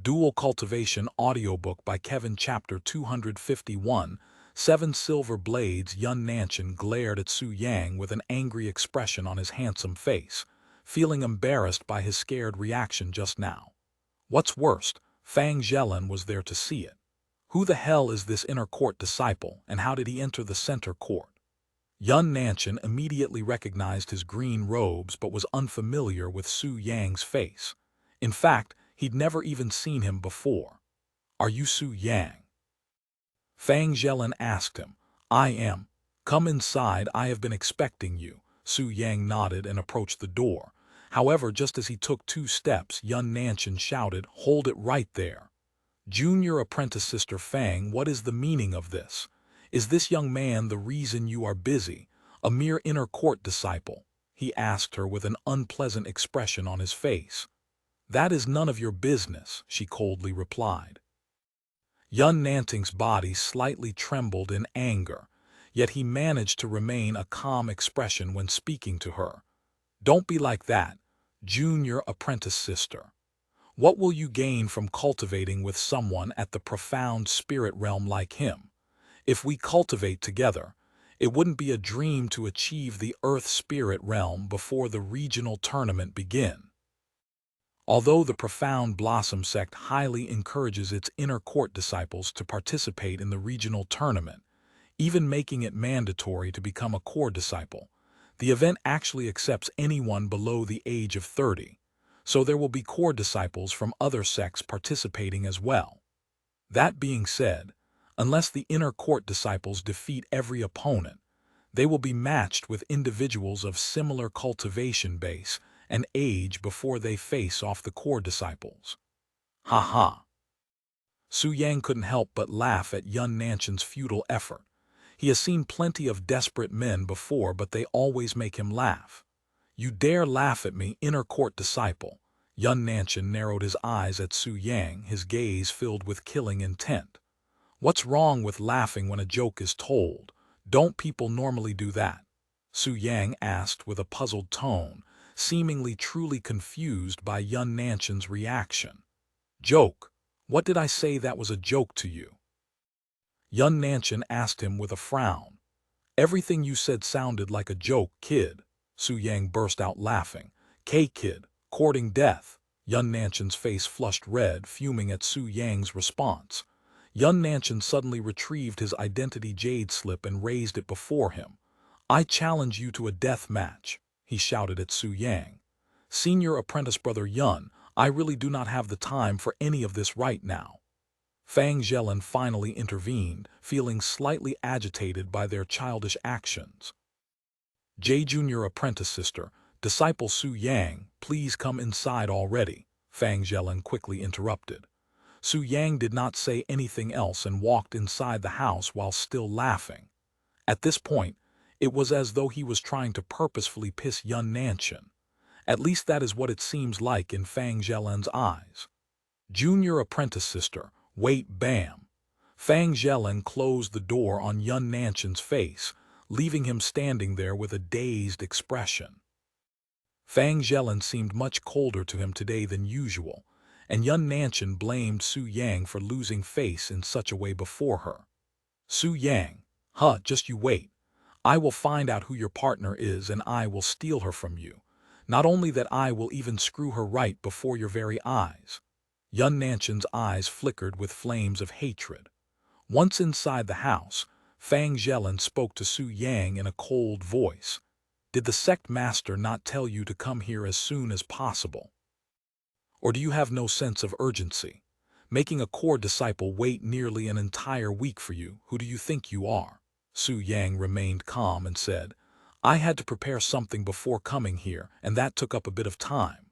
Dual Cultivation AudioBook by Kevin Chapter 251, Seven Silver Blades. Nanshan glared at Su Yang with an angry expression on his handsome face, feeling embarrassed by his scared reaction just now. What's worst, Fang Zhelan was there to see it. Who the hell is this inner court disciple, and how did he enter the center court? Nanshan immediately recognized his green robes but was unfamiliar with Su Yang's face. In fact, he'd never even seen him before. "Are you Su Yang?" Fang Zhelan asked him. "I am. Come inside, I have been expecting you." Su Yang nodded and approached the door. However, just as he took 2 steps, Nanshan shouted, "Hold it right there. Junior apprentice Sister Fang, what is the meaning of this? Is this young man the reason you are busy, a mere inner court disciple?" he asked her with an unpleasant expression on his face. "That is none of your business," she coldly replied. Nanshan's body slightly trembled in anger, yet he managed to remain a calm expression when speaking to her. "Don't be like that, junior apprentice sister. What will you gain from cultivating with someone at the profound spirit realm like him? If we cultivate together, it wouldn't be a dream to achieve the earth spirit realm before the regional tournament begins." Although the Profound Blossom Sect highly encourages its inner court disciples to participate in the regional tournament, even making it mandatory to become a core disciple, the event actually accepts anyone below the age of 30, so there will be core disciples from other sects participating as well. That being said, unless the inner court disciples defeat every opponent, they will be matched with individuals of similar cultivation base and age before they face off the core disciples. Ha ha. Su Yang couldn't help but laugh at Nanshan's futile effort. He has seen plenty of desperate men before, but they always make him laugh. "You dare laugh at me, inner court disciple?" Nanshan narrowed his eyes at Su Yang, his gaze filled with killing intent. "What's wrong with laughing when a joke is told? Don't people normally do that?" Su Yang asked with a puzzled tone, seemingly truly confused by Nanshan's reaction. "Joke? What did I say that was a joke to you?" Nanshan asked him with a frown. "Everything you said sounded like a joke, kid." Su Yang burst out laughing. "Kid, courting death." Nanshan's face flushed red, fuming at Su Yang's response. Nanshan suddenly retrieved his identity jade slip and raised it before him. "I challenge you to a death match," he shouted at Su Yang. "Senior apprentice brother Yun, I really do not have the time for any of this right now." Fang Zhelan finally intervened, feeling slightly agitated by their childish actions. "Junior apprentice sister, disciple Su Yang, please come inside already," Fang Zhelan quickly interrupted. Su Yang did not say anything else and walked inside the house while still laughing. At this point, it was as though he was trying to purposefully piss Nanshan. At least that is what it seems like in Fang Zhelan's eyes. "Junior apprentice sister, wait, bam." Fang Zhelan closed the door on Nanshan's face, leaving him standing there with a dazed expression. Fang Zhelan seemed much colder to him today than usual, and Nanshan blamed Su Yang for losing face in such a way before her. "Su Yang, just you wait. I will find out who your partner is and I will steal her from you. Not only that, I will even screw her right before your very eyes." Nanshan's eyes flickered with flames of hatred. Once inside the house, Fang Zhelan spoke to Su Yang in a cold voice. "Did the sect master not tell you to come here as soon as possible? Or do you have no sense of urgency? Making a core disciple wait nearly an entire week for you, who do you think you are?" Su Yang remained calm and said, "I had to prepare something before coming here, and that took up a bit of time."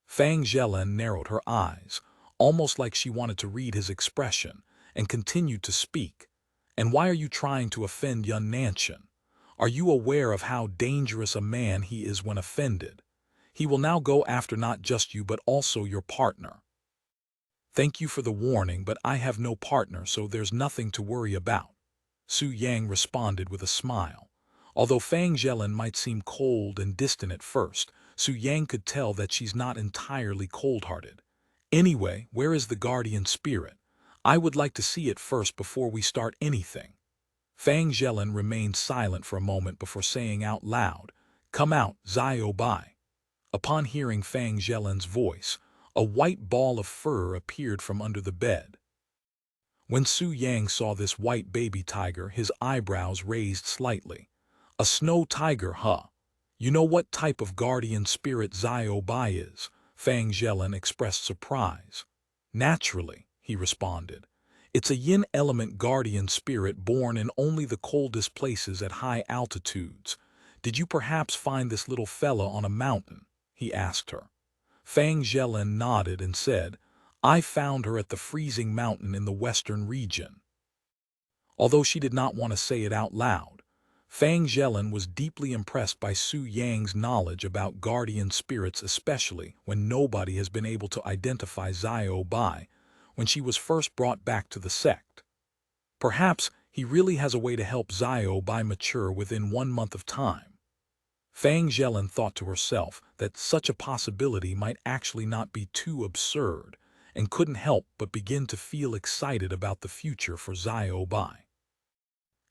Fang Zhelan narrowed her eyes, almost like she wanted to read his expression, and continued to speak. "And why are you trying to offend Nanshan? Are you aware of how dangerous a man he is when offended? He will now go after not just you but also your partner." "Thank you for the warning, but I have no partner, so there's nothing to worry about," Su Yang responded with a smile. Although Fang Zhelan might seem cold and distant at first, Su Yang could tell that she's not entirely cold-hearted. Anyway, where is the guardian spirit? I would like to see it first before we start anything. Fang Zhelin remained silent for a moment before saying out loud, "Come out, Xiao Bai." Upon hearing Fang Zhelin's voice, a white ball of fur appeared from under the bed. When Su Yang saw this white baby tiger, his eyebrows raised slightly. "A snow tiger, huh? You know what type of guardian spirit Xiao Bai is?" Fang Zhelin expressed surprise. "Naturally," he responded. "It's a yin element guardian spirit born in only the coldest places at high altitudes. Did you perhaps find this little fella on a mountain?" he asked her. Fang Zhelin nodded and said, "I found her at the freezing mountain in the western region." Although she did not want to say it out loud, Fang Zhelin was deeply impressed by Su Yang's knowledge about guardian spirits, especially when nobody has been able to identify Xiao Bai when she was first brought back to the sect. Perhaps he really has a way to help Xiao Bai mature within 1 month of time. Fang Zhelin thought to herself that such a possibility might actually not be too absurd, and couldn't help but begin to feel excited about the future for Xiao Bai.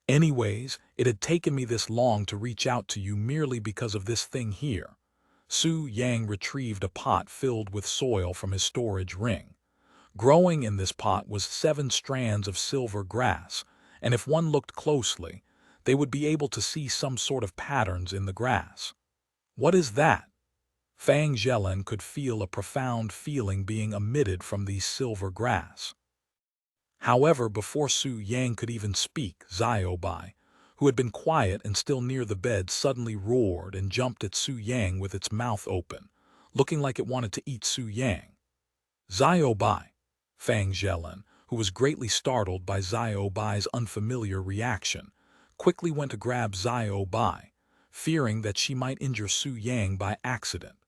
"Anyways, it had taken me this long to reach out to you merely because of this thing here." Su Yang retrieved a pot filled with soil from his storage ring. Growing in this pot was 7 strands of silver grass, and if one looked closely, they would be able to see some sort of patterns in the grass. "What is that?" Fang Zhelin could feel a profound feeling being emitted from these silver grass. However, before Su Yang could even speak, Xiao Bai, who had been quiet and still near the bed, suddenly roared and jumped at Su Yang with its mouth open, looking like it wanted to eat Su Yang. "Xiao Bai!" Fang Zhelin, who was greatly startled by Xiao Bai's unfamiliar reaction, quickly went to grab Xiao Bai, fearing that she might injure Su Yang by accident.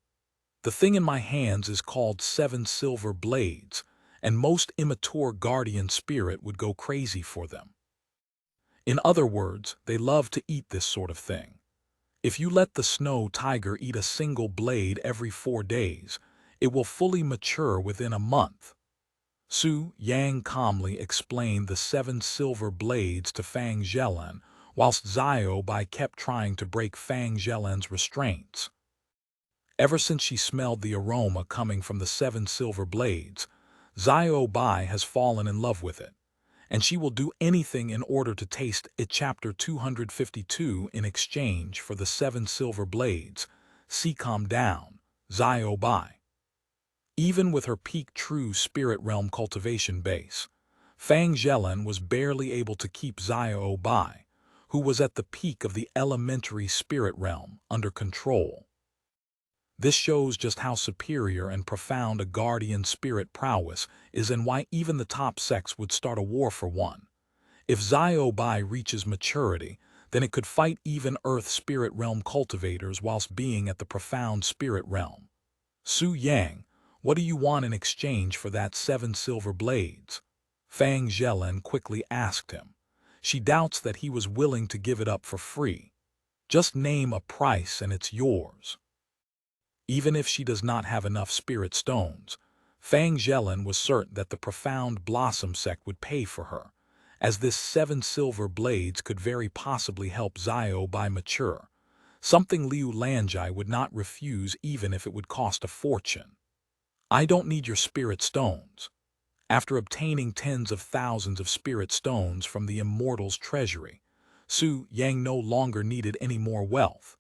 "The thing in my hands is called 7 silver blades, and most immature guardian spirit would go crazy for them. In other words, they love to eat this sort of thing. If you let the snow tiger eat a single blade every 4 days, it will fully mature within a month." Su Yang calmly explained the 7 silver blades to Fang Zhelin, whilst Xiao Bai kept trying to break Fang Zhelin's restraints. Ever since she smelled the aroma coming from the 7 silver blades, Xiao Bai has fallen in love with it, and she will do anything in order to taste it. Chapter 252. In exchange for the 7 silver blades, see, calm down, Xiao Bai. Even with her peak true spirit realm cultivation base, Fang Zhelin was barely able to keep Xiao Bai, who was at the peak of the elementary spirit realm, under control. This shows just how superior and profound a guardian spirit prowess is, and why even the top sects would start a war for one. If Xiao Bai reaches maturity, then it could fight even Earth spirit realm cultivators whilst being at the profound spirit realm. "Su Yang, what do you want in exchange for that 7 silver blades?" Fang Zhelin quickly asked him. She doubts that he was willing to give it up for free. "Just name a price and it's yours." Even if she does not have enough spirit stones, Fang Zhelin was certain that the Profound Blossom Sect would pay for her, as this 7 silver blades could very possibly help Xiao Bai mature, something Liu Lanjai would not refuse even if it would cost a fortune. "I don't need your spirit stones." After obtaining tens of thousands of spirit stones from the immortal's treasury, Su Yang no longer needed any more wealth,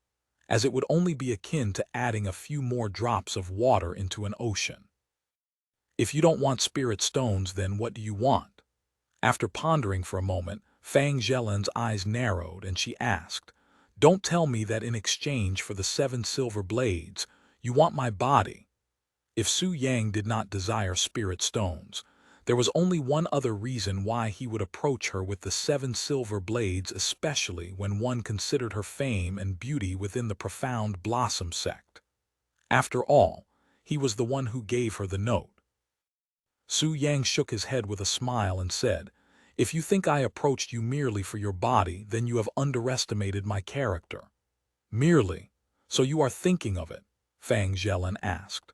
as it would only be akin to adding a few more drops of water into an ocean. "If you don't want spirit stones, then what do you want?" After pondering for a moment, Fang Zhelin's eyes narrowed and she asked, "Don't tell me that in exchange for the 7 silver blades, you want my body." If Su Yang did not desire spirit stones, there was only one other reason why he would approach her with the 7 silver blades, especially when one considered her fame and beauty within the Profound Blossom Sect. After all, he was the one who gave her the note. Su Yang shook his head with a smile and said, "If you think I approached you merely for your body, then you have underestimated my character." "Merely? So you are thinking of it?" Fang Zhelin asked.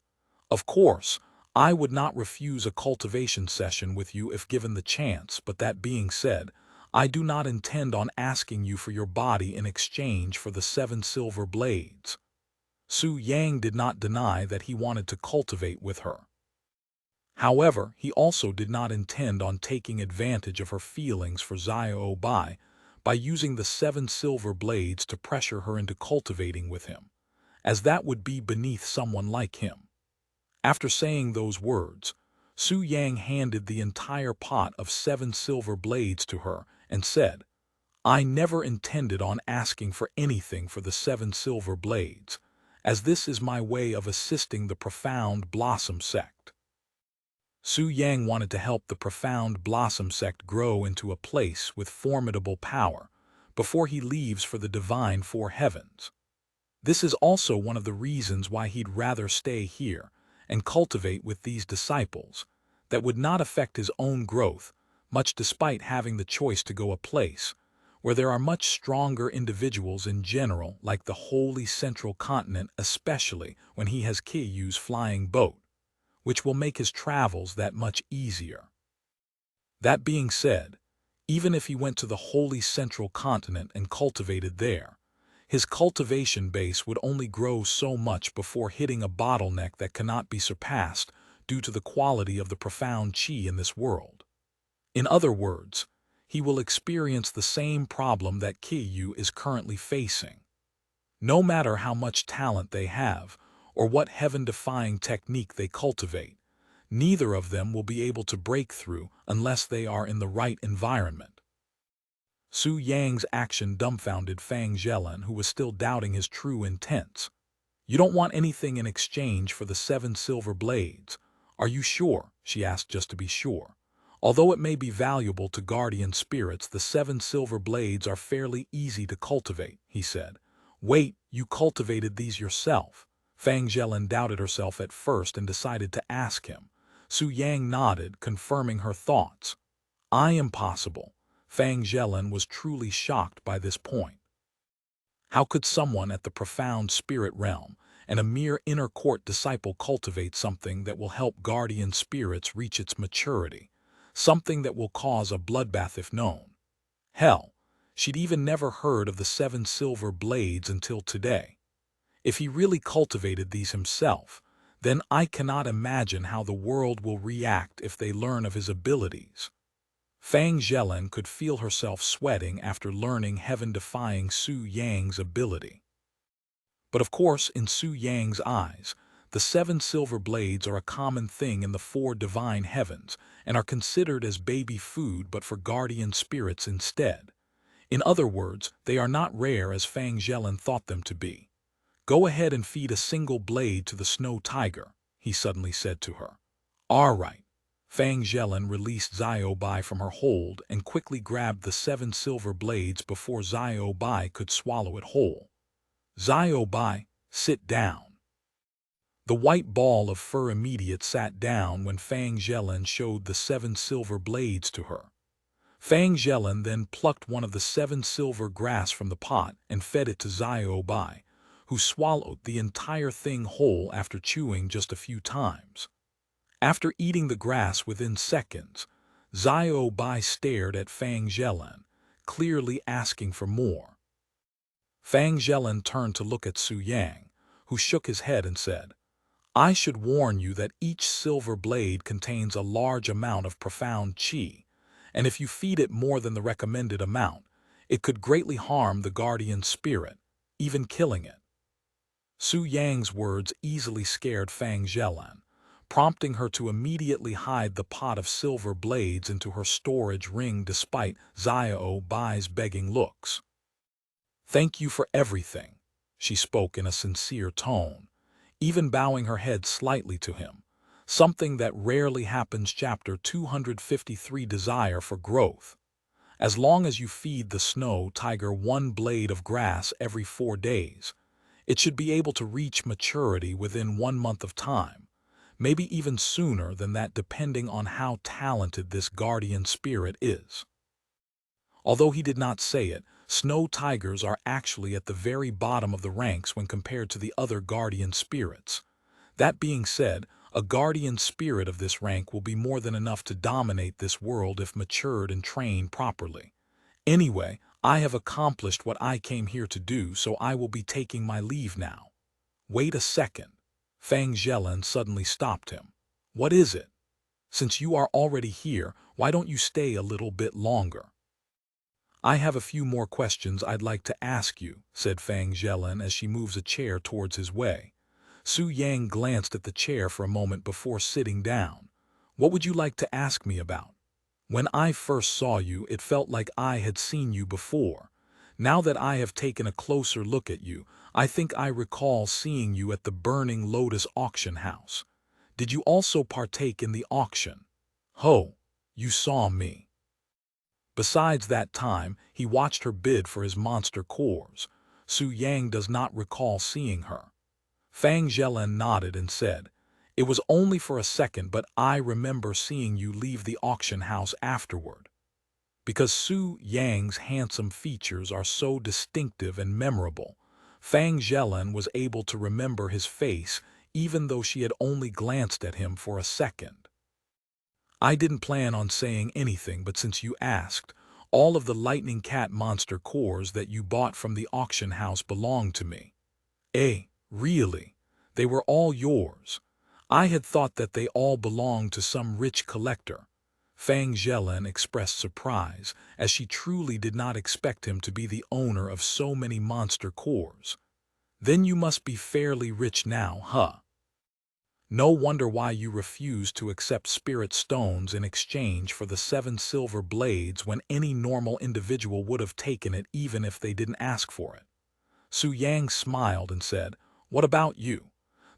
"Of course, I would not refuse a cultivation session with you if given the chance, but that being said, I do not intend on asking you for your body in exchange for the 7 silver blades. Su Yang did not deny that he wanted to cultivate with her. However, he also did not intend on taking advantage of her feelings for Xiao Bai by using the 7 silver blades to pressure her into cultivating with him, as that would be beneath someone like him. After saying those words, Su Yang handed the entire pot of 7 silver blades to her and said, I never intended on asking for anything for the 7 silver blades, as this is my way of assisting the Profound Blossom Sect. Su Yang wanted to help the Profound Blossom Sect grow into a place with formidable power before he leaves for the divine 4 heavens. This is also one of the reasons why he'd rather stay here and cultivate with these disciples that would not affect his own growth, much despite having the choice to go a place where there are much stronger individuals in general, like the Holy Central Continent, especially when he has Kiyu's flying boat, which will make his travels that much easier. That being said, even if he went to the Holy Central Continent and cultivated there, his cultivation base would only grow so much before hitting a bottleneck that cannot be surpassed due to the quality of the profound qi in this world. In other words, he will experience the same problem that Kiyu is currently facing. No matter how much talent they have, or what heaven-defying technique they cultivate, neither of them will be able to break through unless they are in the right environment. Su Yang's action dumbfounded Fang Zhelan, who was still doubting his true intents. You don't want anything in exchange for the 7 silver blades. Are you sure? She asked just to be sure. Although it may be valuable to guardian spirits, the 7 silver blades are fairly easy to cultivate, he said. Wait, you cultivated these yourself? Fang Zhelan doubted herself at first and decided to ask him. Su Yang nodded, confirming her thoughts. Impossible. Fang Zhelan was truly shocked by this point. How could someone at the profound spirit realm and a mere inner court disciple cultivate something that will help guardian spirits reach its maturity, something that will cause a bloodbath if known? Hell, she'd even never heard of the 7 silver blades until today. If he really cultivated these himself, then I cannot imagine how the world will react if they learn of his abilities. Fang Zhelan could feel herself sweating after learning heaven-defying Su Yang's ability. But of course, in Su Yang's eyes, the 7 silver blades are a common thing in the 4 divine heavens and are considered as baby food but for guardian spirits instead. In other words, they are not rare as Fang Zhelan thought them to be. Go ahead and feed a single blade to the snow tiger, he suddenly said to her. All right. Fang Zhelan released Xiao Bai from her hold and quickly grabbed the 7 silver blades before Xiao Bai could swallow it whole. Xiao Bai, sit down. The white ball of fur immediate sat down when Fang Zhelan showed the 7 silver blades to her. Fang Zhelan then plucked one of the 7 silver grass from the pot and fed it to Xiao Bai, who swallowed the entire thing whole after chewing just a few times. After eating the grass within seconds, Xiao Bai stared at Fang Zhelan, clearly asking for more. Fang Zhelan turned to look at Su Yang, who shook his head and said, I should warn you that each silver blade contains a large amount of profound qi, and if you feed it more than the recommended amount, it could greatly harm the guardian spirit, even killing it. Su Yang's words easily scared Fang Zhelan, prompting her to immediately hide the pot of silver blades into her storage ring despite Xiao Bai's begging looks. Thank you for everything, she spoke in a sincere tone, even bowing her head slightly to him, something that rarely happens. Chapter 253 Desire for Growth. As long as you feed the snow tiger 1 blade of grass every 4 days, it should be able to reach maturity within 1 month of time, maybe even sooner than that depending on how talented this guardian spirit is. Although he did not say it, snow tigers are actually at the very bottom of the ranks when compared to the other guardian spirits. That being said, A guardian spirit of this rank will be more than enough to dominate this world if matured and trained properly. Anyway, I have accomplished what I came here to do, so I will be taking my leave now." "Wait a second." Fang Zhelan suddenly stopped him. "What is it? Since you are already here, why don't you stay a little bit longer?" "I have a few more questions I'd like to ask you," said Fang Zhelan as she moves a chair towards his way. Su Yang glanced at the chair for a moment before sitting down. "What would you like to ask me about?" "When I first saw you, it felt like I had seen you before. Now that I have taken a closer look at you, I think I recall seeing you at the Burning Lotus auction house. Did you also partake in the auction?" "Ho, you saw me." Besides that time, he watched her bid for his monster cores. Su Yang does not recall seeing her. Fang Zhelan nodded and said, "It was only for a second, but I remember seeing you leave the auction house afterward." Because Su Yang's handsome features are so distinctive and memorable, Fang Zhelan was able to remember his face even though she had only glanced at him for a second. "I didn't plan on saying anything, but since you asked, all of the lightning cat monster cores that you bought from the auction house belonged to me." "Eh, really? They were all yours? I had thought that they all belonged to some rich collector." Fang Zhelan expressed surprise, as she truly did not expect him to be the owner of so many monster cores. "Then you must be fairly rich now, huh? No wonder why you refused to accept spirit stones in exchange for the 7 silver blades when any normal individual would have taken it even if they didn't ask for it." Su Yang smiled and said, "What about you?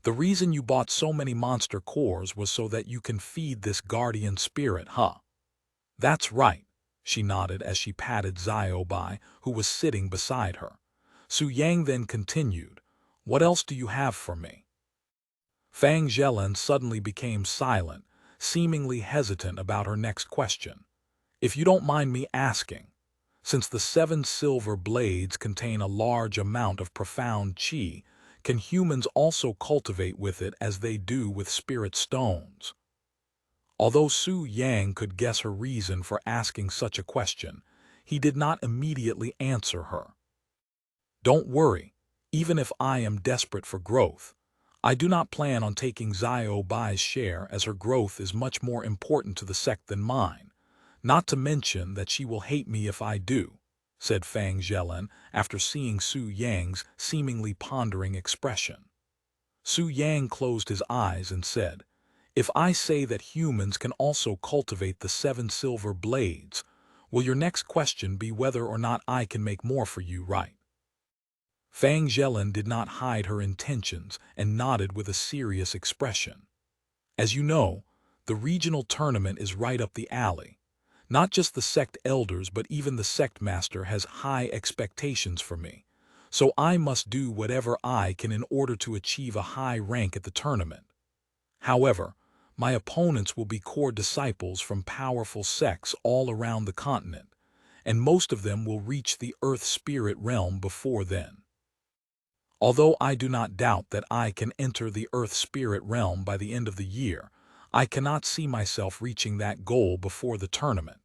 The reason you bought so many monster cores was so that you can feed this guardian spirit, huh?" "That's right," she nodded as she patted Bai, who was sitting beside her. Su Yang then continued, "What else do you have for me?" Fang Zhelan suddenly became silent, seemingly hesitant about her next question. "If you don't mind me asking, since the 7 silver blades contain a large amount of profound qi, can humans also cultivate with it as they do with spirit stones?" Although Su Yang could guess her reason for asking such a question, he did not immediately answer her. "Don't worry, even if I am desperate for growth, I do not plan on taking Bai's share, as her growth is much more important to the sect than mine, not to mention that she will hate me if I do," said Fang Zhelan after seeing Su Yang's seemingly pondering expression. Su Yang closed his eyes and said, "If I say that humans can also cultivate the 7 silver blades, will your next question be whether or not I can make more for you, right?" Fang Zhelan did not hide her intentions and nodded with a serious expression. "As you know, the regional tournament is right up the alley. Not just the sect elders, but even the sect master has high expectations for me, so I must do whatever I can in order to achieve a high rank at the tournament. However, my opponents will be core disciples from powerful sects all around the continent, and most of them will reach the Earth Spirit realm before then. Although I do not doubt that I can enter the Earth Spirit realm by the end of the year, I cannot see myself reaching that goal before the tournament.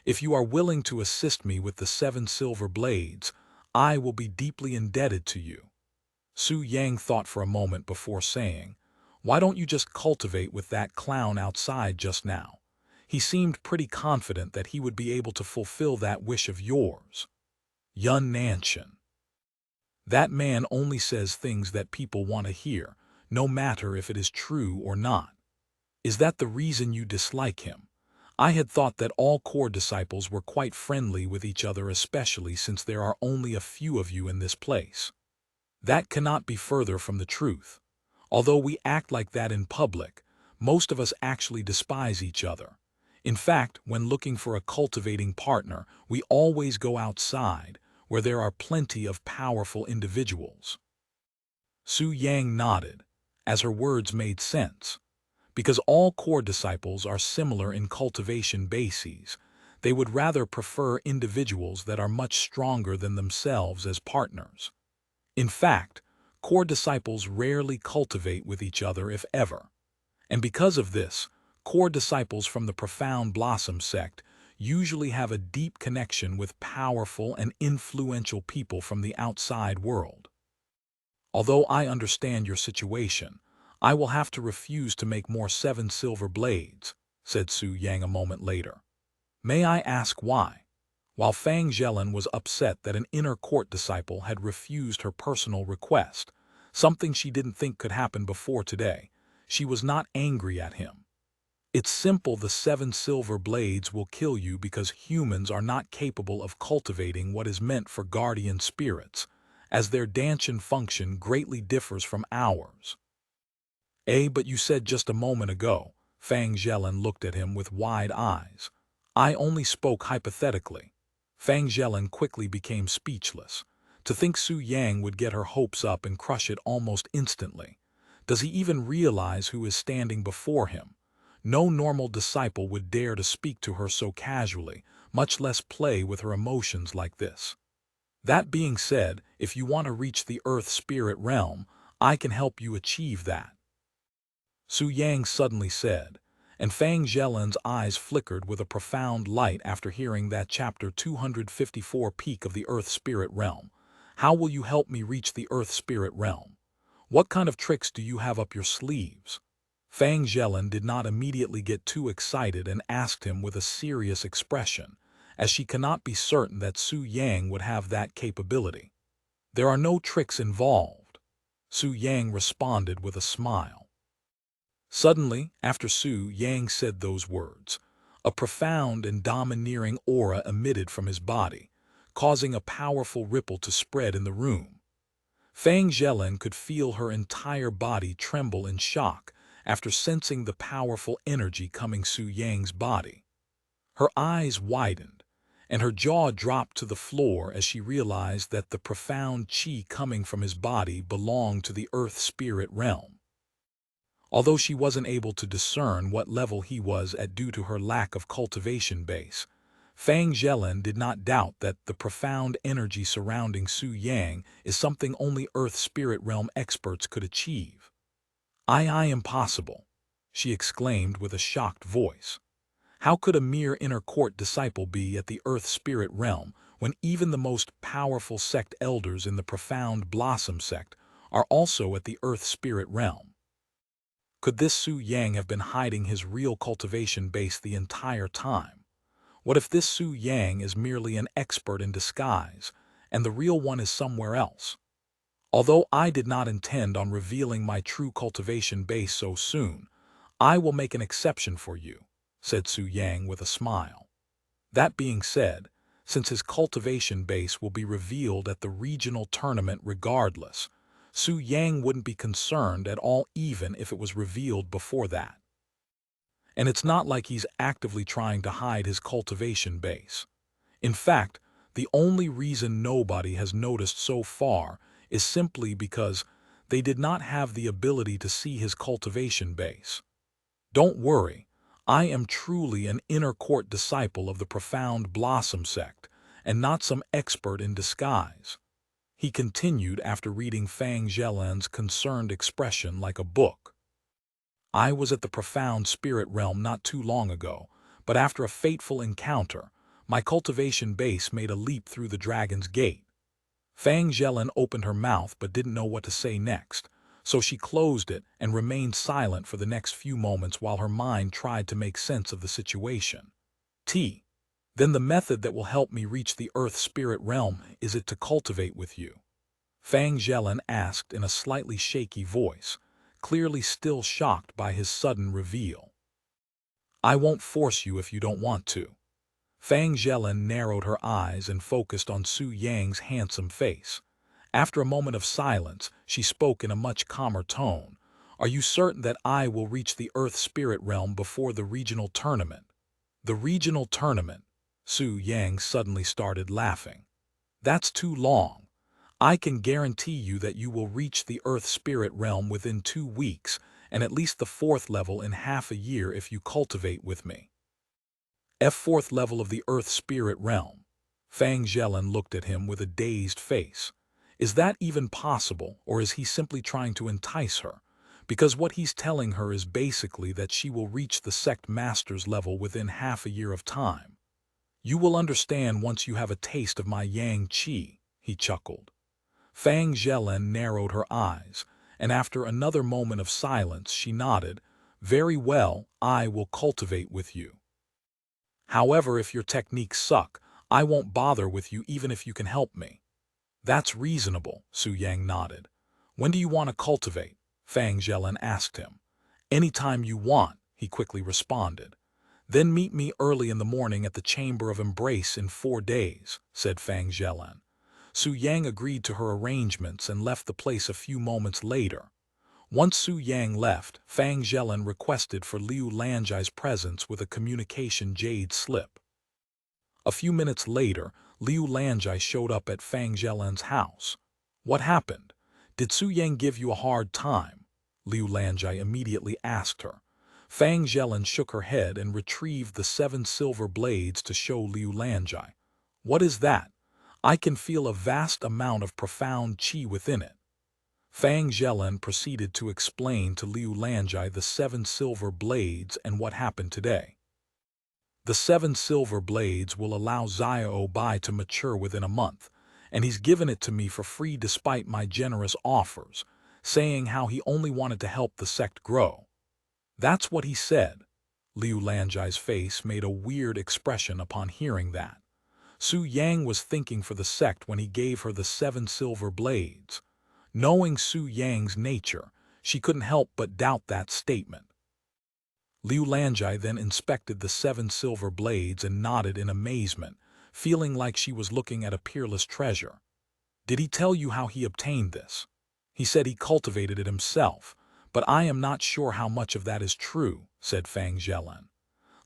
If you are willing to assist me with the 7 silver blades, I will be deeply indebted to you." Su Yang thought for a moment before saying, "Why don't you just cultivate with that clown outside just now? He seemed pretty confident that he would be able to fulfill that wish of yours." "Yun Nanshan. That man only says things that people want to hear, no matter if it is true or not. Is that the reason you dislike him? I had thought that all core disciples were quite friendly with each other, especially since there are only a few of you in this place." "That cannot be further from the truth. Although we act like that in public, most of us actually despise each other. In fact, when looking for a cultivating partner, we always go outside, where there are plenty of powerful individuals." Su Yang nodded, as her words made sense. Because all core disciples are similar in cultivation bases, they would rather prefer individuals that are much stronger than themselves as partners. In fact, core disciples rarely cultivate with each other, if ever. And because of this, core disciples from the Profound Blossom Sect usually have a deep connection with powerful and influential people from the outside world. Although I understand your situation, I will have to refuse to make more 7 silver blades, said Su Yang a moment later. May I ask why? While Fang Zhelin was upset that an inner court disciple had refused her personal request, something she didn't think could happen before today, she was not angry at him. It's simple, the 7 silver blades will kill you because humans are not capable of cultivating what is meant for guardian spirits, as their Danshan function greatly differs from ours. But you said just a moment ago, Fang Zhelin looked at him with wide eyes. I only spoke hypothetically. Fang Zhelin quickly became speechless. To think Su Yang would get her hopes up and crush it almost instantly. Does he even realize who is standing before him? No normal disciple would dare to speak to her so casually, much less play with her emotions like this. That being said, if you want to reach the Earth Spirit realm, I can help you achieve that, Su Yang suddenly said, and Fang Zhelin's eyes flickered with a profound light after hearing that chapter 254 peak of the Earth Spirit realm. How will you help me reach the Earth Spirit realm? What kind of tricks do you have up your sleeves? Fang Zhelin did not immediately get too excited and asked him with a serious expression, as she cannot be certain that Su Yang would have that capability. There are no tricks involved, Su Yang responded with a smile. Suddenly, after Su Yang said those words, a profound and domineering aura emitted from his body, causing a powerful ripple to spread in the room. Fang Zhelin could feel her entire body tremble in shock after sensing the powerful energy coming Su Yang's body. Her eyes widened, and her jaw dropped to the floor as she realized that the profound qi coming from his body belonged to the Earth Spirit realm. Although she wasn't able to discern what level he was at due to her lack of cultivation base, Fang Zhelin did not doubt that the profound energy surrounding Su Yang is something only Earth Spirit Realm experts could achieve. Impossible, she exclaimed with a shocked voice. How could a mere inner court disciple be at the Earth Spirit Realm when even the most powerful sect elders in the Profound Blossom Sect are also at the Earth Spirit Realm? Could this Su Yang have been hiding his real cultivation base the entire time? What if this Su Yang is merely an expert in disguise, and the real one is somewhere else? Although I did not intend on revealing my true cultivation base so soon, I will make an exception for you, said Su Yang with a smile. That being said, since his cultivation base will be revealed at the regional tournament regardless, Su Yang wouldn't be concerned at all even if it was revealed before that. And it's not like he's actively trying to hide his cultivation base. In fact, the only reason nobody has noticed so far is simply because they did not have the ability to see his cultivation base. Don't worry, I am truly an inner court disciple of the Profound Blossom Sect, and not some expert in disguise, he continued after reading Fang Zhelin's concerned expression like a book. I was at the Profound Spirit Realm not too long ago, but after a fateful encounter, my cultivation base made a leap through the Dragon's Gate. Fang Zhelin opened her mouth but didn't know what to say next, so she closed it and remained silent for the next few moments while her mind tried to make sense of the situation. Then the method that will help me reach the Earth Spirit Realm, is it to cultivate with you? Fang Zhelin asked in a slightly shaky voice, clearly still shocked by his sudden reveal. I won't force you if you don't want to. Fang Zhelin narrowed her eyes and focused on Su Yang's handsome face. After a moment of silence, she spoke in a much calmer tone. Are you certain that I will reach the Earth Spirit Realm before the regional tournament? The regional tournament? Su Yang suddenly started laughing. That's too long. I can guarantee you that you will reach the Earth Spirit Realm within 2 weeks, and at least the 4th level in half a year if you cultivate with me. 4th level of the Earth Spirit Realm. Fang Zhelin looked at him with a dazed face. Is that even possible, or is he simply trying to entice her? because what he's telling her is basically that she will reach the sect master's level within half a year of time. You will understand once you have a taste of my yang qi, he chuckled. Fang Zhelin narrowed her eyes, and after another moment of silence she nodded. Very well, I will cultivate with you. However, if your techniques suck, I won't bother with you even if you can help me. That's reasonable, Su Yang nodded. When do you want to cultivate? Fang Zhelin asked him. Anytime you want, he quickly responded. Then meet me early in the morning at the Chamber of Embrace in 4 days, said Fang Zhelin. Su Yang agreed to her arrangements and left the place a few moments later. Once Su Yang left, Fang Zhelin requested for Liu Lanjai's presence with a communication jade slip. A few minutes later, Liu Lanjai showed up at Fang Zhelin's house. What happened? Did Su Yang give you a hard time? Liu Lanjai immediately asked her. Fang Zhelin shook her head and retrieved the 7 silver blades to show Liu Lanjai. What is that? I can feel a vast amount of profound qi within it. Fang Zhelin proceeded to explain to Liu Lanjai the 7 silver blades and what happened today. The 7 silver blades will allow Xiao Bai to mature within a month, and he's given it to me for free despite my generous offers, saying how he only wanted to help the sect grow. That's what he said. Liu Lanjai's face made a weird expression upon hearing that. Su Yang was thinking for the sect when he gave her the 7 silver blades. Knowing Su Yang's nature, she couldn't help but doubt that statement. Liu Lanjai then inspected the 7 silver blades and nodded in amazement, feeling like she was looking at a peerless treasure. Did he tell you how he obtained this? He said he cultivated it himself, but I am not sure how much of that is true, said Fang Zhelin.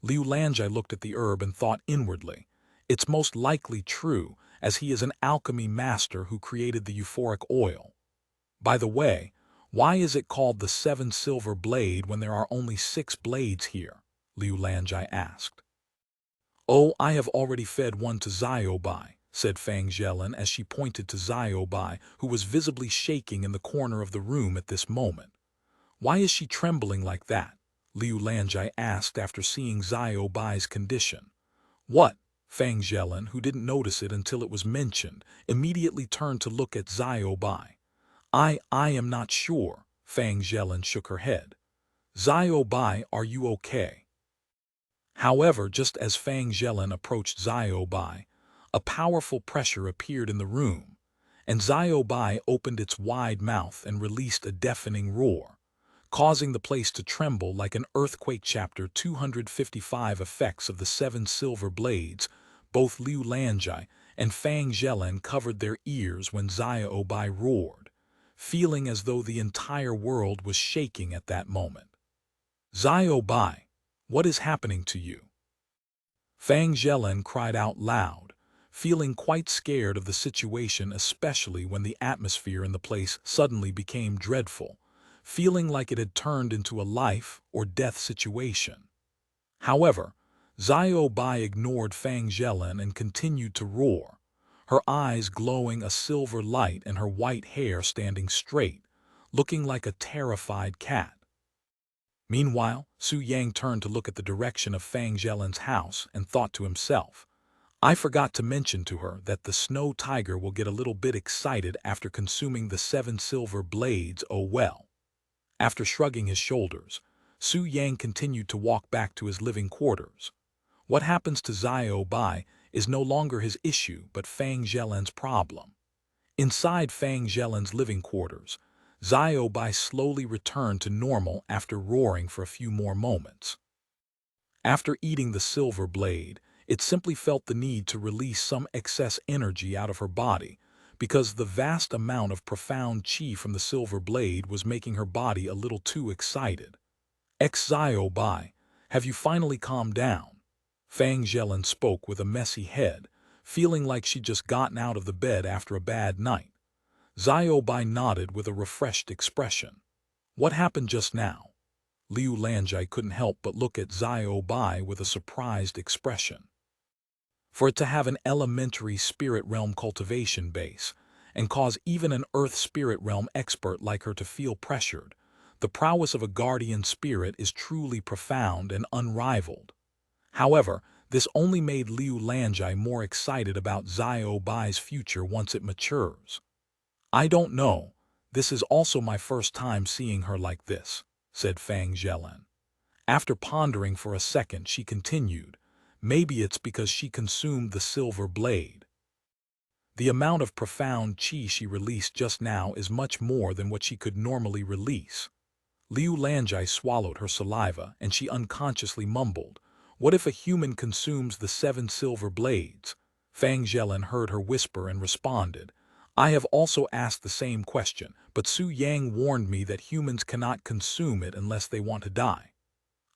Liu Lanjai looked at the herb and thought inwardly. It's most likely true, as he is an alchemy master who created the euphoric oil. By the way, why is it called the 7 silver blade when there are only 6 blades here? Liu Lanjai asked. Oh, I have already fed one to Xiao Bai, said Fang Zhelin as she pointed to Xiao Bai, who was visibly shaking in the corner of the room at this moment. Why is she trembling like that? Liu Lanjai asked after seeing Xiao Bai's condition. What? Fang Zhelin, who didn't notice it until it was mentioned, immediately turned to look at Xiao Bai. I am not sure, Fang Zhelin shook her head. Xiao Bai, are you okay? However, just as Fang Zhelin approached Xiao Bai, a powerful pressure appeared in the room, and Xiao Bai opened its wide mouth and released a deafening roar, causing the place to tremble like an earthquake. Chapter 255 Effects of the 7 Silver Blades. Both Liu Lanjai and Fang Zhelin covered their ears when Xiao Bai roared, feeling as though the entire world was shaking at that moment. Xiao Bai, what is happening to you? Fang Zhelin cried out loud, feeling quite scared of the situation, especially when the atmosphere in the place suddenly became dreadful, feeling like it had turned into a life or death situation. However, Xiao Bai ignored Fang Zhelin and continued to roar, her eyes glowing a silver light and her white hair standing straight, looking like a terrified cat. Meanwhile, Su Yang turned to look at the direction of Fang Zhelin's house and thought to himself, I forgot to mention to her that the snow tiger will get a little bit excited after consuming the 7 silver blades. Oh well. After shrugging his shoulders, Su Yang continued to walk back to his living quarters. What happens to Xiao Bai is no longer his issue but Fang Zhelin's problem. Inside Fang Zhelin's living quarters, Xiao Bai slowly returned to normal after roaring for a few more moments. After eating the silver blade, it simply felt the need to release some excess energy out of her body, because the vast amount of profound qi from the silver blade was making her body a little too excited. Xiao Bai, have you finally calmed down? Fang Zhelin spoke with a messy head, feeling like she'd just gotten out of the bed after a bad night. Xiao Bai nodded with a refreshed expression. What happened just now? Liu Lanjai couldn't help but look at Xiao Bai with a surprised expression. For it to have an elementary spirit realm cultivation base, and cause even an earth spirit realm expert like her to feel pressured, The prowess of a guardian spirit is truly profound and unrivaled. However, this only made Liu Lanjai more excited about Xiao Bai's future once it matures. "I don't know. This is also my first time seeing her like this," said Fang Zhelin. After pondering for a second, she continued, "Maybe it's because she consumed the silver blade. The amount of profound qi she released just now is much more than what she could normally release." Liu Lanjai swallowed her saliva and she unconsciously mumbled, "What if a human consumes the 7 silver blades?" Fang Zhelin heard her whisper and responded, "I have also asked the same question, but Su Yang warned me that humans cannot consume it unless they want to die."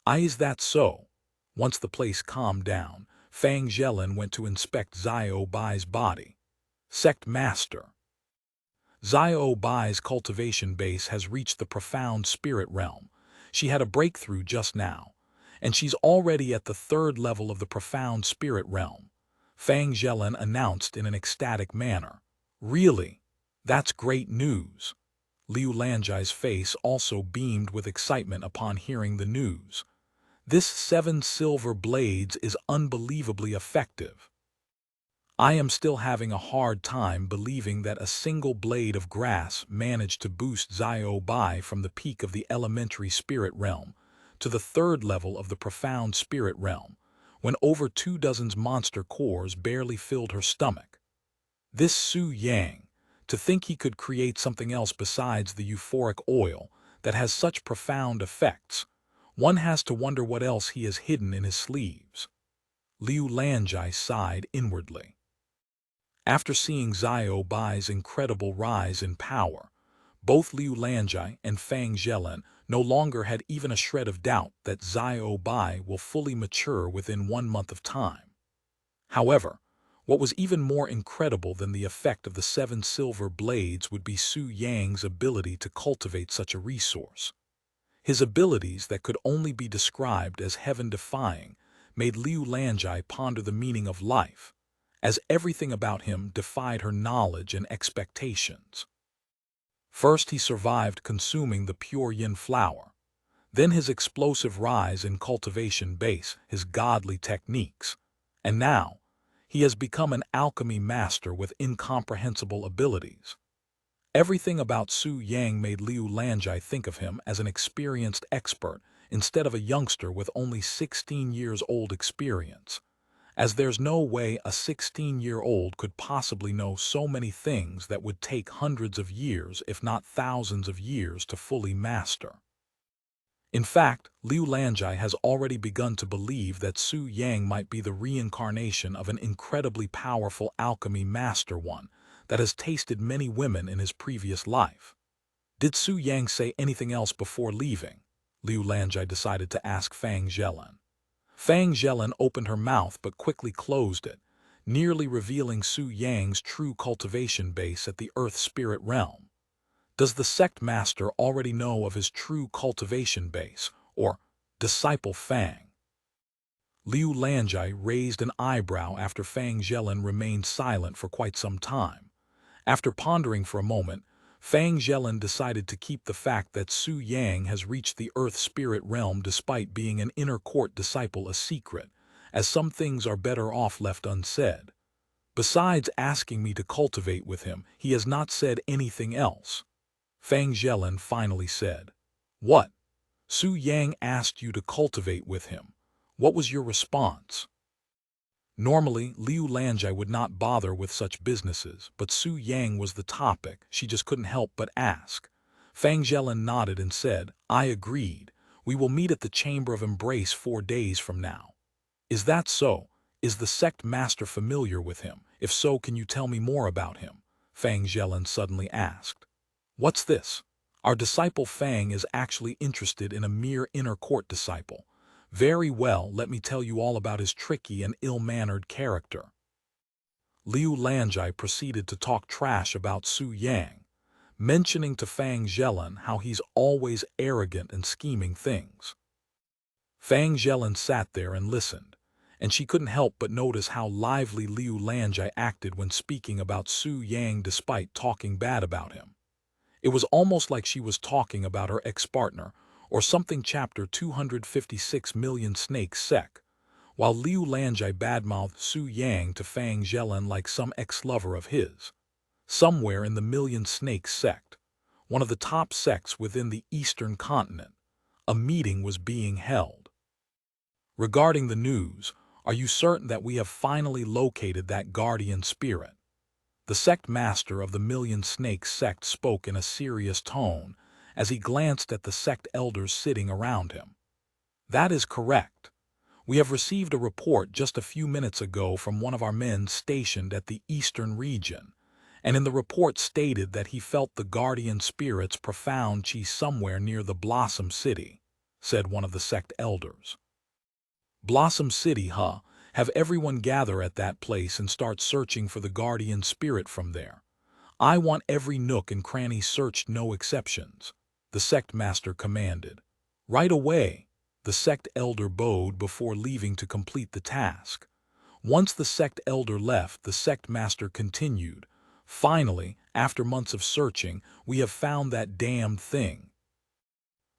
"Is that so?" Once the place calmed down, Fang Zhelin went to inspect Xiao Bai's body. Sect Master. Xiao Bai's cultivation base has reached the profound spirit realm. She had a breakthrough just now, and she's already at the 3rd level of the profound spirit realm, Fang Zhelin announced in an ecstatic manner. "Really? That's great news." Liu Lanjai's face also beamed with excitement upon hearing the news. "This 7 silver blades is unbelievably effective. I am still having a hard time believing that a single blade of grass managed to boost Xiao Bai from the peak of the elementary spirit realm to the 3rd level of the profound spirit realm, when over 24 monster cores barely filled her stomach. This Su Yang, to think he could create something else besides the euphoric oil that has such profound effects, one has to wonder what else he has hidden in his sleeves." Liu Lanjai sighed inwardly. After seeing Xiao Bai's incredible rise in power, both Liu Lanjai and Fang Zhelin no longer had even a shred of doubt that Xiao Bai will fully mature within 1 month of time. However, what was even more incredible than the effect of the 7 silver blades would be Su Yang's ability to cultivate such a resource. His abilities that could only be described as heaven-defying made Liu Lanjai ponder the meaning of life, as everything about him defied her knowledge and expectations. First he survived consuming the pure yin flower, then his explosive rise in cultivation base, his godly techniques, and now he has become an alchemy master with incomprehensible abilities. Everything about Su Yang made Liu Lanjai think of him as an experienced expert instead of a youngster with only 16 years old experience, as there's no way a 16-year-old could possibly know so many things that would take hundreds of years, if not thousands of years, to fully master. In fact, Liu Lanjai has already begun to believe that Su Yang might be the reincarnation of an incredibly powerful alchemy master, one that has tasted many women in his previous life. Did Su Yang say anything else before leaving? Liu Lanjai decided to ask Fang Zhelin. Fang Zhelin opened her mouth but quickly closed it, nearly revealing Su Yang's true cultivation base at the Earth Spirit realm. Does the sect master already know of his true cultivation base, or disciple Fang? Liu Lanjai raised an eyebrow after Fang Zhelin remained silent for quite some time. After pondering for a moment, Fang Zhelin decided to keep the fact that Su Yang has reached the Earth Spirit realm despite being an inner court disciple a secret, as some things are better off left unsaid. Besides asking me to cultivate with him, he has not said anything else. Fang Zhelin finally said, "What? Su Yang asked you to cultivate with him. What was your response?" Normally, Liu Lanjai would not bother with such businesses, but Su Yang was the topic. She just couldn't help but ask. Fang Zhelin nodded and said, "I agreed. We will meet at the Chamber of Embrace 4 days from now." "Is that so? Is the sect master familiar with him? If so, can you tell me more about him?" Fang Zhelin suddenly asked. "What's this? Our disciple Fang is actually interested in a mere inner court disciple. Very well, let me tell you all about his tricky and ill-mannered character." Liu Lanjai proceeded to talk trash about Su Yang, mentioning to Fang Zhelin how he's always arrogant and scheming things. Fang Zhelin sat there and listened, and she couldn't help but notice how lively Liu Lanjai acted when speaking about Su Yang despite talking bad about him. It was almost like she was talking about her ex-partner, or something. Chapter 256 Million Snakes Sect. While Liu Lanjai badmouthed Su Yang to Fang Zhelan like some ex-lover of his. Somewhere in the Million Snakes Sect, one of the top sects within the Eastern continent, a meeting was being held. Regarding the news, are you certain that we have finally located that guardian spirit? The sect master of the Million Snakes Sect spoke in a serious tone as he glanced at the sect elders sitting around him. That is correct. We have received a report just a few minutes ago from one of our men stationed at the eastern region, and in the report stated that he felt the guardian spirit's profound chi somewhere near the Blossom City, said one of the sect elders. Blossom City, huh? Have everyone gather at that place and start searching for the guardian spirit from there. I want every nook and cranny searched, no exceptions, the sect master commanded. Right away, the sect elder bowed before leaving to complete the task. Once the sect elder left, the sect master continued. Finally, after months of searching, we have found that damned thing.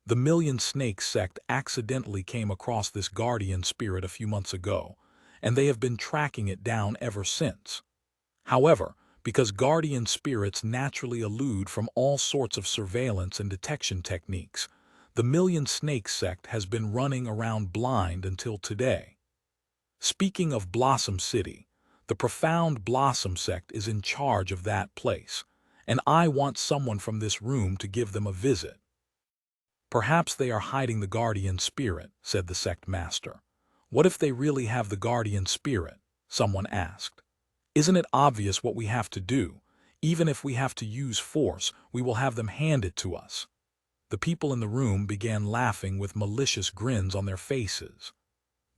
The Million Snakes Sect accidentally came across this guardian spirit a few months ago, and they have been tracking it down ever since. However, because guardian spirits naturally elude from all sorts of surveillance and detection techniques, the Million Snakes Sect has been running around blind until today. Speaking of Blossom City, the Profound Blossom Sect is in charge of that place, and I want someone from this room to give them a visit. Perhaps they are hiding the guardian spirit, said the sect master. What if they really have the guardian spirit? Someone asked. Isn't it obvious what we have to do? Even if we have to use force, we will have them hand it to us. The people in the room began laughing with malicious grins on their faces.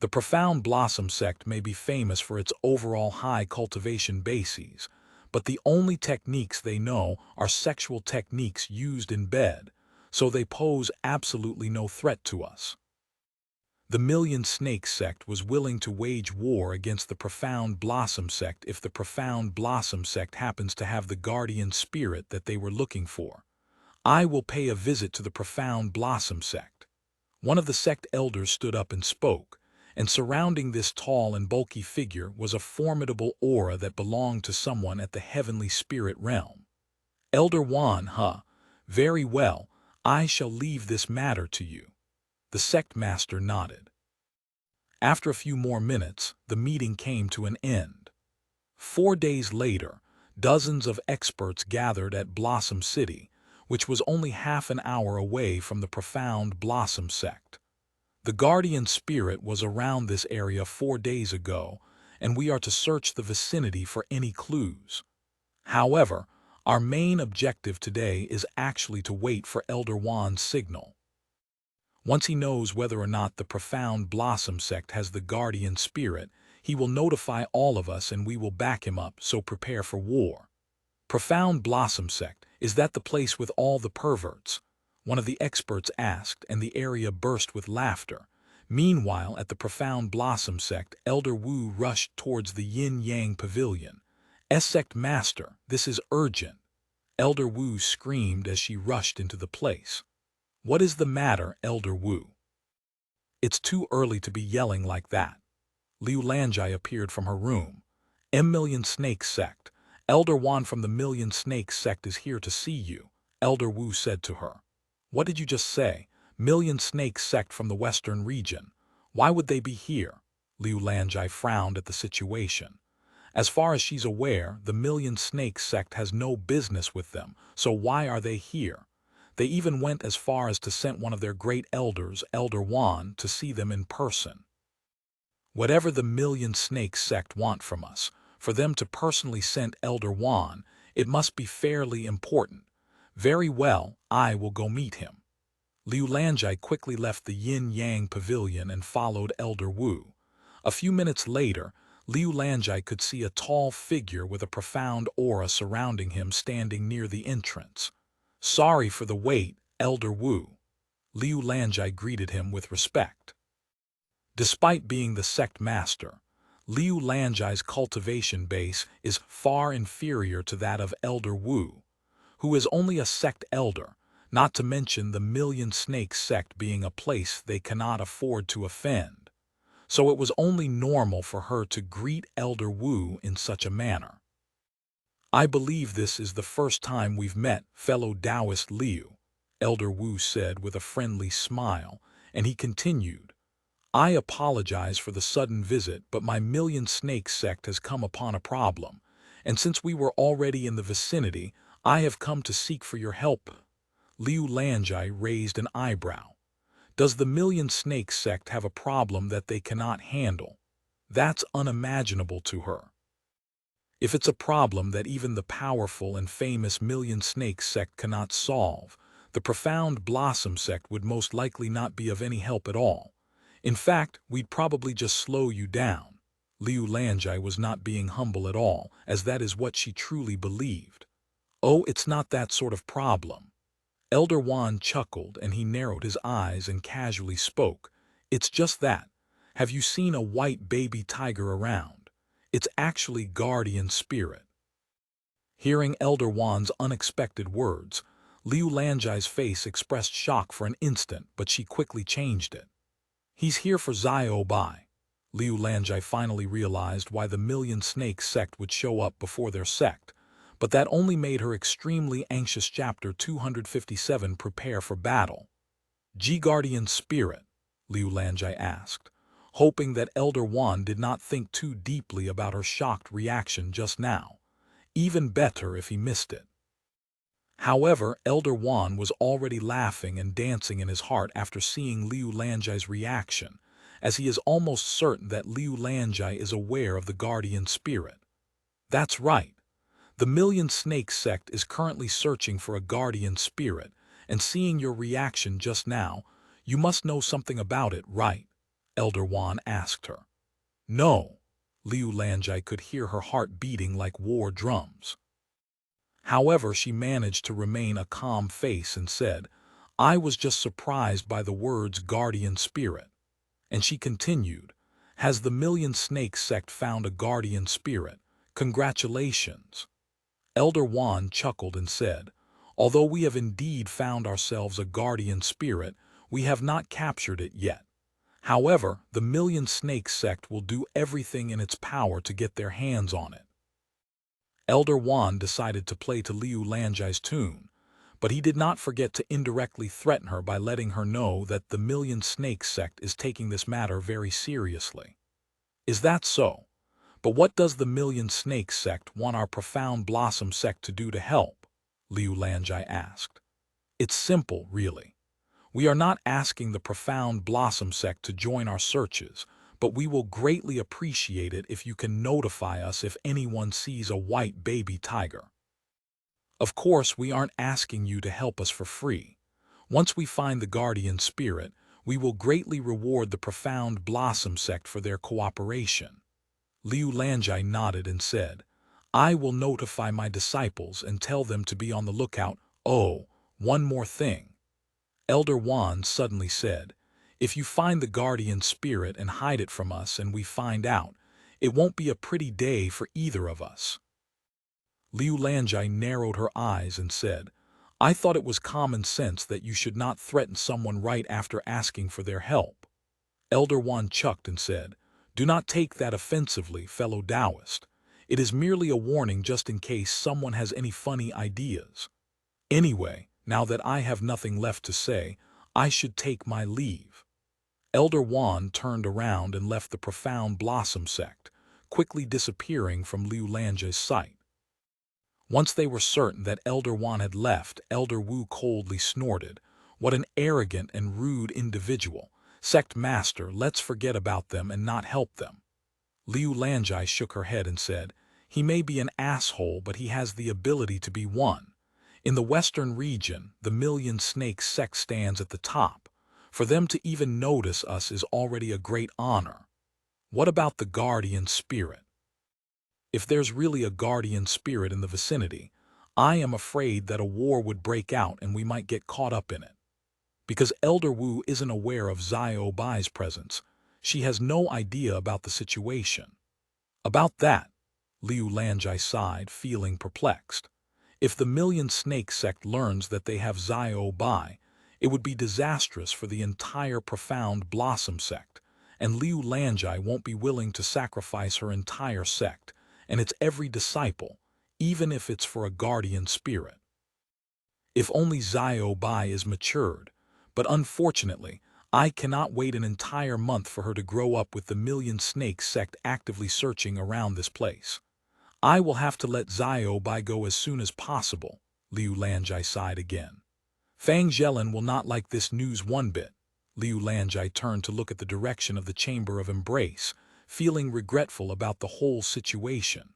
The Profound Blossom Sect may be famous for its overall high cultivation bases, but the only techniques they know are sexual techniques used in bed, so they pose absolutely no threat to us. The Million Snakes Sect was willing to wage war against the Profound Blossom Sect if the Profound Blossom Sect happens to have the guardian spirit that they were looking for. I will pay a visit to the Profound Blossom Sect. One of the sect elders stood up and spoke, and surrounding this tall and bulky figure was a formidable aura that belonged to someone at the heavenly spirit realm. Elder Wan, huh? Very well, I shall leave this matter to you. The sect master nodded. After a few more minutes, the meeting came to an end. 4 days later, dozens of experts gathered at Blossom City, which was only half an hour away from the Profound Blossom Sect. The guardian spirit was around this area 4 days ago, and we are to search the vicinity for any clues. However, our main objective today is actually to wait for Elder Wan's signal. Once he knows whether or not the Profound Blossom Sect has the guardian spirit, he will notify all of us and we will back him up, so prepare for war. Profound Blossom Sect, is that the place with all the perverts? One of the experts asked, and the area burst with laughter. Meanwhile, at the Profound Blossom Sect, Elder Wu rushed towards the Yin-Yang Pavilion. Sect Master, this is urgent. Elder Wu screamed as she rushed into the place. What is the matter, Elder Wu? It's too early to be yelling like that. Liu Lanjai appeared from her room. Million Snakes Sect. Elder Wan from the Million Snakes Sect is here to see you, Elder Wu said to her. What did you just say? Million Snakes Sect from the western region. Why would they be here? Liu Lanjai frowned at the situation. As far as she's aware, the Million Snakes Sect has no business with them, so why are they here? They even went as far as to send one of their great elders, Elder Wan, to see them in person. Whatever the Million Snakes Sect want from us, for them to personally send Elder Wan, it must be fairly important. Very well, I will go meet him. Liu Lanjai quickly left the Yin-Yang Pavilion and followed Elder Wu. A few minutes later, Liu Lanjai could see a tall figure with a profound aura surrounding him standing near the entrance. Sorry for the wait, Elder Wu. Liu Lanjai greeted him with respect. Despite being the sect master, Liu Lanjai's cultivation base is far inferior to that of Elder Wu, who is only a sect elder, not to mention the Million Snakes sect being a place they cannot afford to offend. So it was only normal for her to greet Elder Wu in such a manner. "I believe this is the first time we've met, fellow Taoist Liu," Elder Wu said with a friendly smile, and he continued, "I apologize for the sudden visit, but my Million Snakes sect has come upon a problem, and since we were already in the vicinity, I have come to seek for your help." Liu Lanjai raised an eyebrow. Does the Million Snakes sect have a problem that they cannot handle? That's unimaginable to her. If it's a problem that even the powerful and famous Million Snakes sect cannot solve, the Profound Blossom Sect would most likely not be of any help at all. In fact, we'd probably just slow you down. Liu Lanjai was not being humble at all, as that is what she truly believed. "Oh, it's not that sort of problem." Elder Wan chuckled, and he narrowed his eyes and casually spoke. "It's just that. Have you seen a white baby tiger around? It's actually guardian spirit." Hearing Elder Wan's unexpected words, Liu Lanjai's face expressed shock for an instant, but she quickly changed it. "He's here for Xiao Bai." Liu Lanjai finally realized why the Million Snakes sect would show up before their sect, but that only made her extremely anxious. Chapter 257 Prepare for Battle. "G Guardian Spirit?" Liu Lanjai asked, hoping that Elder Wan did not think too deeply about her shocked reaction just now. Even better if he missed it. However, Elder Wan was already laughing and dancing in his heart after seeing Liu Lanjai's reaction, as he is almost certain that Liu Lanjai is aware of the guardian spirit. "That's right. The Million Snakes sect is currently searching for a guardian spirit, and seeing your reaction just now, you must know something about it, right?" Elder Wan asked her. "No." Liu Lanjai could hear her heart beating like war drums. However, she managed to remain a calm face and said, "I was just surprised by the words guardian spirit." And she continued, "Has the Million Snakes sect found a guardian spirit? Congratulations." Elder Wan chuckled and said, "Although we have indeed found ourselves a guardian spirit, we have not captured it yet. However, the Million Snakes sect will do everything in its power to get their hands on it." Elder Wan decided to play to Liu Lanjai's tune, but he did not forget to indirectly threaten her by letting her know that the Million Snakes sect is taking this matter very seriously. "Is that so? But what does the Million Snakes sect want our Profound Blossom Sect to do to help?" Liu Lanjai asked. "It's simple, really. We are not asking the Profound Blossom Sect to join our searches, but we will greatly appreciate it if you can notify us if anyone sees a white baby tiger. Of course, we aren't asking you to help us for free. Once we find the guardian spirit, we will greatly reward the Profound Blossom Sect for their cooperation." Liu Lanjai nodded and said, "I will notify my disciples and tell them to be on the lookout. Oh, one more thing." Elder Wan suddenly said, "If you find the guardian spirit and hide it from us and we find out, it won't be a pretty day for either of us." Liu Lanjai narrowed her eyes and said, "I thought it was common sense that you should not threaten someone right after asking for their help." Elder Wan chuckled and said, "Do not take that offensively, fellow Taoist. It is merely a warning just in case someone has any funny ideas. Anyway, now that I have nothing left to say, I should take my leave." Elder Wan turned around and left the Profound Blossom Sect, quickly disappearing from Liu Lanjai's sight. Once they were certain that Elder Wan had left, Elder Wu coldly snorted, "What an arrogant and rude individual. Sect Master, let's forget about them and not help them." Liu Lanjai shook her head and said, "He may be an asshole, but he has the ability to be one. In the western region, the Million Snakes sect stands at the top. For them to even notice us is already a great honor. What about the guardian spirit? If there's really a guardian spirit in the vicinity, I am afraid that a war would break out and we might get caught up in it. Because Elder Wu isn't aware of Xiao Bai's presence, she has no idea about the situation." "About that," Liu Lanjai sighed, feeling perplexed. If the Million Snake sect learns that they have Xiao Bai, it would be disastrous for the entire Profound Blossom Sect, and Liu Lanjai won't be willing to sacrifice her entire sect and its every disciple, even if it's for a guardian spirit. If only Xiao Bai is matured, but unfortunately, I cannot wait an entire month for her to grow up with the Million Snake sect actively searching around this place. I will have to let Xiao Bai go as soon as possible, Liu Lanjai sighed again. Fang Zhelin will not like this news one bit. Liu Lanjai turned to look at the direction of the Chamber of Embrace, feeling regretful about the whole situation.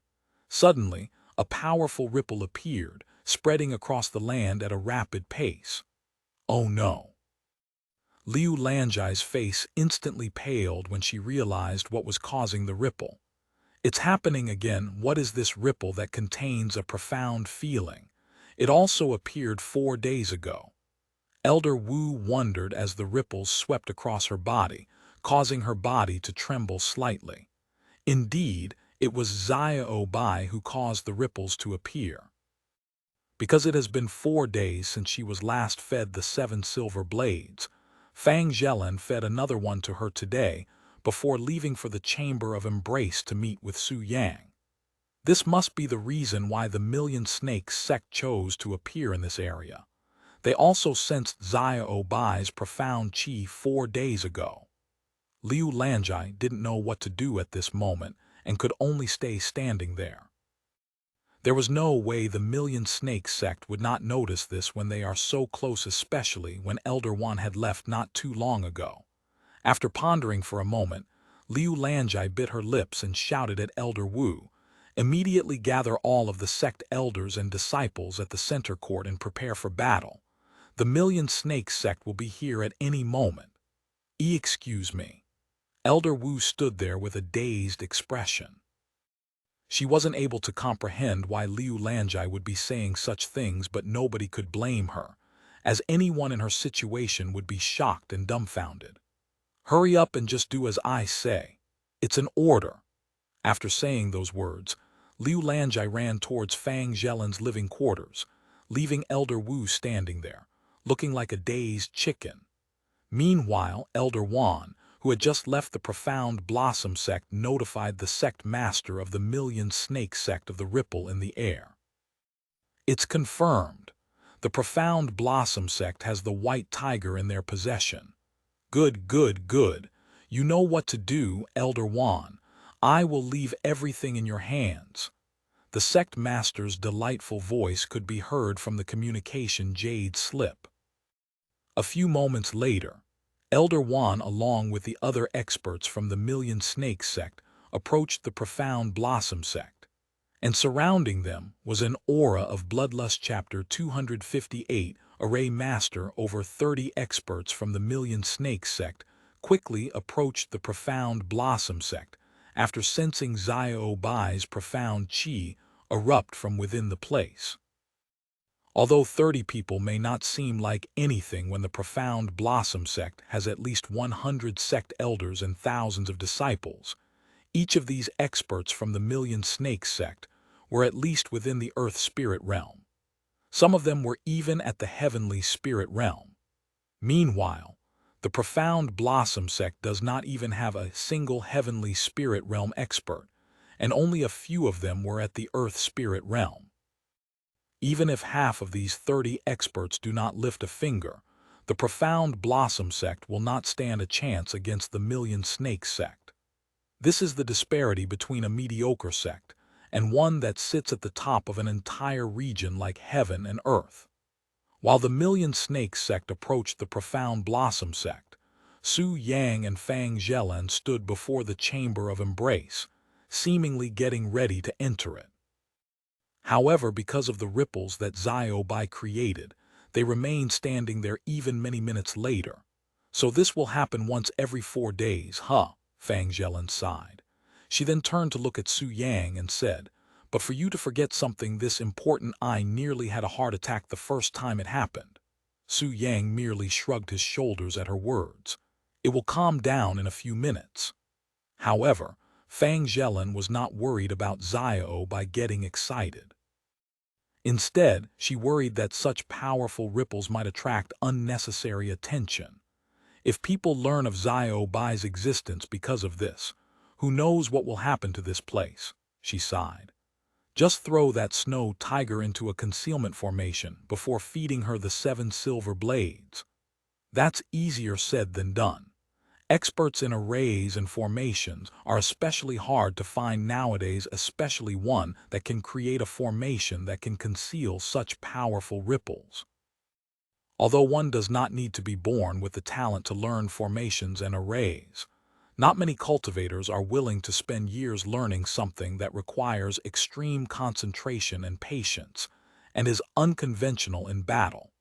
Suddenly, a powerful ripple appeared, spreading across the land at a rapid pace. Oh no! Liu Lanjai's face instantly paled when she realized what was causing the ripple. It's happening again. What is this ripple that contains a profound feeling? It also appeared 4 days ago. Elder Wu wondered as the ripples swept across her body, causing her body to tremble slightly. Indeed, it was Xiao Bai who caused the ripples to appear. Because it has been 4 days since she was last fed the 7 silver blades, Fang Zhelin fed another one to her today before leaving for the Chamber of Embrace to meet with Su Yang. This must be the reason why the Million Snake sect chose to appear in this area. They also sensed Xiao Bai's profound qi 4 days ago. Liu Lanjai didn't know what to do at this moment and could only stay standing there. There was no way the Million Snake sect would not notice this when they are so close, especially when Elder Wan had left not too long ago. After pondering for a moment, Liu Lanjai bit her lips and shouted at Elder Wu, "Immediately gather all of the sect elders and disciples at the center court and prepare for battle. The Million Snake sect will be here at any moment." Excuse me." Elder Wu stood there with a dazed expression. She wasn't able to comprehend why Liu Lanjai would be saying such things, but nobody could blame her, as anyone in her situation would be shocked and dumbfounded. "Hurry up and just do as I say. It's an order." After saying those words, Liu Lanjai ran towards Fang Zhelin's living quarters, leaving Elder Wu standing there, looking like a dazed chicken. Meanwhile, Elder Wan, who had just left the Profound Blossom Sect, notified the sect master of the Million Snake sect of the ripple in the air. "It's confirmed. The Profound Blossom Sect has the White Tiger in their possession." "Good, good, good. You know what to do, Elder Wan. I will leave everything in your hands." The sect master's delightful voice could be heard from the communication jade slip. A few moments later, Elder Wan, along with the other experts from the Million Snake sect, approached the Profound Blossom Sect, and surrounding them was an aura of Bloodlust. Chapter 258. Array Master. Over 30 experts from the Million Snake sect quickly approached the Profound Blossom Sect after sensing Xiao Bai's profound qi erupt from within the place. Although 30 people may not seem like anything when the Profound Blossom Sect has at least 100 sect elders and thousands of disciples, each of these experts from the Million Snake sect were at least within the Earth Spirit realm. Some of them were even at the Heavenly Spirit realm. Meanwhile, the Profound Blossom Sect does not even have a single Heavenly Spirit realm expert, and only a few of them were at the Earth Spirit realm. Even if half of these 30 experts do not lift a finger, the Profound Blossom Sect will not stand a chance against the Million Snake sect. This is the disparity between a mediocre sect and one that sits at the top of an entire region like heaven and earth. While the Million Snake sect approached the Profound Blossom Sect, Su Yang and Fang Zhelin stood before the Chamber of Embrace, seemingly getting ready to enter it. However, because of the ripples that Xiao Bai created, they remained standing there even many minutes later. "So this will happen once every 4 days, huh?" Fang Zhelin sighed. She then turned to look at Su Yang and said, "But for you to forget something this important, I nearly had a heart attack the first time it happened." Su Yang merely shrugged his shoulders at her words. "It will calm down in a few minutes." However, Fang Zhelin was not worried about Xiao Bai getting excited. Instead, she worried that such powerful ripples might attract unnecessary attention. If people learn of Xiao Bai's existence because of this, who knows what will happen to this place, she sighed. Just throw that snow tiger into a concealment formation before feeding her the 7 silver blades. That's easier said than done. Experts in arrays and formations are especially hard to find nowadays, especially one that can create a formation that can conceal such powerful ripples. Although one does not need to be born with the talent to learn formations and arrays, not many cultivators are willing to spend years learning something that requires extreme concentration and patience, and is unconventional in battle.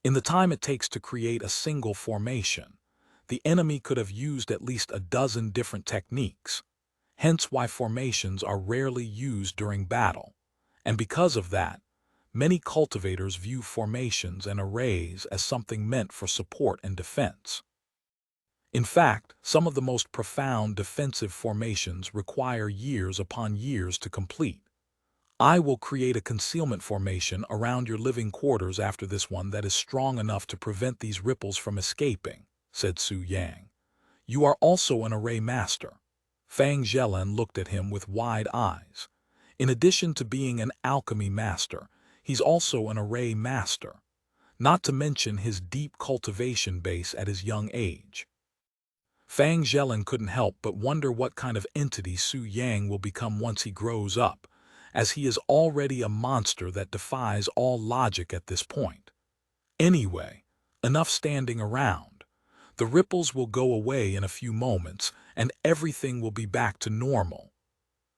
In the time it takes to create a single formation, the enemy could have used at least a dozen different techniques, hence why formations are rarely used during battle, and because of that, many cultivators view formations and arrays as something meant for support and defense. In fact, some of the most profound defensive formations require years upon years to complete. I will create a concealment formation around your living quarters after this one that is strong enough to prevent these ripples from escaping, said Su Yang. You are also an array master. Fang Zhelan looked at him with wide eyes. In addition to being an alchemy master, he's also an array master, not to mention his deep cultivation base at his young age. Fang Zhelan couldn't help but wonder what kind of entity Su Yang will become once he grows up, as he is already a monster that defies all logic at this point. Anyway, enough standing around. The ripples will go away in a few moments, and everything will be back to normal.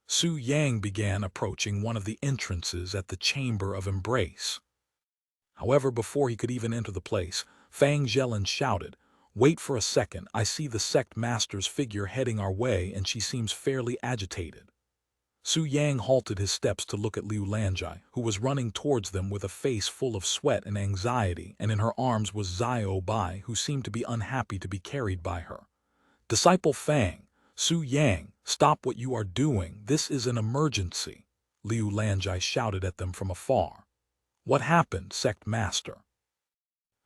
Su Yang began approaching one of the entrances at the Chamber of Embrace. However, before he could even enter the place, Fang Zhelan shouted, "Wait for a second, I see the sect master's figure heading our way and she seems fairly agitated." Su Yang halted his steps to look at Liu Lanjai, who was running towards them with a face full of sweat and anxiety, and in her arms was Xiao Bai, who seemed to be unhappy to be carried by her. "Disciple Fang, Su Yang, stop what you are doing, this is an emergency," Liu Lanjai shouted at them from afar. "What happened, sect master?"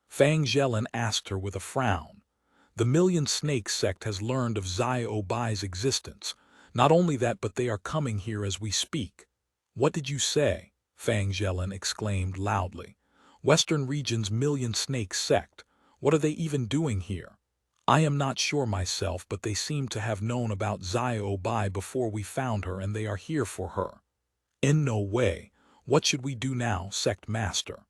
Fang Zhelan asked her with a frown. The Million Snake sect has learned of Xiao Bai's existence. Not only that, but they are coming here as we speak. "What did you say?" Fang Zhelan exclaimed loudly. "Western region's Million Snake sect. What are they even doing here? I am not sure myself, but they seem to have known about Xiao Bai before we found her, and they are here for her." "In no way. What should we do now, sect master?"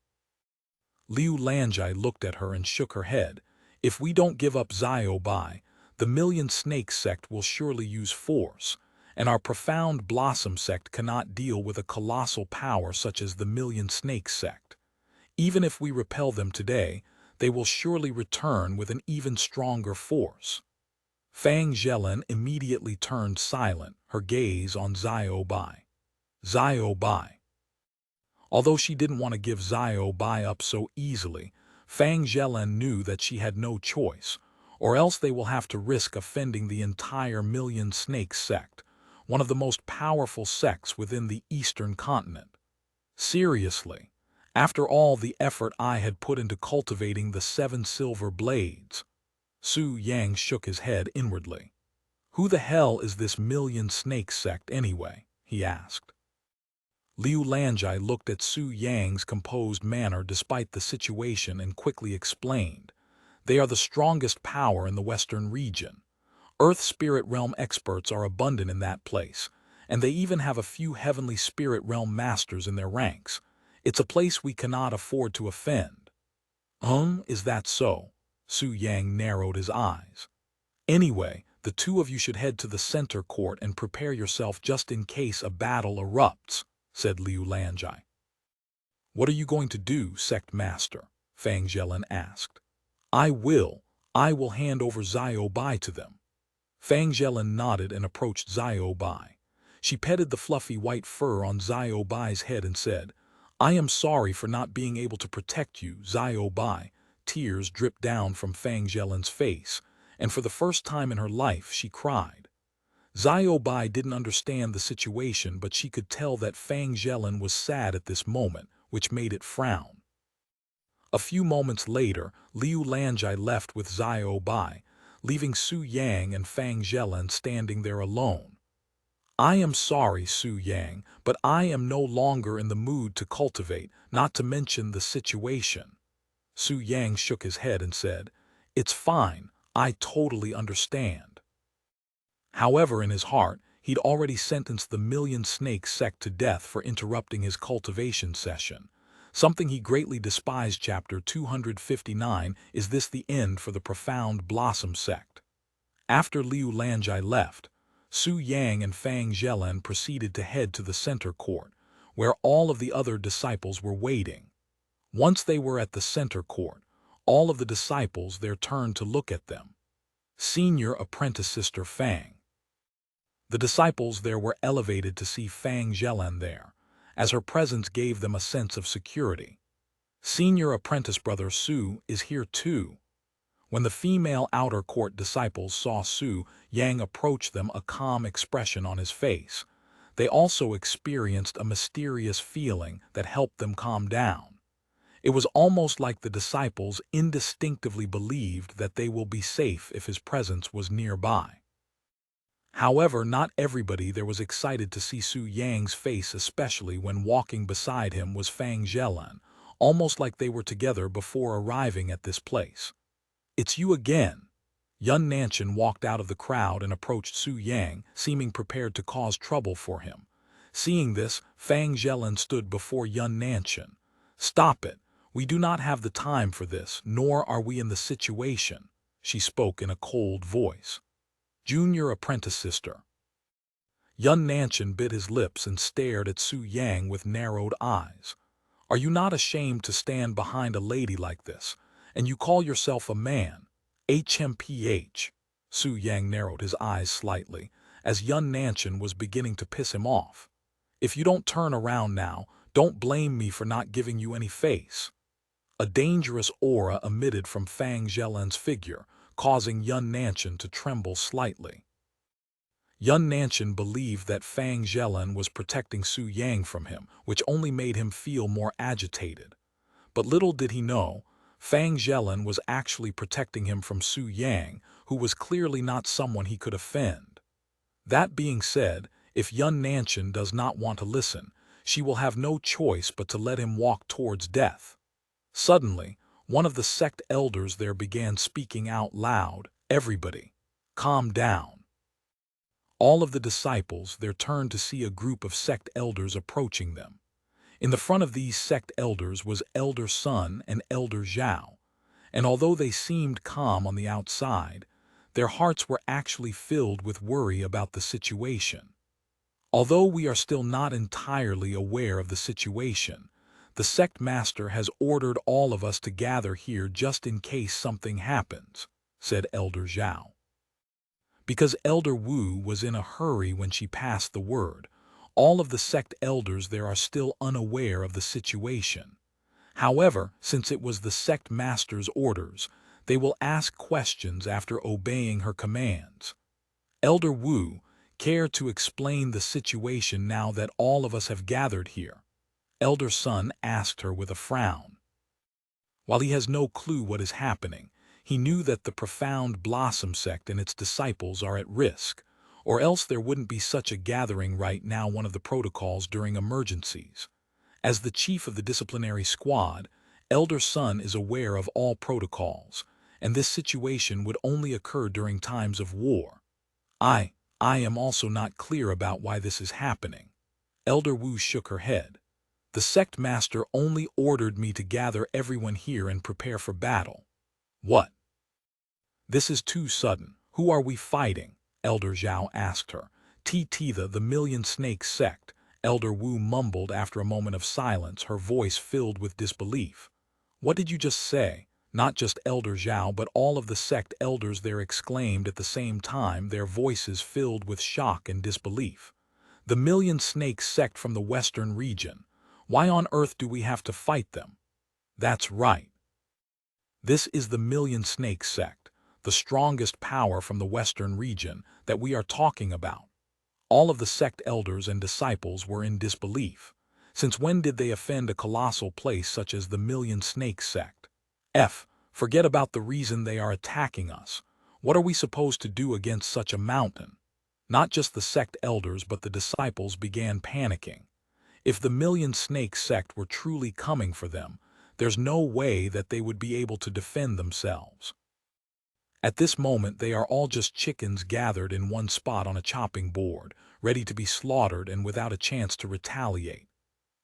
Liu Lanjai looked at her and shook her head. "If we don't give up Xiao Bai, the Million Snake sect will surely use force, and our Profound Blossom Sect cannot deal with a colossal power such as the Million Snake sect. Even if we repel them today, they will surely return with an even stronger force." Fang Zhelan immediately turned silent, her gaze on Xiao Bai. Xiao Bai. Although she didn't want to give Xiao Bai up so easily, Fang Zhelan knew that she had no choice, or else they will have to risk offending the entire Million Snake sect, one of the most powerful sects within the Eastern continent. Seriously, after all the effort I had put into cultivating the 7 silver blades. Su Yang shook his head inwardly. "Who the hell is this Million Snake sect anyway?" he asked. Liu Lanjai looked at Su Yang's composed manner despite the situation and quickly explained. "They are the strongest power in the Western region. Earth Spirit Realm experts are abundant in that place, and they even have a few Heavenly Spirit Realm masters in their ranks. It's a place we cannot afford to offend." Is that so?" Su Yang narrowed his eyes. "Anyway, the two of you should head to the center court and prepare yourself just in case a battle erupts," said Liu Lanjai. "What are you going to do, sect master?" Fang Zhelan asked. I will hand over Xiao Bai to them." Fang Zhelan nodded and approached Xiao Bai. She petted the fluffy white fur on Xiao Bai's head and said, "I am sorry for not being able to protect you, Xiao Bai." Tears dripped down from Fang Zhelan's face, and for the first time in her life she cried. Xiao Bai didn't understand the situation, but she could tell that Fang Zhelan was sad at this moment, which made it frown. A few moments later, Liu Lanjai left with Xiao Bai, leaving Su Yang and Fang Zhelan standing there alone. "I am sorry, Su Yang, but I am no longer in the mood to cultivate, not to mention the situation." Su Yang shook his head and said, "It's fine, I totally understand." However, in his heart, he'd already sentenced the Million Snake sect to death for interrupting his cultivation session, something he greatly despised. Chapter 259. Is this the end for the Profound Blossom Sect? After Liu Lanjai left, Su Yang and Fang Zhelan proceeded to head to the center court, where all of the other disciples were waiting. Once they were at the center court, all of the disciples there turned to look at them. Senior apprentice Sister Fang. The disciples there were elevated to see Fang Zhelan there, as her presence gave them a sense of security. Senior apprentice Brother Su is here too. When the female outer court disciples saw Su Yang approach them, a calm expression on his face, they also experienced a mysterious feeling that helped them calm down. It was almost like the disciples instinctively believed that they will be safe if his presence was nearby. However, not everybody there was excited to see Su Yang's face, especially when walking beside him was Fang Zhelan, almost like they were together before arriving at this place. "It's you again." Yun Nanshan walked out of the crowd and approached Su Yang, seeming prepared to cause trouble for him. Seeing this, Fang Zhelan stood before Yun Nanshan. "Stop it. We do not have the time for this, nor are we in the situation," she spoke in a cold voice. "Junior apprentice sister." Yun Nanshan bit his lips and stared at Su Yang with narrowed eyes. "Are you not ashamed to stand behind a lady like this? And you call yourself a man? HMPH. Su Yang narrowed his eyes slightly, as Yun Nanshan was beginning to piss him off. "If you don't turn around now, don't blame me for not giving you any face." A dangerous aura emitted from Fang Zhelan's figure, causing Yun Nanshan to tremble slightly. Yun Nanshan believed that Fang Zhelan was protecting Su Yang from him, which only made him feel more agitated. But little did he know, Fang Zhelan was actually protecting him from Su Yang, who was clearly not someone he could offend. That being said, if Yun Nanshan does not want to listen, she will have no choice but to let him walk towards death. Suddenly, one of the sect elders there began speaking out loud, "Everybody, calm down." All of the disciples there turned to see a group of sect elders approaching them. In the front of these sect elders was Elder Sun and Elder Zhao, and although they seemed calm on the outside, their hearts were actually filled with worry about the situation. Although we are still not entirely aware of the situation, the sect master has ordered all of us to gather here just in case something happens, said Elder Zhao. Because Elder Wu was in a hurry when she passed the word, all of the sect elders there are still unaware of the situation. However, since it was the sect master's orders, they will ask questions after obeying her commands. Elder Wu, care to explain the situation now that all of us have gathered here? Elder Sun asked her with a frown. While he has no clue what is happening, he knew that the Profound Blossom Sect and its disciples are at risk, or else there wouldn't be such a gathering right now. One of the protocols during emergencies. As the chief of the disciplinary squad, Elder Sun is aware of all protocols, and this situation would only occur during times of war. I am also not clear about why this is happening. Elder Wu shook her head. The sect master only ordered me to gather everyone here and prepare for battle. What? This is too sudden. Who are we fighting? Elder Zhao asked her. The Million Snake Sect, Elder Wu mumbled after a moment of silence, her voice filled with disbelief. What did you just say? Not just Elder Zhao but all of the sect elders there exclaimed at the same time, their voices filled with shock and disbelief. The Million Snake Sect from the western region. Why on earth do we have to fight them? That's right. This is the Million Snake Sect, the strongest power from the western region that we are talking about. All of the sect elders and disciples were in disbelief. Since when did they offend a colossal place such as the Million Snake Sect? Forget about the reason they are attacking us. What are we supposed to do against such a mountain? Not just the sect elders but the disciples began panicking. If the Million Snake Sect were truly coming for them, there's no way that they would be able to defend themselves. At this moment they are all just chickens gathered in one spot on a chopping board, ready to be slaughtered and without a chance to retaliate.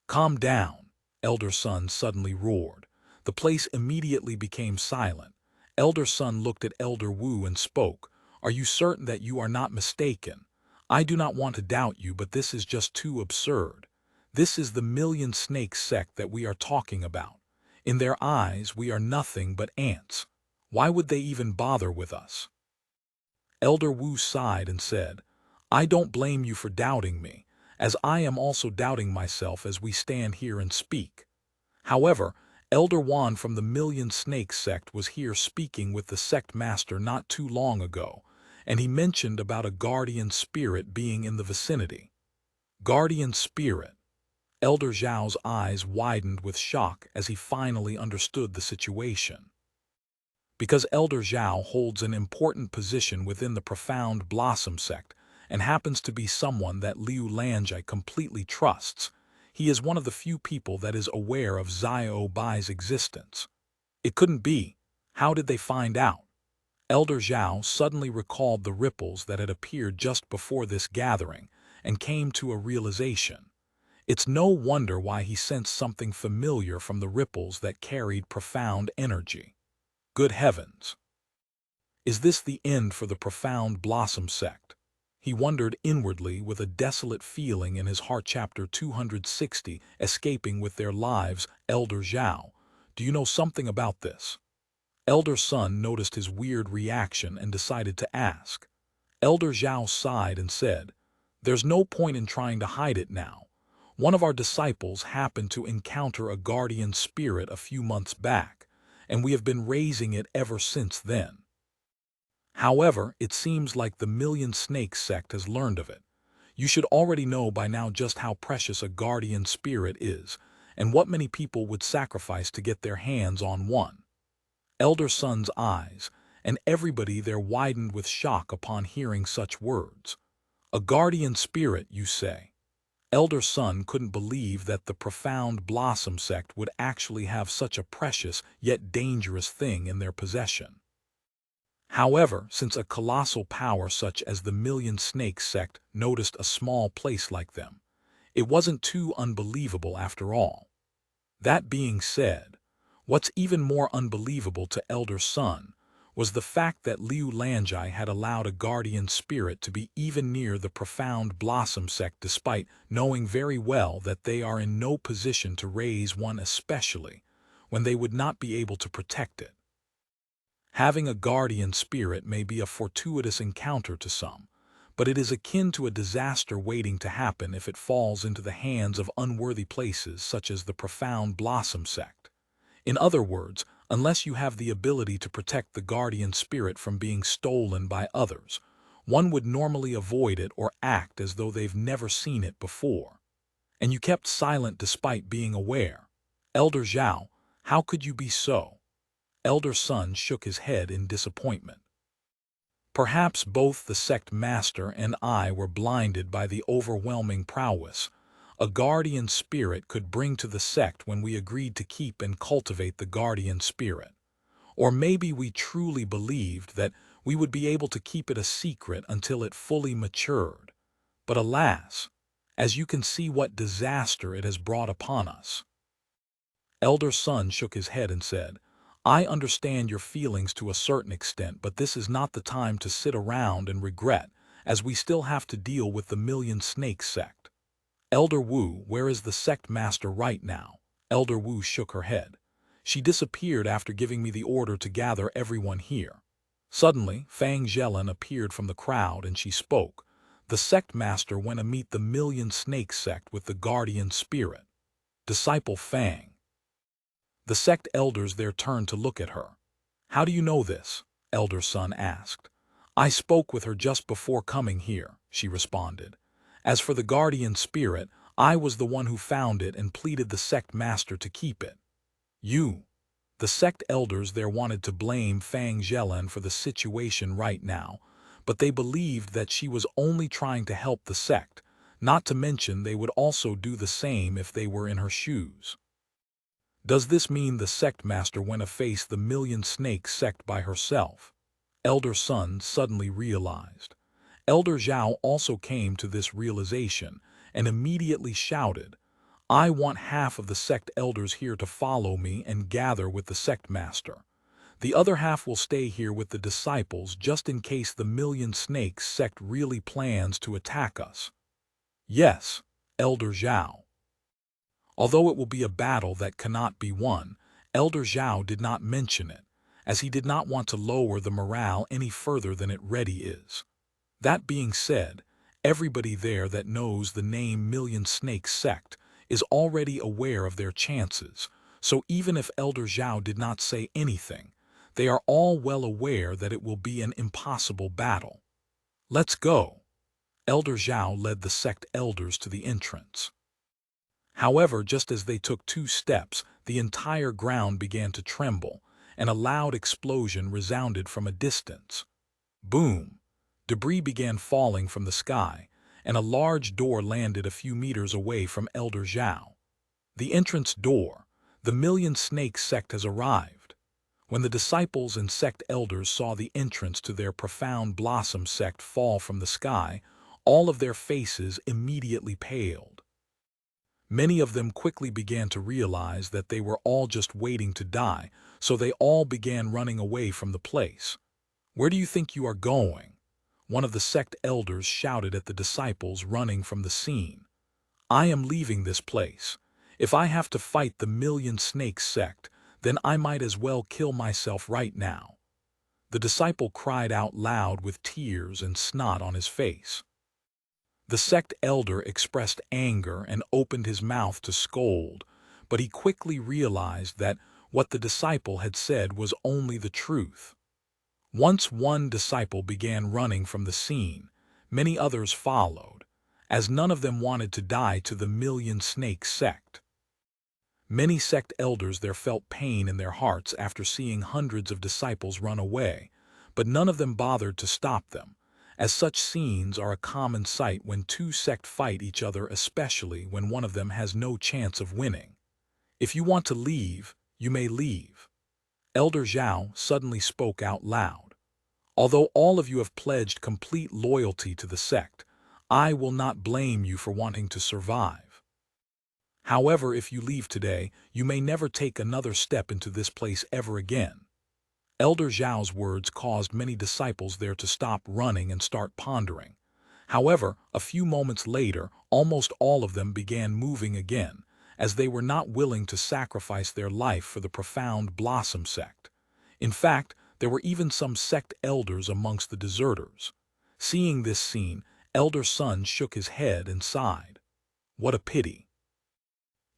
"Calm down," Elder Sun suddenly roared. The place immediately became silent. Elder Sun looked at Elder Wu and spoke. "Are you certain that you are not mistaken? I do not want to doubt you, but this is just too absurd. This is the Million Snake Sect that we are talking about. In their eyes, we are nothing but ants. Why would they even bother with us?" Elder Wu sighed and said, "I don't blame you for doubting me, as I am also doubting myself as we stand here and speak. However, Elder Wan from the Million Snake Sect was here speaking with the sect master not too long ago, and he mentioned about a guardian spirit being in the vicinity." Guardian spirit? Elder Zhao's eyes widened with shock as he finally understood the situation. Because Elder Zhao holds an important position within the Profound Blossom Sect and happens to be someone that Liu Lanjai completely trusts, he is one of the few people that is aware of Xiao Bai's existence. It couldn't be. How did they find out? Elder Zhao suddenly recalled the ripples that had appeared just before this gathering and came to a realization. It's no wonder why he sensed something familiar from the ripples that carried profound energy. Good heavens! Is this the end for the Profound Blossom Sect? He wondered inwardly with a desolate feeling in his heart. Chapter 260, Escaping with Their Lives. Elder Zhao, do you know something about this? Elder Sun noticed his weird reaction and decided to ask. Elder Zhao sighed and said, "There's no point in trying to hide it now. One of our disciples happened to encounter a guardian spirit a few months back, and we have been raising it ever since then. However, it seems like the Million Snake Sect has learned of it. You should already know by now just how precious a guardian spirit is, and what many people would sacrifice to get their hands on one." Elder Sun's eyes, and everybody there widened with shock upon hearing such words. "A guardian spirit, you say?" Elder Sun couldn't believe that the Profound Blossom Sect would actually have such a precious yet dangerous thing in their possession. However, since a colossal power such as the Million Snake Sect noticed a small place like them, it wasn't too unbelievable after all. That being said, what's even more unbelievable to Elder Sun was the fact that Liu Lanjai had allowed a guardian spirit to be even near the Profound Blossom Sect despite knowing very well that they are in no position to raise one, especially when they would not be able to protect it. Having a guardian spirit may be a fortuitous encounter to some, but it is akin to a disaster waiting to happen if it falls into the hands of unworthy places such as the Profound Blossom Sect. In other words, unless you have the ability to protect the guardian spirit from being stolen by others, one would normally avoid it or act as though they've never seen it before. And you kept silent despite being aware. Elder Zhao, how could you be so? Elder Sun shook his head in disappointment. Perhaps both the sect master and I were blinded by the overwhelming prowess a guardian spirit could bring to the sect when we agreed to keep and cultivate the guardian spirit. Or maybe we truly believed that we would be able to keep it a secret until it fully matured. But alas, as you can see what disaster it has brought upon us. Elder Sun shook his head and said, "I understand your feelings to a certain extent, but this is not the time to sit around and regret, as we still have to deal with the Million Snake Sect. Elder Wu, where is the sect master right now?" Elder Wu shook her head. "She disappeared after giving me the order to gather everyone here." Suddenly, Fang Zhelin appeared from the crowd and she spoke. "The sect master went to meet the Million Snake Sect with the guardian spirit." Disciple Fang. The sect elders there turned to look at her. "How do you know this?" Elder Sun asked. "I spoke with her just before coming here," she responded. "As for the guardian spirit, I was the one who found it and pleaded the sect master to keep it. You. The sect elders there wanted to blame Fang Zhelan for the situation right now, but they believed that she was only trying to help the sect, not to mention they would also do the same if they were in her shoes. Does this mean the sect master went to face the Million Snake sect by herself? Elder Sun suddenly realized. Elder Zhao also came to this realization and immediately shouted, I want half of the sect elders here to follow me and gather with the sect master. The other half will stay here with the disciples just in case the Million Snakes sect really plans to attack us. Yes, Elder Zhao. Although it will be a battle that cannot be won, Elder Zhao did not mention it, as he did not want to lower the morale any further than it already is. That being said, everybody there that knows the name Million Snake sect is already aware of their chances, so even if Elder Zhao did not say anything, they are all well aware that it will be an impossible battle. Let's go. Elder Zhao led the sect elders to the entrance. However, just as they took 2 steps, the entire ground began to tremble, and a loud explosion resounded from a distance. Boom! Debris began falling from the sky, and a large door landed a few meters away from Elder Zhao. The entrance door. The Million Snake sect has arrived. When the disciples and sect elders saw the entrance to their Profound Blossom Sect fall from the sky, all of their faces immediately paled. Many of them quickly began to realize that they were all just waiting to die, so they all began running away from the place. Where do you think you are going? One of the sect elders shouted at the disciples running from the scene. I am leaving this place. If I have to fight the Million Snake sect, then I might as well kill myself right now. The disciple cried out loud with tears and snot on his face. The sect elder expressed anger and opened his mouth to scold, but he quickly realized that what the disciple had said was only the truth. Once one disciple began running from the scene, many others followed, as none of them wanted to die to the Million Snake sect. Many sect elders there felt pain in their hearts after seeing hundreds of disciples run away, but none of them bothered to stop them, as such scenes are a common sight when 2 sects fight each other, especially when one of them has no chance of winning. If you want to leave, you may leave. Elder Zhao suddenly spoke out loud. Although all of you have pledged complete loyalty to the sect, I will not blame you for wanting to survive. However, if you leave today, you may never take another step into this place ever again. Elder Zhao's words caused many disciples there to stop running and start pondering. However, a few moments later, almost all of them began moving again, as they were not willing to sacrifice their life for the Profound Blossom Sect. In fact, there were even some sect elders amongst the deserters. Seeing this scene, Elder Sun shook his head and sighed. What a pity.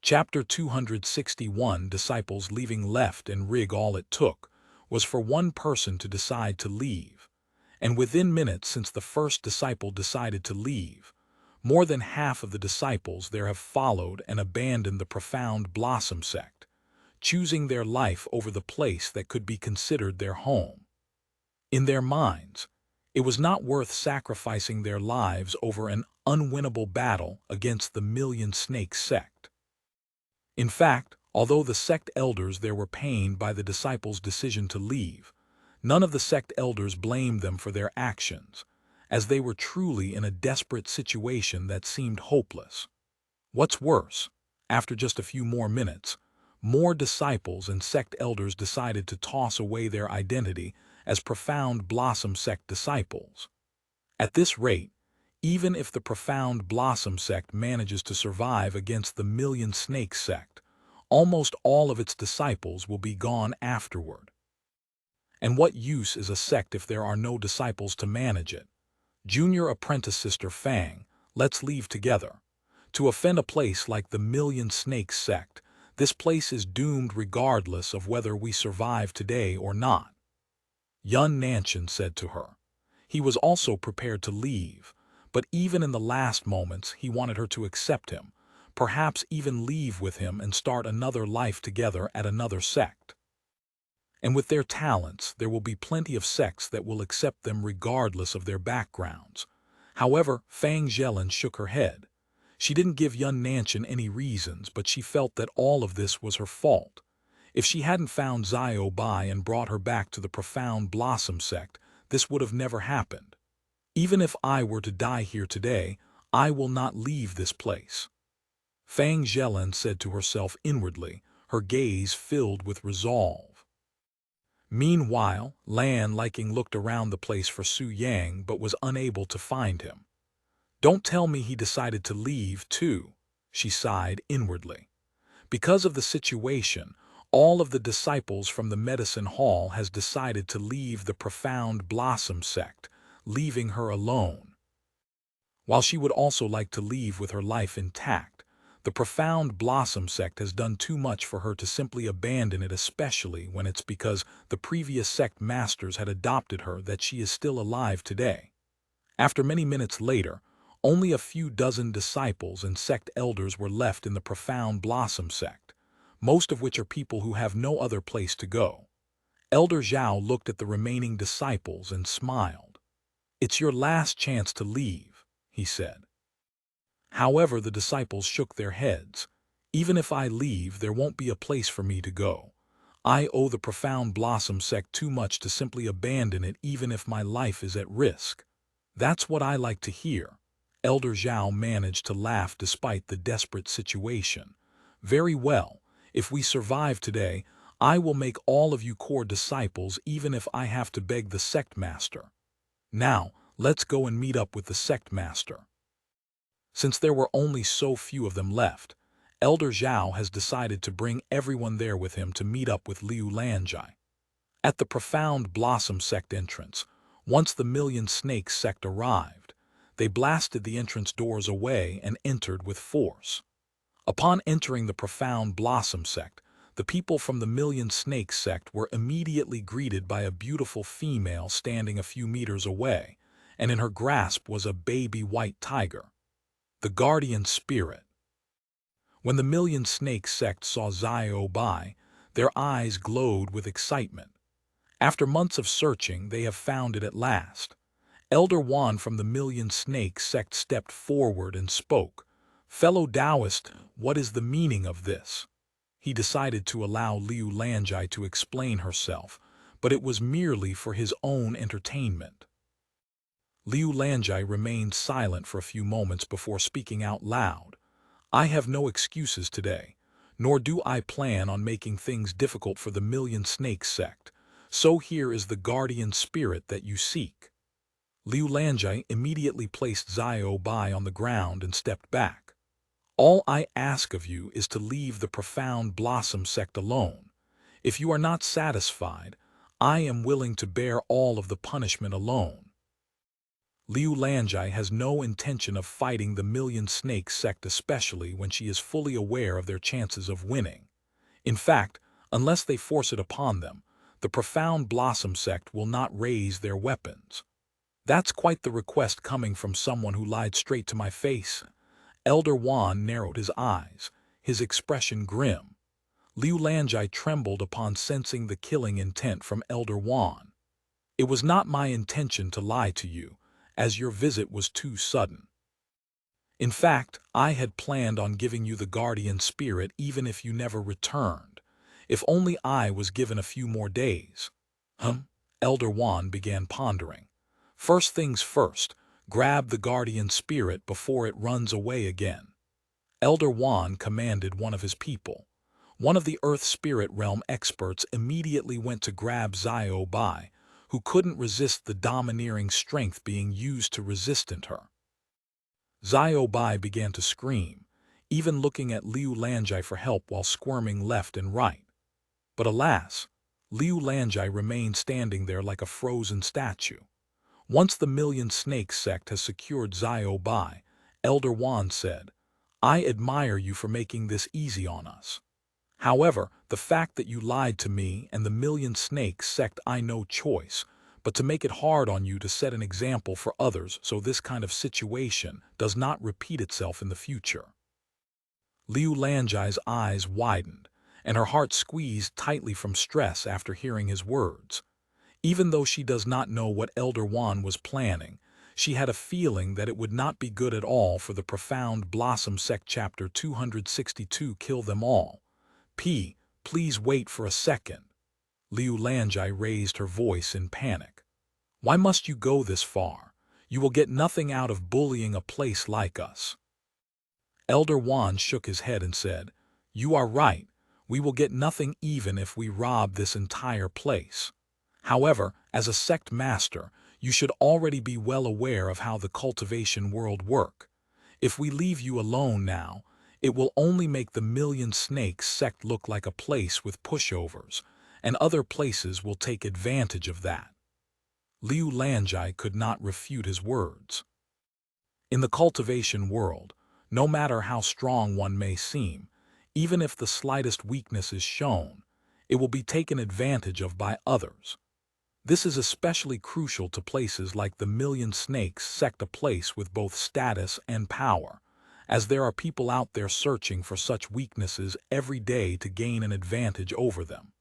Chapter 261 Disciples leaving left and rig. All it took was for one person to decide to leave. And within minutes since the first disciple decided to leave, more than half of the disciples there have followed and abandoned the Profound Blossom Sect, choosing their life over the place that could be considered their home. In their minds, it was not worth sacrificing their lives over an unwinnable battle against the Million Snake sect. In fact, although the sect elders there were pained by the disciples' decision to leave, none of the sect elders blamed them for their actions, as they were truly in a desperate situation that seemed hopeless. What's worse, after just a few more minutes, more disciples and sect elders decided to toss away their identity as Profound Blossom Sect disciples. At this rate, even if the Profound Blossom Sect manages to survive against the Million Snake Sect, almost all of its disciples will be gone afterward. And what use is a sect if there are no disciples to manage it? Junior apprentice Sister Fang, let's leave together. To offend a place like the Million Snake Sect, this place is doomed regardless of whether we survive today or not. Yun Nanshan said to her. He was also prepared to leave, but even in the last moments he wanted her to accept him, perhaps even leave with him and start another life together at another sect. And with their talents, there will be plenty of sects that will accept them regardless of their backgrounds. However, Fang Zhelin shook her head. She didn't give Yun Nanshan any reasons, but she felt that all of this was her fault. If she hadn't found Xiao Bai and brought her back to the Profound Blossom Sect, this would have never happened. Even if I were to die here today, I will not leave this place. Fang Zhelin said to herself inwardly, her gaze filled with resolve. Meanwhile, Lan Liking looked around the place for Su Yang but was unable to find him. Don't tell me he decided to leave, too, she sighed inwardly. Because of the situation, all of the disciples from the medicine hall has decided to leave the Profound Blossom Sect, leaving her alone. While she would also like to leave with her life intact, the Profound Blossom Sect has done too much for her to simply abandon it, especially when it's because the previous sect masters had adopted her that she is still alive today. After many minutes later, only a few dozen disciples and sect elders were left in the Profound Blossom Sect, most of which are people who have no other place to go. Elder Zhao looked at the remaining disciples and smiled. "It's your last chance to leave," he said. However, the disciples shook their heads. "Even if I leave, there won't be a place for me to go. I owe the Profound Blossom Sect too much to simply abandon it even if my life is at risk." "That's what I like to hear." Elder Zhao managed to laugh despite the desperate situation. "Very well. If we survive today, I will make all of you core disciples even if I have to beg the sect master. Now, let's go and meet up with the sect master." Since there were only so few of them left, Elder Zhao has decided to bring everyone there with him to meet up with Liu Lanjai. At the Profound Blossom Sect entrance, once the Million Snakes sect arrived, they blasted the entrance doors away and entered with force. Upon entering the Profound Blossom Sect, the people from the Million Snakes sect were immediately greeted by a beautiful female standing a few meters away, and in her grasp was a baby white tiger, the guardian spirit. When the Million Snakes sect saw Xiao Bai, their eyes glowed with excitement. After months of searching, they have found it at last. Elder Wan from the Million Snakes sect stepped forward and spoke. "Fellow Taoist, what is the meaning of this?" He decided to allow Liu Lanjai to explain herself, but it was merely for his own entertainment. Liu Lanjai remained silent for a few moments before speaking out loud. "I have no excuses today, nor do I plan on making things difficult for the Million Snakes sect, so here is the guardian spirit that you seek." Liu Lanjai immediately placed Xiao Bai on the ground and stepped back. "All I ask of you is to leave the Profound Blossom Sect alone. If you are not satisfied, I am willing to bear all of the punishment alone." Liu Lanjai has no intention of fighting the Million Snakes sect, especially when she is fully aware of their chances of winning. In fact, unless they force it upon them, the Profound Blossom Sect will not raise their weapons. "That's quite the request coming from someone who lied straight to my face." Elder Wan narrowed his eyes, his expression grim. Liu Lanjai trembled upon sensing the killing intent from Elder Wan. "It was not my intention to lie to you, as your visit was too sudden. In fact, I had planned on giving you the guardian spirit even if you never returned. If only I was given a few more days." Elder Wan began pondering. "First things first, grab the guardian spirit before it runs away again." Elder Wan commanded one of his people. One of the Earth Spirit Realm experts immediately went to grab Xiao Bai, who couldn't resist the domineering strength being used to resistant her. Xiao Bai began to scream, even looking at Liu Lanjai for help while squirming left and right. But alas, Liu Lanjai remained standing there like a frozen statue. Once the Million Snakes sect has secured Xiao Bai, Elder Wan said, "I admire you for making this easy on us. However, the fact that you lied to me and the Million Snakes sect, I no choice but to make it hard on you to set an example for others so this kind of situation does not repeat itself in the future." Liu Lanjai's eyes widened, and her heart squeezed tightly from stress after hearing his words. Even though she does not know what Elder Wan was planning, she had a feeling that it would not be good at all for the Profound Blossom Sect Chapter 262 kill them all. Please wait for a second. Liu Lanjai raised her voice in panic. Why must you go this far? You will get nothing out of bullying a place like us. Elder Wan shook his head and said, You are right. We will get nothing even if we rob this entire place. However, as a sect master, you should already be well aware of how the cultivation world work. If we leave you alone now, it will only make the Million Snakes sect look like a place with pushovers, and other places will take advantage of that. Liu Lanjai could not refute his words. In the cultivation world, no matter how strong one may seem, even if the slightest weakness is shown, it will be taken advantage of by others. This is especially crucial to places like the Million Snakes sect, a place with both status and power, as there are people out there searching for such weaknesses every day to gain an advantage over them.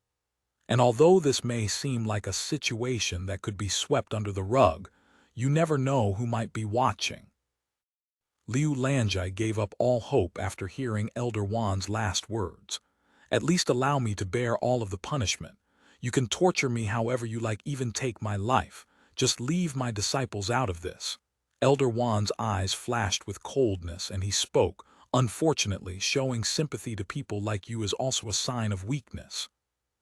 And although this may seem like a situation that could be swept under the rug, you never know who might be watching. Liu Lanjai gave up all hope after hearing Elder Wan's last words. At least allow me to bear all of the punishment. You can torture me however you like, even take my life. Just leave my disciples out of this. Elder Wan's eyes flashed with coldness and he spoke, Unfortunately, showing sympathy to people like you is also a sign of weakness.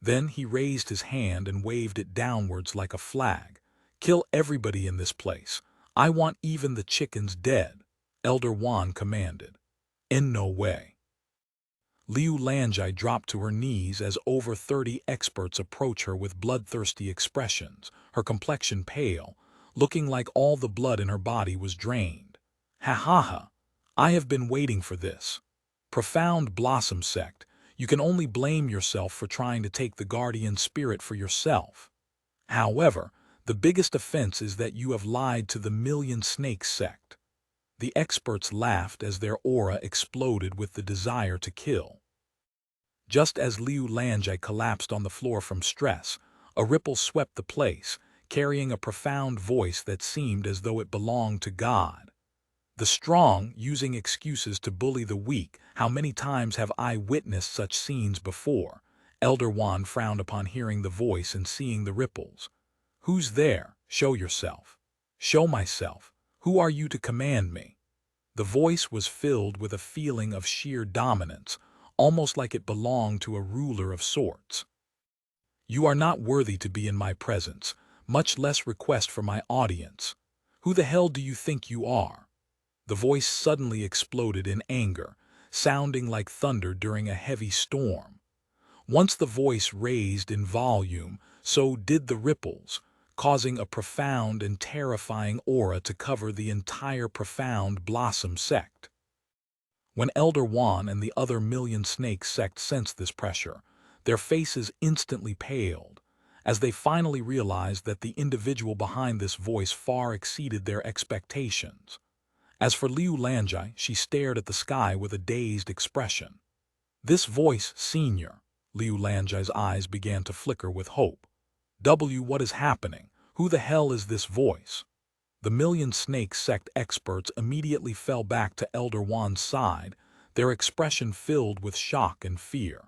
Then he raised his hand and waved it downwards like a flag. Kill everybody in this place. I want even the chickens dead. Elder Wan commanded. In no way. Liu Lanjai dropped to her knees as over 30 experts approach her with bloodthirsty expressions, her complexion pale, looking like all the blood in her body was drained. Ha ha ha! I have been waiting for this. Profound Blossom Sect, you can only blame yourself for trying to take the guardian spirit for yourself. However, the biggest offense is that you have lied to the Million Snakes sect. The experts laughed as their aura exploded with the desire to kill. Just as Liu Lanjai collapsed on the floor from stress, a ripple swept the place, carrying a profound voice that seemed as though it belonged to God. The strong using excuses to bully the weak. How many times have I witnessed such scenes before? Elder Wan frowned upon hearing the voice and seeing the ripples. Who's there? Show yourself. Show myself. Who are you to command me? The voice was filled with a feeling of sheer dominance, almost like it belonged to a ruler of sorts. You are not worthy to be in my presence, much less request for my audience. Who the hell do you think you are? The voice suddenly exploded in anger, sounding like thunder during a heavy storm. Once the voice raised in volume, so did the ripples, causing a profound and terrifying aura to cover the entire Profound Blossom Sect. When Elder Wan and the other Million Snakes sect sensed this pressure, their faces instantly paled, as they finally realized that the individual behind this voice far exceeded their expectations. As for Liu Lanjai, she stared at the sky with a dazed expression. This voice, Senior. Liu Lanjai's eyes began to flicker with hope. What is happening? Who the hell is this voice? The Million Snakes sect experts immediately fell back to Elder Wan's side, their expression filled with shock and fear.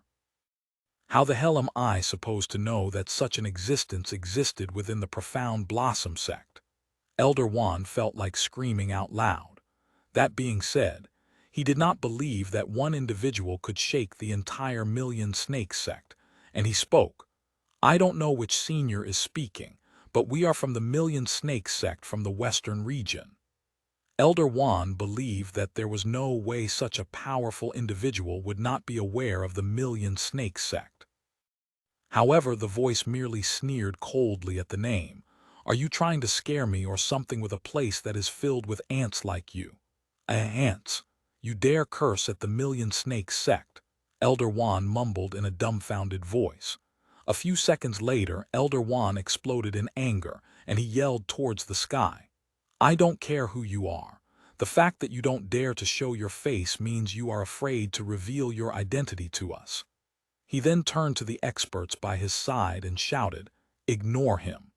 How the hell am I supposed to know that such an existence existed within the Profound Blossom Sect? Elder Wan felt like screaming out loud. That being said, he did not believe that one individual could shake the entire Million Snakes sect, and he spoke. I don't know which senior is speaking, but we are from the Million Snakes sect from the western region. Elder Wan believed that there was no way such a powerful individual would not be aware of the Million Snakes sect. However, the voice merely sneered coldly at the name. Are you trying to scare me or something with a place that is filled with ants like you? Ants? You dare curse at the Million Snakes sect? Elder Wan mumbled in a dumbfounded voice. A few seconds later, Elder Wan exploded in anger, and he yelled towards the sky. I don't care who you are. The fact that you don't dare to show your face means you are afraid to reveal your identity to us." He then turned to the experts by his side and shouted, "Ignore him.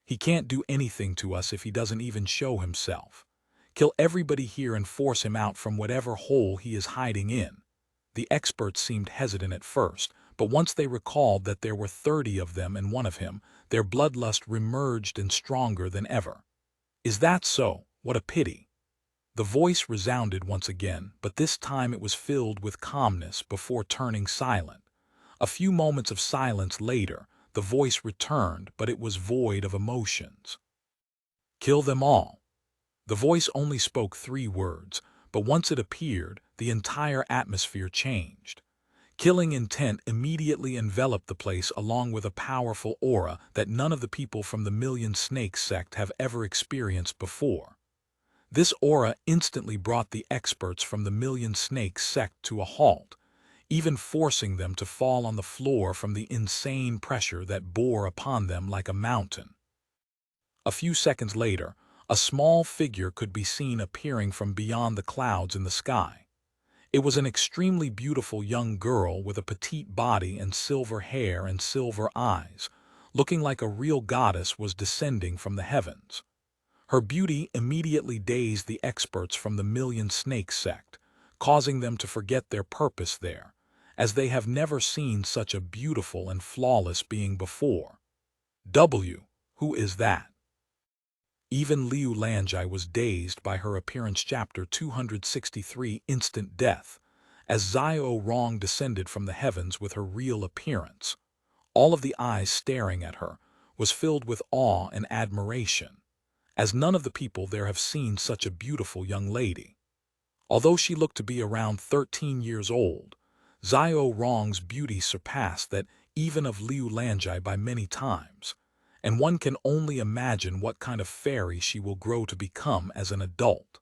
He can't do anything to us if he doesn't even show himself. Kill everybody here and force him out from whatever hole he is hiding in." The experts seemed hesitant at first, but once they recalled that there were 30 of them and one of him, their bloodlust remerged and stronger than ever. "Is that so? What a pity." The voice resounded once again, but this time it was filled with calmness before turning silent. A few moments of silence later, the voice returned, but it was void of emotions. "Kill them all." The voice only spoke 3 words, but once it appeared, the entire atmosphere changed. Killing intent immediately enveloped the place along with a powerful aura that none of the people from the Million Snakes sect have ever experienced before. This aura instantly brought the experts from the Million Snakes sect to a halt, even forcing them to fall on the floor from the insane pressure that bore upon them like a mountain. A few seconds later, a small figure could be seen appearing from beyond the clouds in the sky. It was an extremely beautiful young girl with a petite body and silver hair and silver eyes, looking like a real goddess was descending from the heavens. Her beauty immediately dazed the experts from the Million Snakes sect, causing them to forget their purpose there, as they have never seen such a beautiful and flawless being before. Who is that? Even Liu Lanjai was dazed by her appearance. Chapter 263 Instant Death. As Xiao Rong descended from the heavens with her real appearance, all of the eyes staring at her was filled with awe and admiration, as none of the people there have seen such a beautiful young lady. Although she looked to be around 13 years old, Xiao Rong's beauty surpassed that even of Liu Lanjai by many times, and one can only imagine what kind of fairy she will grow to become as an adult.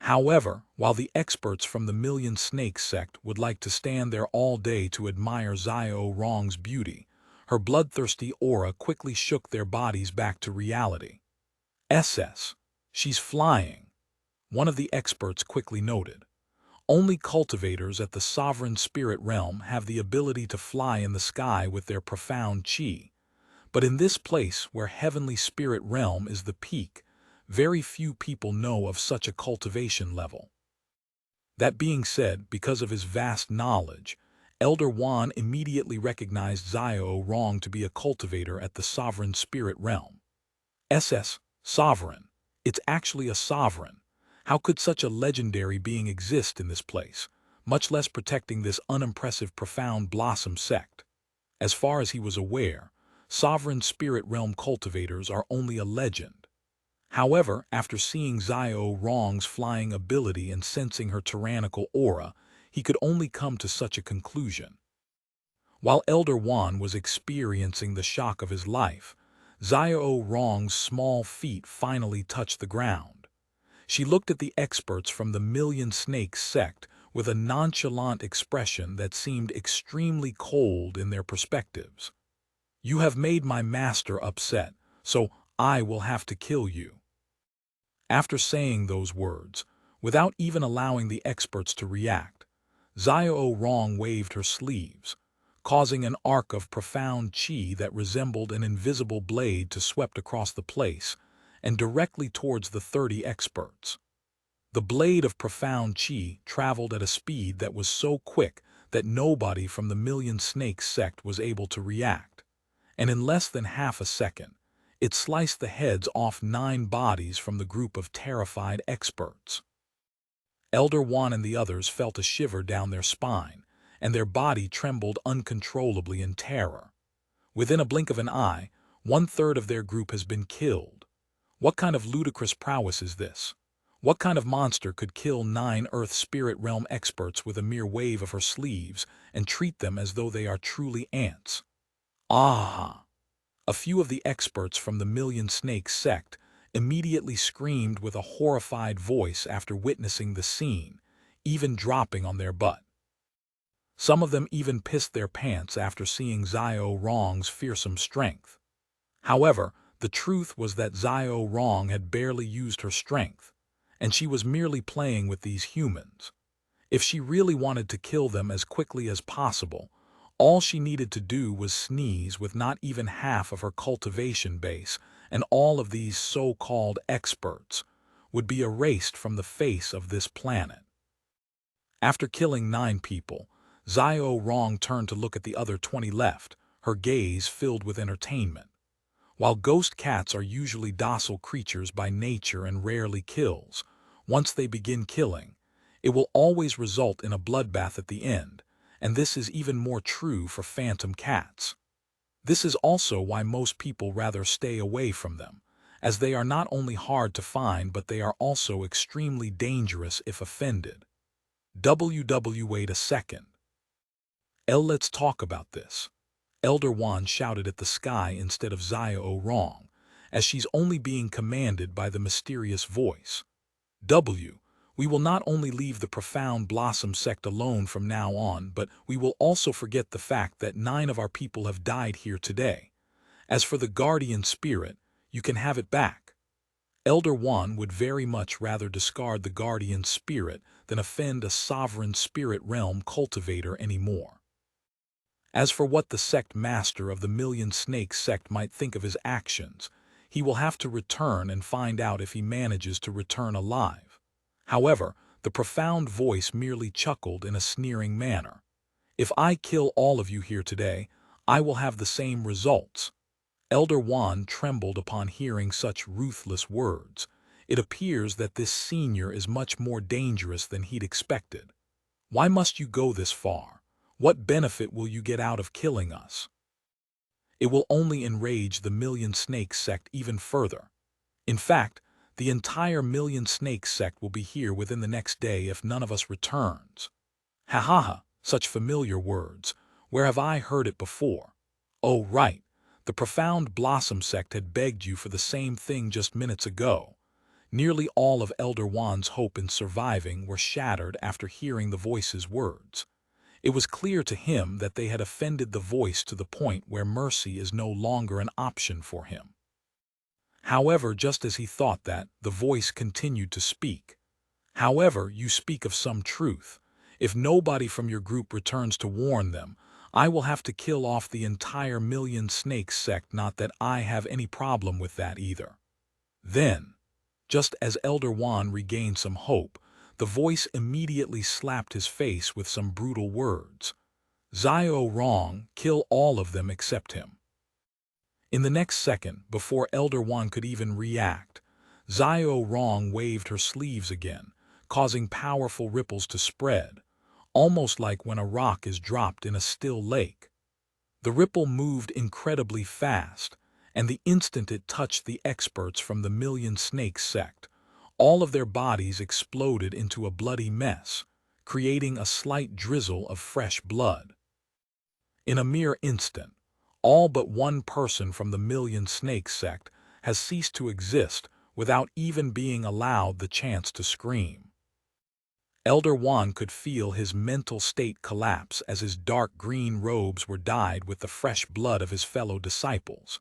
However, while the experts from the Million Snakes sect would like to stand there all day to admire Xiao Rong's beauty, her bloodthirsty aura quickly shook their bodies back to reality. She's flying," one of the experts quickly noted. Only cultivators at the sovereign spirit realm have the ability to fly in the sky with their profound qi. But in this place where heavenly spirit realm is the peak, very few people know of such a cultivation level. That being said, because of his vast knowledge, Elder Wan immediately recognized Xiao Rong to be a cultivator at the sovereign spirit realm. Sovereign. It's actually a sovereign. How could such a legendary being exist in this place, much less protecting this unimpressive Profound Blossom Sect? As far as he was aware, sovereign spirit realm cultivators are only a legend. However, after seeing Xiao Rong's flying ability and sensing her tyrannical aura, he could only come to such a conclusion. While Elder Wan was experiencing the shock of his life, Xiao Rong's small feet finally touched the ground. She looked at the experts from the Million Snakes sect with a nonchalant expression that seemed extremely cold in their perspectives. "You have made my master upset, so I will have to kill you." After saying those words, without even allowing the experts to react, Xiao Rong waved her sleeves, causing an arc of profound qi that resembled an invisible blade to swept across the place and directly towards the 30 experts. The blade of profound qi traveled at a speed that was so quick that nobody from the Million Snakes sect was able to react, and in less than half a second, it sliced the heads off 9 bodies from the group of terrified experts. Elder Wan and the others felt a shiver down their spine, and their body trembled uncontrollably in terror. Within a blink of an eye, 1/3 of their group has been killed. What kind of ludicrous prowess is this? What kind of monster could kill 9 Earth Spirit Realm experts with a mere wave of her sleeves and treat them as though they are truly ants? Ah! A few of the experts from the Million Snakes sect immediately screamed with a horrified voice after witnessing the scene, even dropping on their butt. Some of them even pissed their pants after seeing Xiao Rong's fearsome strength. However, the truth was that Xiao Rong had barely used her strength, and she was merely playing with these humans. If she really wanted to kill them as quickly as possible, all she needed to do was sneeze with not even half of her cultivation base, and all of these so-called experts would be erased from the face of this planet. After killing 9 people, Xiao Rong turned to look at the other 20 left, her gaze filled with entertainment. While ghost cats are usually docile creatures by nature and rarely kills, once they begin killing, it will always result in a bloodbath at the end, and this is even more true for phantom cats. This is also why most people rather stay away from them, as they are not only hard to find but they are also extremely dangerous if offended. Wait a second. Let's talk about this. Elder Wan shouted at the sky instead of Xiao Rong, as she's only being commanded by the mysterious voice. We will not only leave the Profound Blossom Sect alone from now on, but we will also forget the fact that 9 of our people have died here today. As for the guardian spirit, you can have it back. Elder Wan would very much rather discard the guardian spirit than offend a sovereign spirit realm cultivator anymore. As for what the sect master of the Million Snakes sect might think of his actions, he will have to return and find out if he manages to return alive. However, the profound voice merely chuckled in a sneering manner. If I kill all of you here today, I will have the same results. Elder Wan trembled upon hearing such ruthless words. It appears that this senior is much more dangerous than he'd expected. Why must you go this far? What benefit will you get out of killing us? It will only enrage the Million Snakes sect even further. In fact, the entire Million Snakes sect will be here within the next day if none of us returns. Ha ha ha, such familiar words. Where have I heard it before? Oh, right. The Profound Blossom Sect had begged you for the same thing just minutes ago. Nearly all of Elder Wan's hope in surviving were shattered after hearing the voice's words. It was clear to him that they had offended the voice to the point where mercy is no longer an option for him. However, just as he thought that, the voice continued to speak. However, you speak of some truth. If nobody from your group returns to warn them, I will have to kill off the entire Million Snakes sect, not that I have any problem with that either. Then, just as Elder Wan regained some hope, the voice immediately slapped his face with some brutal words. Xiao Rong, kill all of them except him. In the next second, before Elder Wan could even react, Xiao Rong waved her sleeves again, causing powerful ripples to spread, almost like when a rock is dropped in a still lake. The ripple moved incredibly fast, and the instant it touched the experts from the Million Snakes sect, all of their bodies exploded into a bloody mess, creating a slight drizzle of fresh blood. In a mere instant, all but one person from the Million Snakes sect has ceased to exist without even being allowed the chance to scream. Elder Wan could feel his mental state collapse as his dark green robes were dyed with the fresh blood of his fellow disciples,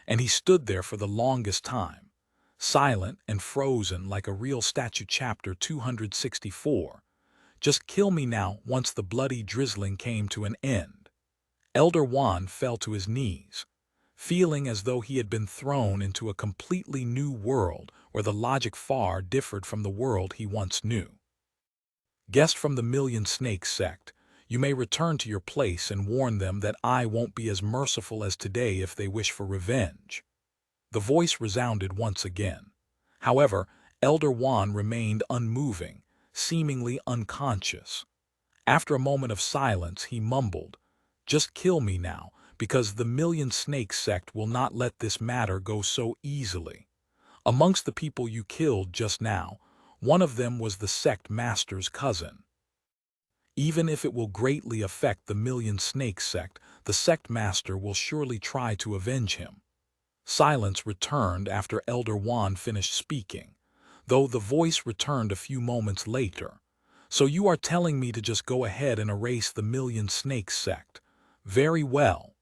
and he stood there for the longest time, silent and frozen like a real statue. Chapter 264. Just kill me now. Once the bloody drizzling came to an end, Elder Wan fell to his knees, feeling as though he had been thrown into a completely new world where the logic far differed from the world he once knew. Guest from the Million Snakes sect, you may return to your place and warn them that I won't be as merciful as today if they wish for revenge. The voice resounded once again. However, Elder Wan remained unmoving, seemingly unconscious. After a moment of silence, he mumbled, "Just kill me now, because the Million Snakes sect will not let this matter go so easily. Amongst the people you killed just now, one of them was the sect master's cousin. Even if it will greatly affect the Million Snakes sect, the sect master will surely try to avenge him." Silence returned after Elder Wan finished speaking, though the voice returned a few moments later. "So you are telling me to just go ahead and erase the Million Snakes sect? Very well."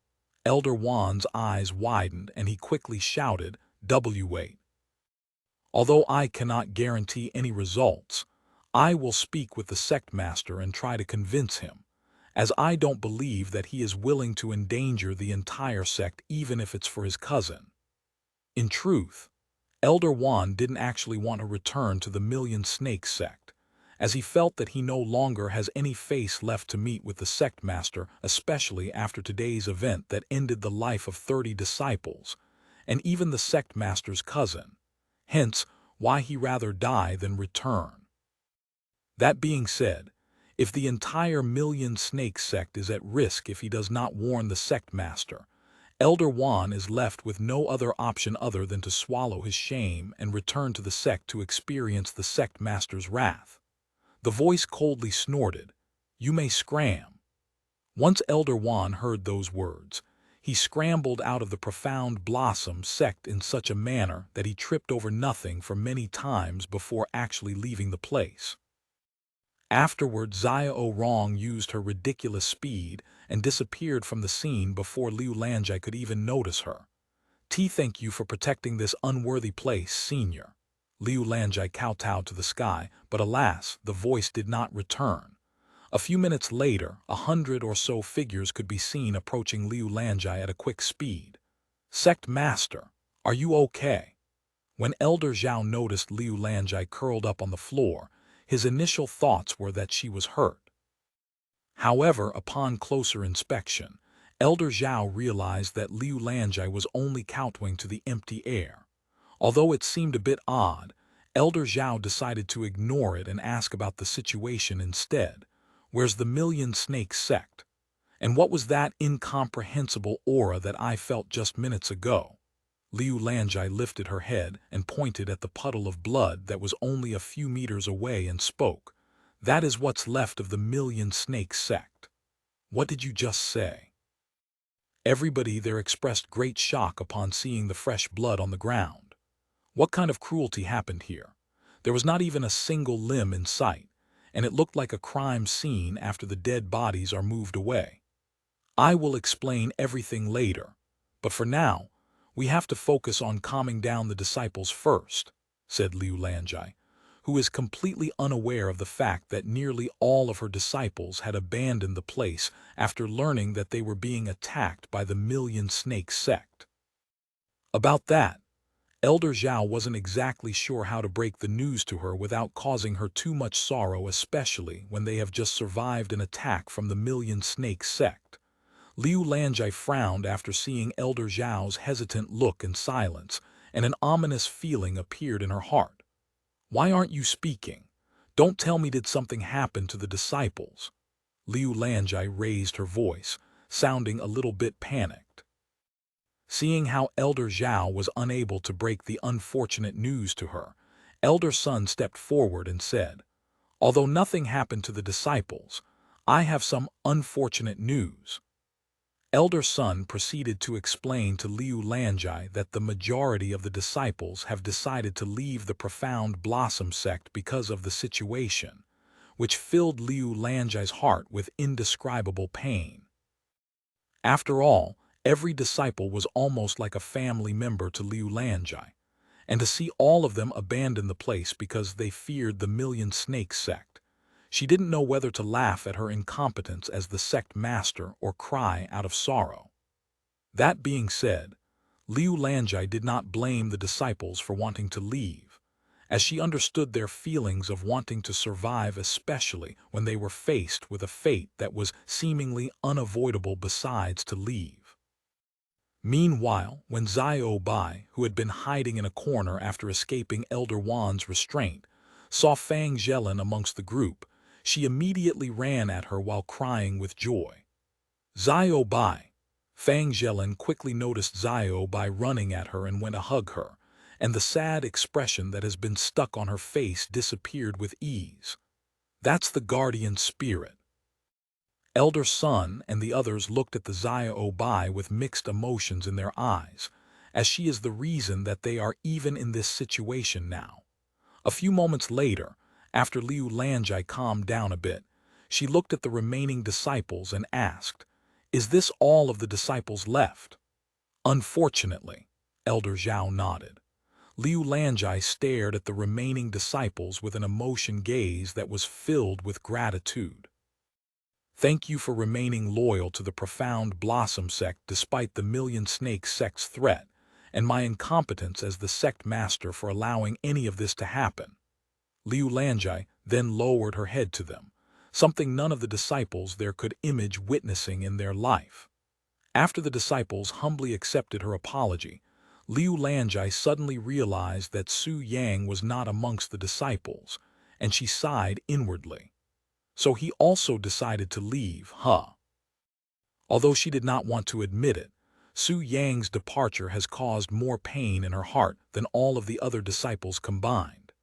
Elder Wan's eyes widened and he quickly shouted, "Wait. Although I cannot guarantee any results, I will speak with the sect master and try to convince him, as I don't believe that he is willing to endanger the entire sect even if it's for his cousin. In truth, Elder Juan didn't actually want to return to the Million Snakes sect, as he felt that he no longer has any face left to meet with the sect master, especially after today's event that ended the life of 30 disciples, and even the sect master's cousin. Hence, why he rather die than return. That being said, if the entire Million Snakes sect is at risk if he does not warn the sect master, Elder Juan is left with no other option other than to swallow his shame and return to the sect to experience the sect master's wrath. The voice coldly snorted, "You may scram." Once Elder Juan heard those words, he scrambled out of the Profound Blossom Sect in such a manner that he tripped over nothing for many times before actually leaving the place. Afterward, Xiao Rong used her ridiculous speed and disappeared from the scene before Liu Lanjai could even notice her. Thank you for protecting this unworthy place, Senior." Liu Lanjai kowtowed to the sky, but alas, the voice did not return. A few minutes later, 100 or so figures could be seen approaching Liu Lanjai at a quick speed. "Sect Master, are you okay?" When Elder Zhao noticed Liu Lanjai curled up on the floor, his initial thoughts were that she was hurt. However, upon closer inspection, Elder Zhao realized that Liu Lanjai was only kowtowing to the empty air. Although it seemed a bit odd, Elder Zhao decided to ignore it and ask about the situation instead. "Where's the Million Snakes sect? And what was that incomprehensible aura that I felt just minutes ago?" Liu Lanjai lifted her head and pointed at the puddle of blood that was only a few meters away and spoke. "That is what's left of the Million Snakes sect." "What did you just say?" Everybody there expressed great shock upon seeing the fresh blood on the ground. What kind of cruelty happened here? There was not even a single limb in sight, and it looked like a crime scene after the dead bodies are moved away. "I will explain everything later, but for now, we have to focus on calming down the disciples first," said Liu Lanjai, who is completely unaware of the fact that nearly all of her disciples had abandoned the place after learning that they were being attacked by the Million Snakes sect. About that, Elder Zhao wasn't exactly sure how to break the news to her without causing her too much sorrow, especially when they have just survived an attack from the Million Snakes sect. Liu Lanjai frowned after seeing Elder Zhao's hesitant look and silence, and an ominous feeling appeared in her heart. "Why aren't you speaking? Don't tell me did something happen to the disciples?" Liu Lanjai raised her voice, sounding a little bit panicked. Seeing how Elder Zhao was unable to break the unfortunate news to her, Elder Sun stepped forward and said, "Although nothing happened to the disciples, I have some unfortunate news." Elder Sun proceeded to explain to Liu Lanjai that the majority of the disciples have decided to leave the Profound Blossom Sect because of the situation, which filled Liu Lanjai's heart with indescribable pain. After all, every disciple was almost like a family member to Liu Lanjai, and to see all of them abandon the place because they feared the Million Snakes sect, she didn't know whether to laugh at her incompetence as the sect master or cry out of sorrow. That being said, Liu Lanjai did not blame the disciples for wanting to leave, as she understood their feelings of wanting to survive, especially when they were faced with a fate that was seemingly unavoidable besides to leave. Meanwhile, when Xiao Bai, who had been hiding in a corner after escaping Elder Wan's restraint, saw Fang Zhelin amongst the group, she immediately ran at her while crying with joy. "Xiao Bai!" Fang Zhelin quickly noticed Xiao Bai running at her and went to hug her, and the sad expression that has been stuck on her face disappeared with ease. "That's the guardian spirit." Elder Sun and the others looked at the Xiao Bai with mixed emotions in their eyes, as she is the reason that they are even in this situation now. A few moments later, after Liu Lanjai calmed down a bit, she looked at the remaining disciples and asked, "Is this all of the disciples left?" "Unfortunately," Elder Zhao nodded. Liu Lanjai stared at the remaining disciples with an emotion gaze that was filled with gratitude. Thank you for remaining loyal to the Profound Blossom Sect despite the Million Snake Sect's threat, and my incompetence as the sect master for allowing any of this to happen. Liu Lanjai then lowered her head to them, something none of the disciples there could image witnessing in their life. After the disciples humbly accepted her apology, Liu Lanjai suddenly realized that Su Yang was not amongst the disciples, and she sighed inwardly. So he also decided to leave, huh? Although she did not want to admit it, Su Yang's departure has caused more pain in her heart than all of the other disciples combined.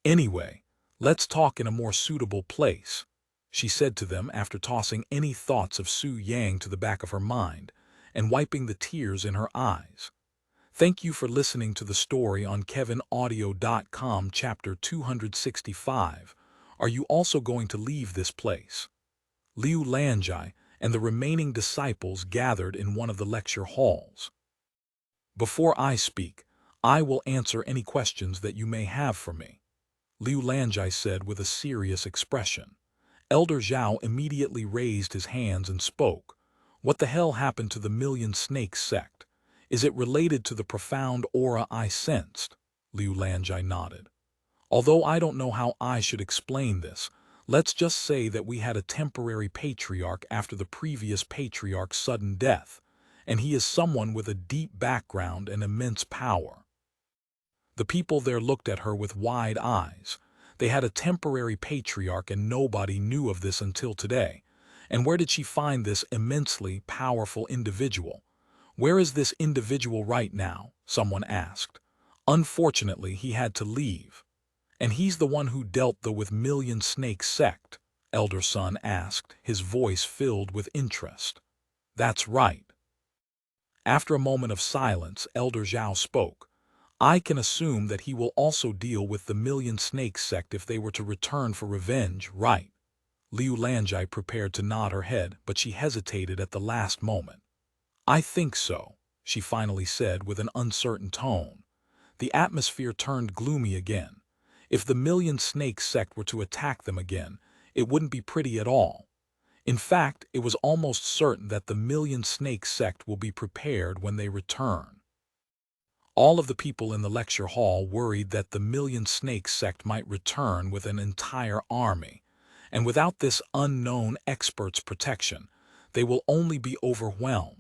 Anyway, let's talk in a more suitable place, she said to them after tossing any thoughts of Su Yang to the back of her mind and wiping the tears in her eyes. Thank you for listening to the story on KevinAudio.com chapter 265. Are you also going to leave this place? Liu Lanjai and the remaining disciples gathered in one of the lecture halls. Before I speak, I will answer any questions that you may have for me, Liu Lanjai said with a serious expression. Elder Zhao immediately raised his hands and spoke. What the hell happened to the Million Snake Sect? Is it related to the profound aura I sensed? Liu Lanjai nodded. Although I don't know how I should explain this, let's just say that we had a temporary patriarch after the previous patriarch's sudden death, and he is someone with a deep background and immense power. The people there looked at her with wide eyes. They had a temporary patriarch and nobody knew of this until today. And where did she find this immensely powerful individual? Where is this individual right now? Someone asked. Unfortunately, he had to leave. And he's the one who dealt with Million Snake Sect, Elder Sun asked, his voice filled with interest. That's right. After a moment of silence, Elder Zhao spoke. I can assume that he will also deal with the Million Snake Sect if they were to return for revenge, right? Liu Lanjai prepared to nod her head, but she hesitated at the last moment. I think so, she finally said with an uncertain tone. The atmosphere turned gloomy again. If the Million Snake Sect were to attack them again, it wouldn't be pretty at all. In fact, it was almost certain that the Million Snake Sect will be prepared when they return. All of the people in the lecture hall worried that the Million Snake Sect might return with an entire army, and without this unknown expert's protection, they will only be overwhelmed.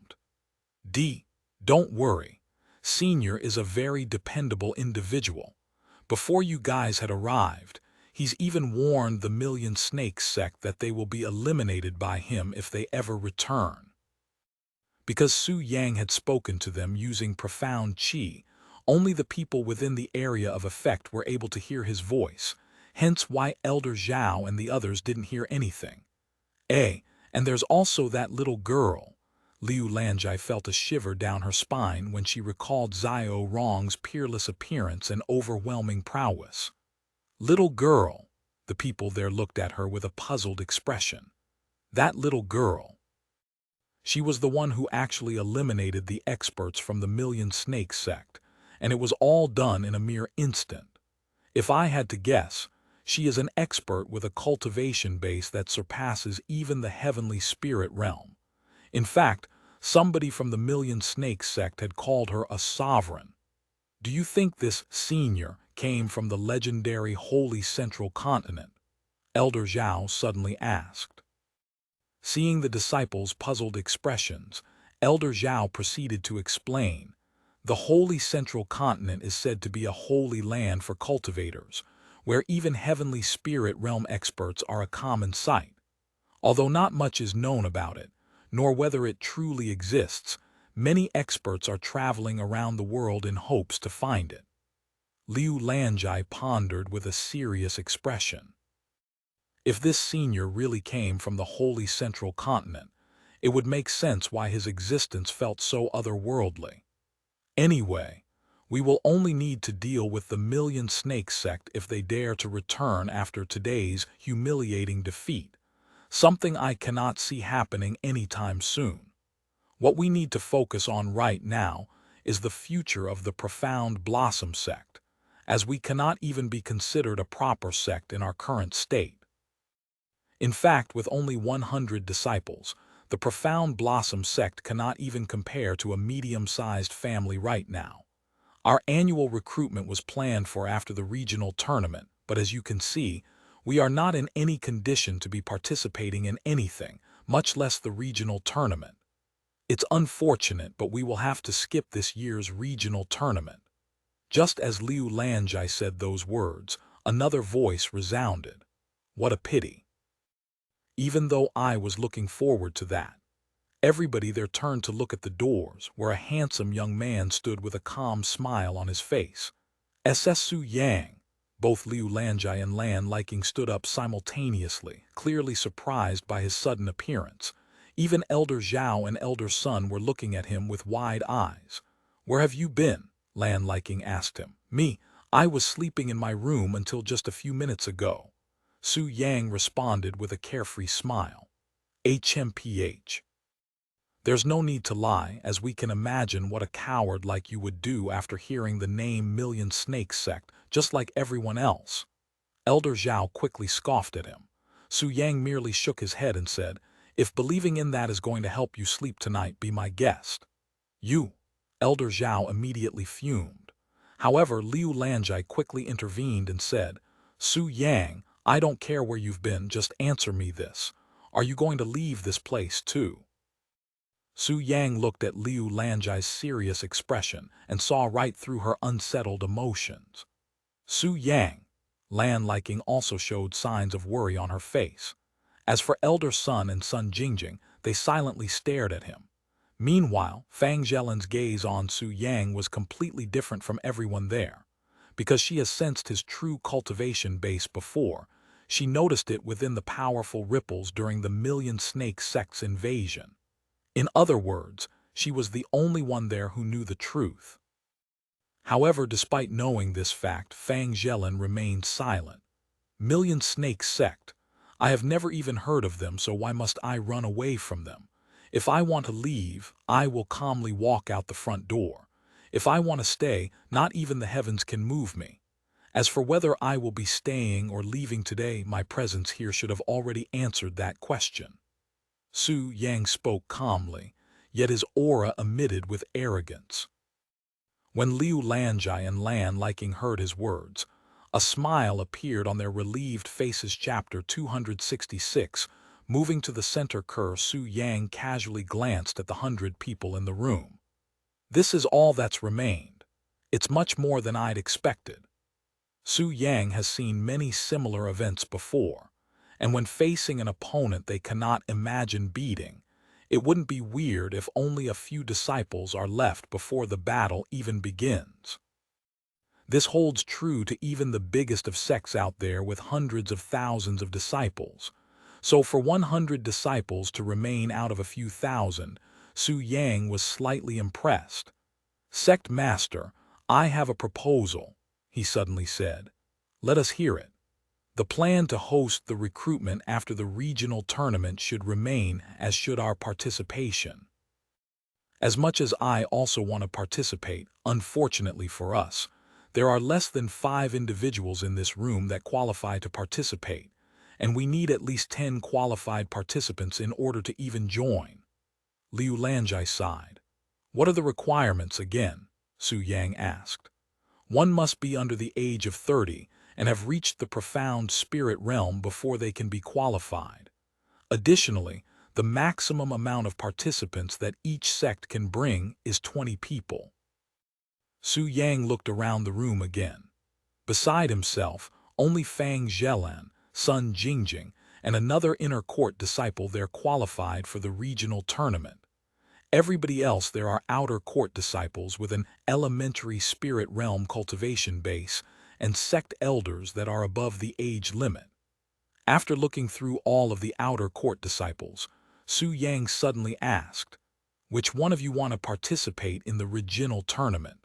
Don't worry. Senior is a very dependable individual. Before you guys had arrived, he's even warned the Million Snake Sect that they will be eliminated by him if they ever return. Because Su Yang had spoken to them using profound qi, only the people within the area of effect were able to hear his voice, hence why Elder Zhao and the others didn't hear anything. And there's also that little girl. Liu Lanjai felt a shiver down her spine when she recalled Xiao Rong's peerless appearance and overwhelming prowess. Little girl. The people there looked at her with a puzzled expression. That little girl. She was the one who actually eliminated the experts from the Million Snake Sect, and it was all done in a mere instant. If I had to guess, she is an expert with a cultivation base that surpasses even the heavenly spirit realm. In fact, somebody from the Million Snake Sect had called her a sovereign. Do you think this senior came from the legendary Holy Central Continent? Elder Zhao suddenly asked. Seeing the disciples' puzzled expressions, Elder Zhao proceeded to explain. The Holy Central Continent is said to be a holy land for cultivators, where even heavenly spirit realm experts are a common sight. Although not much is known about it, nor whether it truly exists, many experts are traveling around the world in hopes to find it. Liu Lanjai pondered with a serious expression. If this senior really came from the Holy Central Continent, it would make sense why his existence felt so otherworldly. Anyway, we will only need to deal with the Million Snake Sect if they dare to return after today's humiliating defeat, something I cannot see happening anytime soon. What we need to focus on right now is the future of the Profound Blossom Sect. as we cannot even be considered a proper sect in our current state. In fact, with only 100 disciples, the Profound Blossom Sect cannot even compare to a medium-sized family right now. Our annual recruitment was planned for after the regional tournament, but as you can see, we are not in any condition to be participating in anything, much less the regional tournament. It's unfortunate, but we will have to skip this year's regional tournament. Just as Liu Lanjai said those words, another voice resounded. What a pity. Even though I was looking forward to that. Everybody there turned to look at the doors, where a handsome young man stood with a calm smile on his face. SS Su Yang. Both Liu Lanjai and Lan Liking stood up simultaneously, clearly surprised by his sudden appearance. Even Elder Zhao and Elder Sun were looking at him with wide eyes. "Where have you been?" Lan Liking asked him. "Me, I was sleeping in my room until just a few minutes ago." Su Yang responded with a carefree smile. HMPH. There's no need to lie, as we can imagine what a coward like you would do after hearing the name Million Snake Sect, just like everyone else. Elder Zhao quickly scoffed at him. Su Yang merely shook his head and said, "If believing in that is going to help you sleep tonight, be my guest." "You." Elder Zhao immediately fumed. However, Liu Lanjai quickly intervened and said, "Su Yang, I don't care where you've been, just answer me this. Are you going to leave this place too?" Su Yang looked at Liu Lanjai's serious expression and saw right through her unsettled emotions. Su Yang. Lan Liking also showed signs of worry on her face. As for Elder Sun and Sun Jingjing, they silently stared at him. Meanwhile, Fang Zhelin's gaze on Su Yang was completely different from everyone there. Because she has sensed his true cultivation base before, she noticed it within the powerful ripples during the Million Snake Sect's invasion. In other words, she was the only one there who knew the truth. However, despite knowing this fact, Fang Zhelin remained silent. Million Snake Sect. I have never even heard of them, so why must I run away from them? If I want to leave, I will calmly walk out the front door. If I want to stay, not even the heavens can move me. As for whether I will be staying or leaving today, my presence here should have already answered that question. Su Yang spoke calmly, yet his aura emitted with arrogance. When Liu Lanjai and Lan Liking heard his words, a smile appeared on their relieved faces. Chapter 266. Moving to the center curve, Su Yang casually glanced at the 100 people in the room. "This is all that's remained. It's much more than I'd expected." Su Yang has seen many similar events before, and when facing an opponent they cannot imagine beating, it wouldn't be weird if only a few disciples are left before the battle even begins. This holds true to even the biggest of sects out there with hundreds of thousands of disciples. So for 100 disciples to remain out of a few thousand, Su Yang was slightly impressed. "Sect Master, I have a proposal," he suddenly said. "Let us hear it." The plan to host the recruitment after the regional tournament should remain, as should our participation. As much as I also want to participate, unfortunately for us, there are less than 5 individuals in this room that qualify to participate, and we need at least 10 qualified participants in order to even join. Liu Lanjai sighed. "What are the requirements again?" Su Yang asked. "One must be under the age of 30 and have reached the profound spirit realm before they can be qualified. Additionally, the maximum amount of participants that each sect can bring is 20 people." Su Yang looked around the room again. Beside himself, only Fang Zhelan, Sun Jingjing, and another inner court disciple there qualified for the regional tournament. Everybody else there are outer court disciples with an elementary spirit realm cultivation base and sect elders that are above the age limit. After looking through all of the outer court disciples, Su Yang suddenly asked, "Which one of you want to participate in the regional tournament?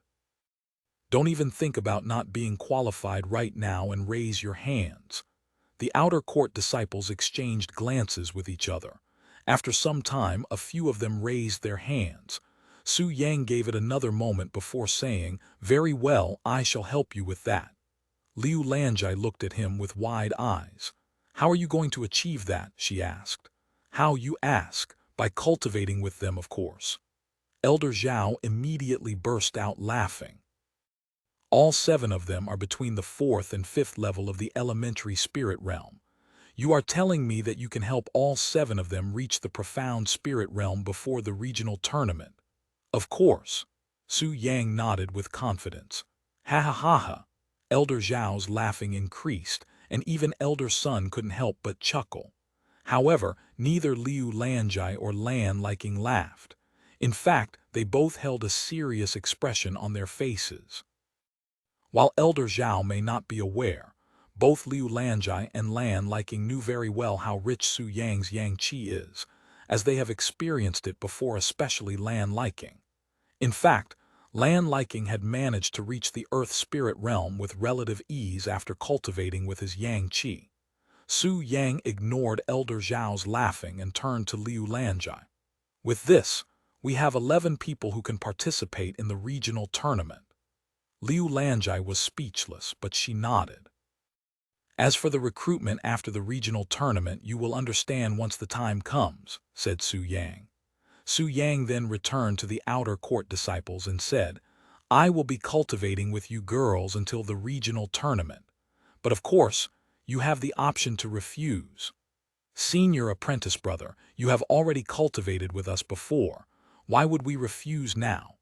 Don't even think about not being qualified right now and raise your hands." The outer court disciples exchanged glances with each other. After some time, a few of them raised their hands. Su Yang gave it another moment before saying, "Very well, I shall help you with that." Liu Lanjai looked at him with wide eyes. "How are you going to achieve that?" she asked. "How, you ask? By cultivating with them, of course." Elder Zhao immediately burst out laughing. "All 7 of them are between the 4th and 5th level of the elementary spirit realm. You are telling me that you can help all 7 of them reach the profound spirit realm before the regional tournament?" "Of course." Su Yang nodded with confidence. "Ha ha ha ha." Elder Zhao's laughing increased, and even Elder Sun couldn't help but chuckle. However, neither Liu Lanjai or Lan Liking laughed. In fact, they both held a serious expression on their faces. While Elder Zhao may not be aware, both Liu Lanjai and Lan Liking knew very well how rich Su Yang's Xianxia is, as they have experienced it before, especially Lan Liking. In fact, Lan Liking had managed to reach the Earth Spirit realm with relative ease after cultivating with his Yang Qi. Su Yang ignored Elder Zhao's laughing and turned to Liu Lanjai. "With this, we have 11 people who can participate in the regional tournament." Liu Lanjai was speechless, but she nodded. "As for the recruitment after the regional tournament, you will understand once the time comes," said Su Yang. Su Yang then returned to the outer court disciples and said, "I will be cultivating with you girls until the regional tournament. But of course, you have the option to refuse. Senior apprentice brother, you have already cultivated with us before. Why would we refuse now?"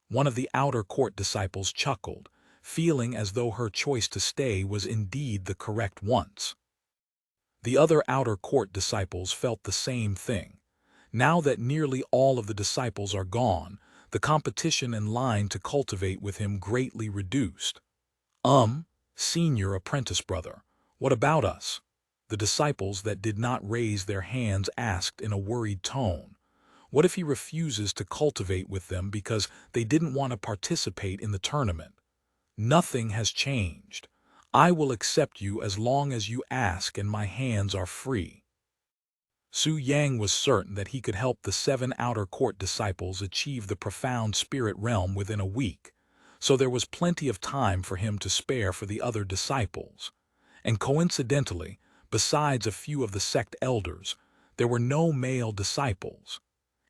One of the outer court disciples chuckled, feeling as though her choice to stay was indeed the correct one. The other outer court disciples felt the same thing. Now that nearly all of the disciples are gone, the competition in line to cultivate with him greatly reduced. Senior apprentice brother, what about us?" The disciples that did not raise their hands asked in a worried tone. "What if he refuses to cultivate with them because they didn't want to participate in the tournament?" "Nothing has changed. I will accept you as long as you ask and my hands are free." Su Yang was certain that he could help the 7 outer court disciples achieve the profound spirit realm within a week, so there was plenty of time for him to spare for the other disciples. And coincidentally, besides a few of the sect elders, there were no male disciples.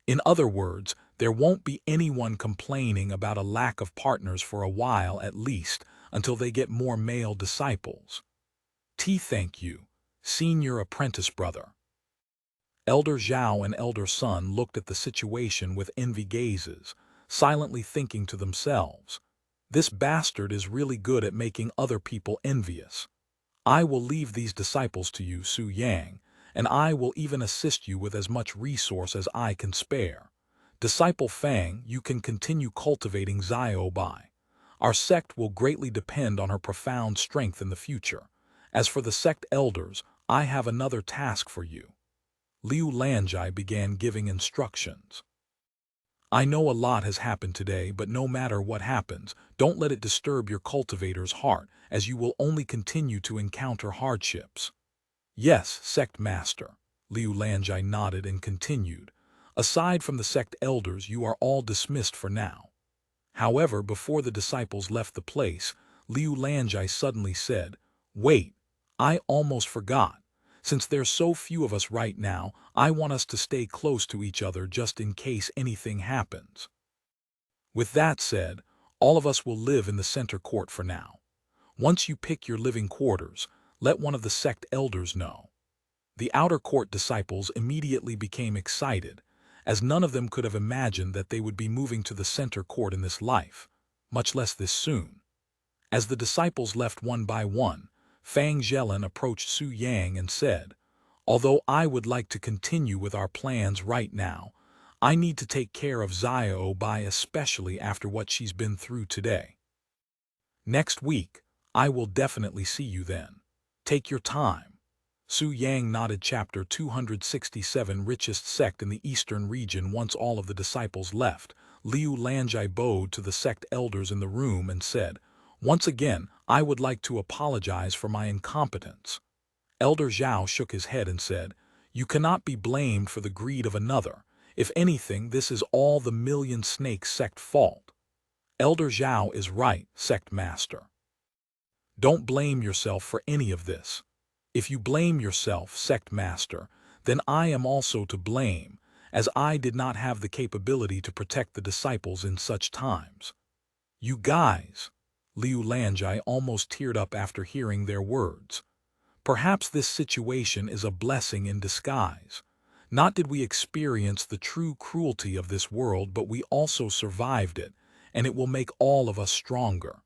In other words, there won't be anyone complaining about a lack of partners for a while, at least until they get more male disciples. Thank you, senior apprentice brother. Elder Zhao and Elder Sun looked at the situation with envy gazes, silently thinking to themselves, "This bastard is really good at making other people envious. I will leave these disciples to you, Su Yang, and I will even assist you with as much resource as I can spare. Disciple Fang, you can continue cultivating Xiao Bai. Our sect will greatly depend on her profound strength in the future. As for the sect elders, I have another task for you." Liu Lanjai began giving instructions. "I know a lot has happened today, but no matter what happens, don't let it disturb your cultivator's heart, as you will only continue to encounter hardships." "Yes, sect master." Liu Lanjai nodded and continued. "Aside from the sect elders, you are all dismissed for now." However, before the disciples left the place, Liu Lanjai suddenly said, "Wait, I almost forgot. Since there's so few of us right now, I want us to stay close to each other just in case anything happens. With that said, all of us will live in the center court for now. Once you pick your living quarters, let one of the sect elders know." The outer court disciples immediately became excited, as none of them could have imagined that they would be moving to the center court in this life, much less this soon. As the disciples left one by one, Fang Zhelin approached Su Yang and said, "Although I would like to continue with our plans right now, I need to take care of Xiao Bai, especially after what she's been through today. Next week, I will definitely see you then. Take your time." Su Yang nodded. Chapter 267, Richest Sect in the Eastern Region. Once all of the disciples left, Liu Lanjai bowed to the sect elders in the room and said, "Once again, I would like to apologize for my incompetence." Elder Zhao shook his head and said, "You cannot be blamed for the greed of another. If anything, this is all the Million Snakes sect fault. Elder Zhao is right, sect master. Don't blame yourself for any of this. If you blame yourself, sect master, then I am also to blame, as I did not have the capability to protect the disciples in such times. You guys, Liu Lanjai almost teared up after hearing their words. Perhaps this situation is a blessing in disguise. Not did we experience the true cruelty of this world, but we also survived it, and it will make all of us stronger.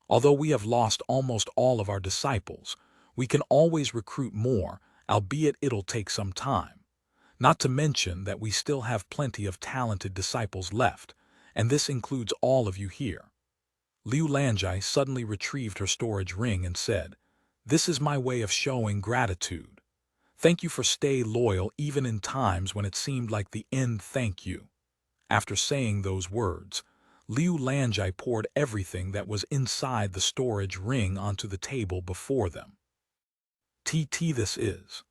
Although we have lost almost all of our disciples, we can always recruit more, albeit it'll take some time. Not to mention that we still have plenty of talented disciples left, and this includes all of you here. Liu Lanjai suddenly retrieved her storage ring and said, "This is my way of showing gratitude. Thank you for stay loyal even in times when it seemed like the end. Thank you." After saying those words, Liu Lanjai poured everything that was inside the storage ring onto the table before them. This is.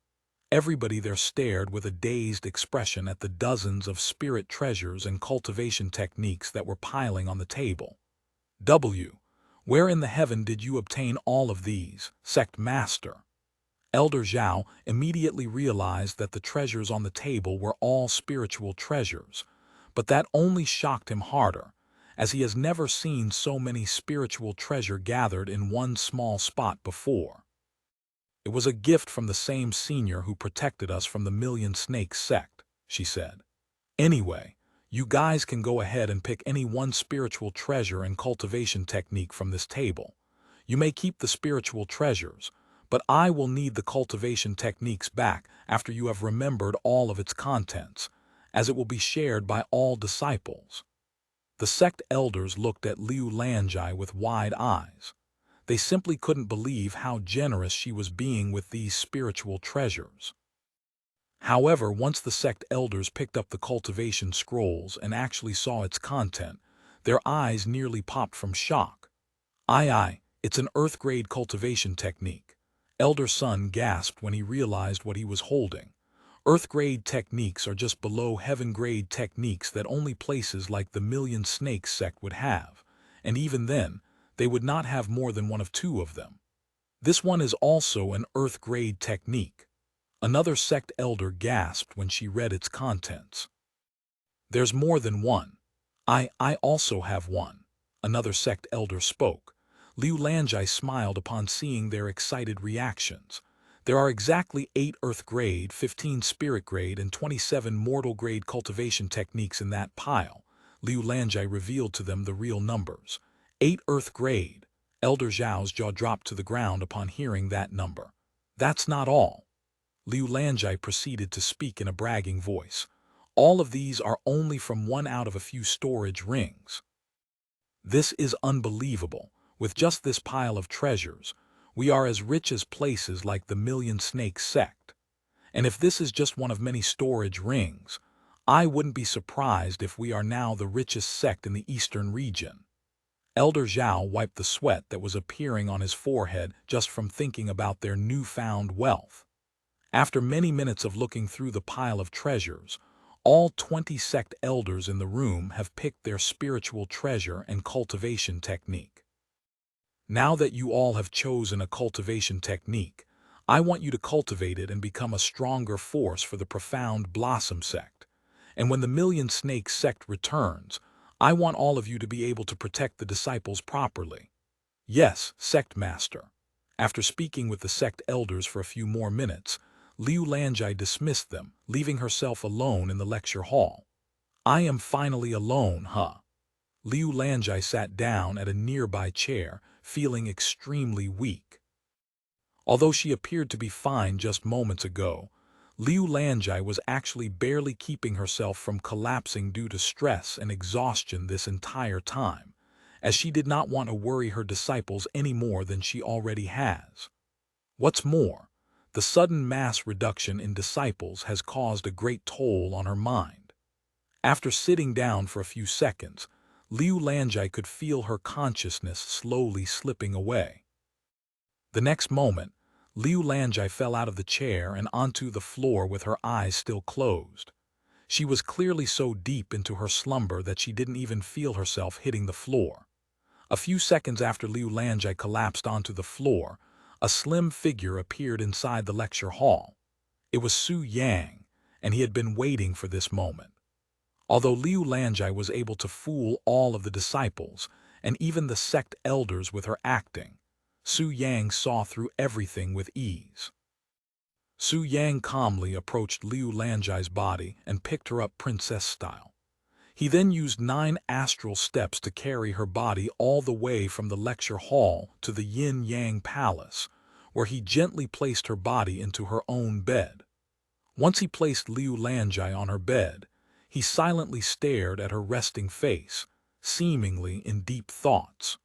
Everybody there stared with a dazed expression at the dozens of spirit treasures and cultivation techniques that were piling on the table. Where in the heaven did you obtain all of these, sect master? Elder Zhao immediately realized that the treasures on the table were all spiritual treasures, but that only shocked him harder, as he has never seen so many spiritual treasure gathered in one small spot before. "It was a gift from the same senior who protected us from the Million Snakes sect," she said. "Anyway, you guys can go ahead and pick any one spiritual treasure and cultivation technique from this table. You may keep the spiritual treasures, but I will need the cultivation techniques back after you have remembered all of its contents, as it will be shared by all disciples." The sect elders looked at Liu Lanjai with wide eyes. They simply couldn't believe how generous she was being with these spiritual treasures. However, once the sect elders picked up the cultivation scrolls and actually saw its content, their eyes nearly popped from shock. It's an earth-grade cultivation technique." Elder Sun gasped when he realized what he was holding. Earth-grade techniques are just below heaven-grade techniques that only places like the Million Snakes sect would have, and even then, they would not have more than one of two of them. This one is also an earth-grade technique. Another sect elder gasped when she read its contents. "There's more than one. I also have one," another sect elder spoke. Liu Lanjai smiled upon seeing their excited reactions. "There are exactly 8 Earth Grade, 15 Spirit Grade, and 27 Mortal Grade cultivation techniques in that pile." Liu Lanjai revealed to them the real numbers. 8 Earth Grade. Elder Zhao's jaw dropped to the ground upon hearing that number. "That's not all." Liu Lanjai proceeded to speak in a bragging voice. "All of these are only from one out of a few storage rings. This is unbelievable. With just this pile of treasures, we are as rich as places like the Million Snakes sect. And if this is just one of many storage rings, I wouldn't be surprised if we are now the richest sect in the eastern region." Elder Zhao wiped the sweat that was appearing on his forehead just from thinking about their newfound wealth. After many minutes of looking through the pile of treasures, all 20 sect elders in the room have picked their spiritual treasure and cultivation technique. Now that you all have chosen a cultivation technique, I want you to cultivate it and become a stronger force for the Profound Blossom Sect. And when the Million Snakes sect returns, I want all of you to be able to protect the disciples properly. "Yes, sect master." After speaking with the sect elders for a few more minutes, Liu Lanjai dismissed them, leaving herself alone in the lecture hall. "I am finally alone, huh?" Liu Lanjai sat down at a nearby chair, feeling extremely weak. Although she appeared to be fine just moments ago, Liu Lanjai was actually barely keeping herself from collapsing due to stress and exhaustion this entire time, as she did not want to worry her disciples any more than she already has. What's more, the sudden mass reduction in disciples has caused a great toll on her mind. After sitting down for a few seconds, Liu Lanjai could feel her consciousness slowly slipping away. The next moment, Liu Lanjai fell out of the chair and onto the floor with her eyes still closed. She was clearly so deep into her slumber that she didn't even feel herself hitting the floor. A few seconds after Liu Lanjai collapsed onto the floor, a slim figure appeared inside the lecture hall. It was Su Yang, and he had been waiting for this moment. Although Liu Lanjai was able to fool all of the disciples, and even the sect elders with her acting, Su Yang saw through everything with ease. Su Yang calmly approached Liu Lanjai's body and picked her up princess style. He then used 9 astral steps to carry her body all the way from the lecture hall to the Yin-Yang Palace, where he gently placed her body into her own bed. Once he placed Liu Lanjai on her bed, he silently stared at her resting face, seemingly in deep thoughts.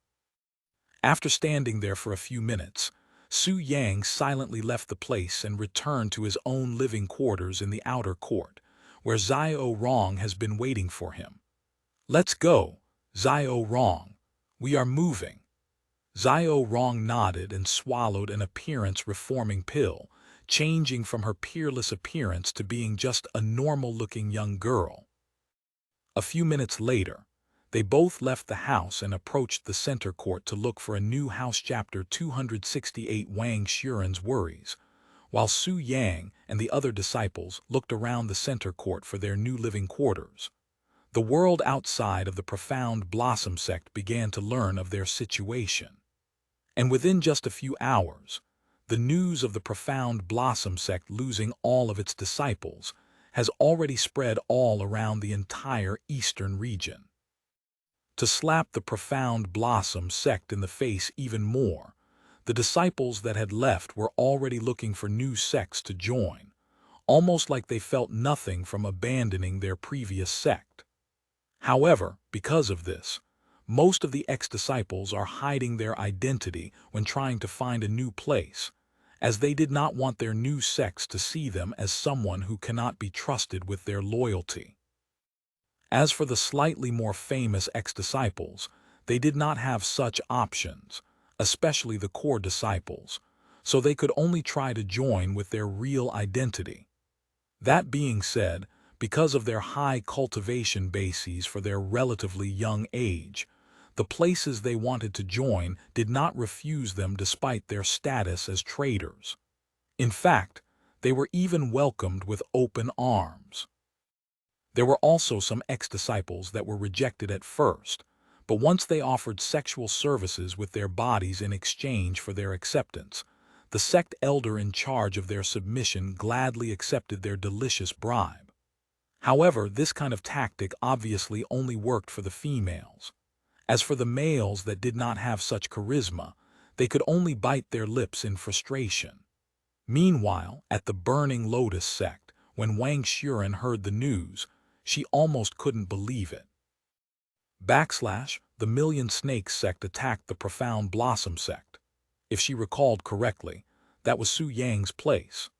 After standing there for a few minutes, Su Yang silently left the place and returned to his own living quarters in the outer court, where Xiao Rong has been waiting for him. "Let's go, Xiao Rong. We are moving." Xiao Rong nodded and swallowed an appearance-reforming pill, changing from her peerless appearance to being just a normal-looking young girl. A few minutes later, they both left the house and approached the center court to look for a new house. Chapter 268 Wang Xuren's Worries. While Su Yang and the other disciples looked around the center court for their new living quarters, the world outside of the Profound Blossom Sect began to learn of their situation. And within just a few hours, the news of the Profound Blossom Sect losing all of its disciples has already spread all around the entire eastern region. To slap the Profound Blossom Sect in the face even more, the disciples that had left were already looking for new sects to join, almost like they felt nothing from abandoning their previous sect. However, because of this, most of the ex-disciples are hiding their identity when trying to find a new place, as they did not want their new sects to see them as someone who cannot be trusted with their loyalty. As for the slightly more famous ex-disciples, they did not have such options, especially the core disciples, so they could only try to join with their real identity. That being said, because of their high cultivation bases for their relatively young age, the places they wanted to join did not refuse them despite their status as traders. In fact, they were even welcomed with open arms. There were also some ex-disciples that were rejected at first, but once they offered sexual services with their bodies in exchange for their acceptance, the sect elder in charge of their submission gladly accepted their delicious bribe. However, this kind of tactic obviously only worked for the females. As for the males that did not have such charisma, they could only bite their lips in frustration. Meanwhile, at the Burning Lotus sect, when Wang Xuren heard the news, she almost couldn't believe it. The Million Snakes sect attacked the Profound Blossom sect. If she recalled correctly, that was Su Yang's place.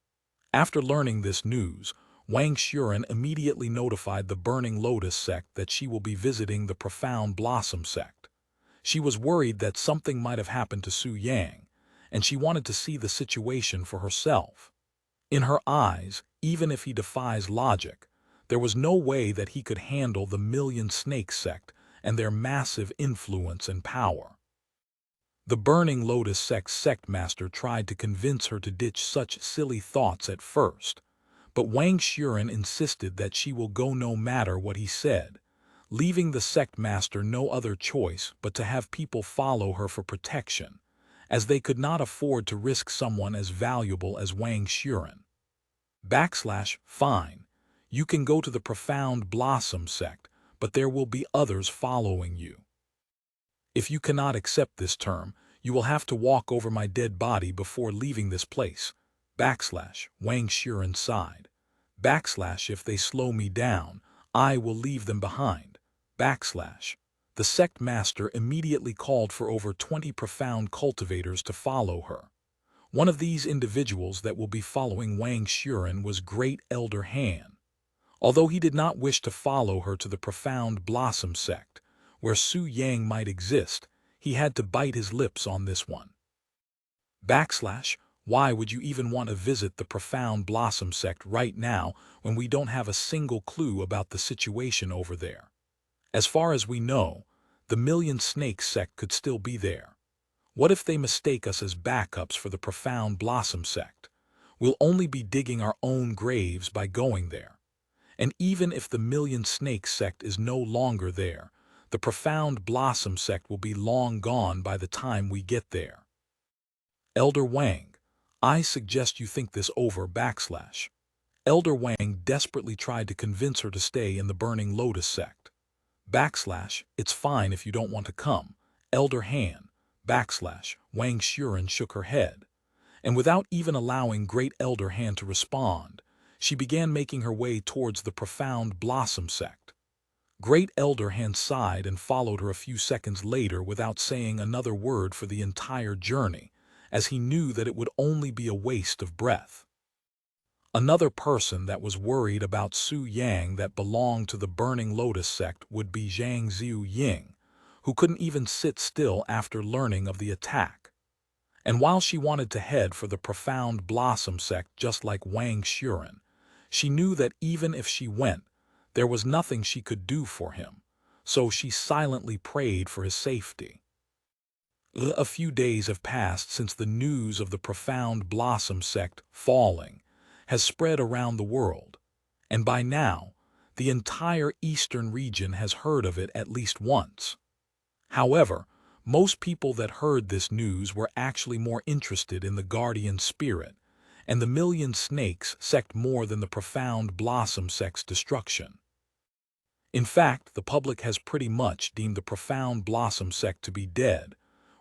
After learning this news, Wang Xuren immediately notified the Burning Lotus sect that she will be visiting the Profound Blossom sect. She was worried that something might have happened to Su Yang, and she wanted to see the situation for herself. In her eyes, even if he defies logic, there was no way that he could handle the Million Snakes sect and their massive influence and power. The Burning Lotus sect's sect master tried to convince her to ditch such silly thoughts at first, but Wang Xuren insisted that she will go no matter what he said, leaving the sect master no other choice but to have people follow her for protection, as they could not afford to risk someone as valuable as Wang Xuren. Fine. You can go to the Profound Blossom sect, but there will be others following you. If you cannot accept this term, you will have to walk over my dead body before leaving this place. Wang Xuren sighed. If they slow me down, I will leave them behind. The sect master immediately called for over 20 profound cultivators to follow her. One of these individuals that will be following Wang Xuren was Great Elder Han. Although he did not wish to follow her to the Profound Blossom sect, where Su Yang might exist, he had to bite his lips on this one. Why would you even want to visit the Profound Blossom Sect right now when we don't have a single clue about the situation over there? As far as we know, the Million Snakes sect could still be there. What if they mistake us as backups for the Profound Blossom Sect? We'll only be digging our own graves by going there. And even if the Million Snakes sect is no longer there, the Profound Blossom Sect will be long gone by the time we get there. Elder Wang, I suggest you think this over /. Elder Wang desperately tried to convince her to stay in the Burning Lotus sect. /. It's fine if you don't want to come. Elder Han, / Wang Xuren shook her head. And without even allowing Great Elder Han to respond, she began making her way towards the Profound Blossom Sect. Great Elder Han sighed and followed her a few seconds later without saying another word for the entire journey, as he knew that it would only be a waste of breath. Another person that was worried about Su Yang that belonged to the Burning Lotus sect would be Zhang Ziu Ying, who couldn't even sit still after learning of the attack. And while she wanted to head for the Profound Blossom Sect just like Wang Xuren, she knew that even if she went, there was nothing she could do for him, so she silently prayed for his safety. A few days have passed since the news of the Profound Blossom Sect falling has spread around the world, and by now, the entire eastern region has heard of it at least once. However, most people that heard this news were actually more interested in the guardian spirit and the Million Snakes sect more than the Profound Blossom Sect's destruction. In fact, the public has pretty much deemed the Profound Blossom Sect to be dead,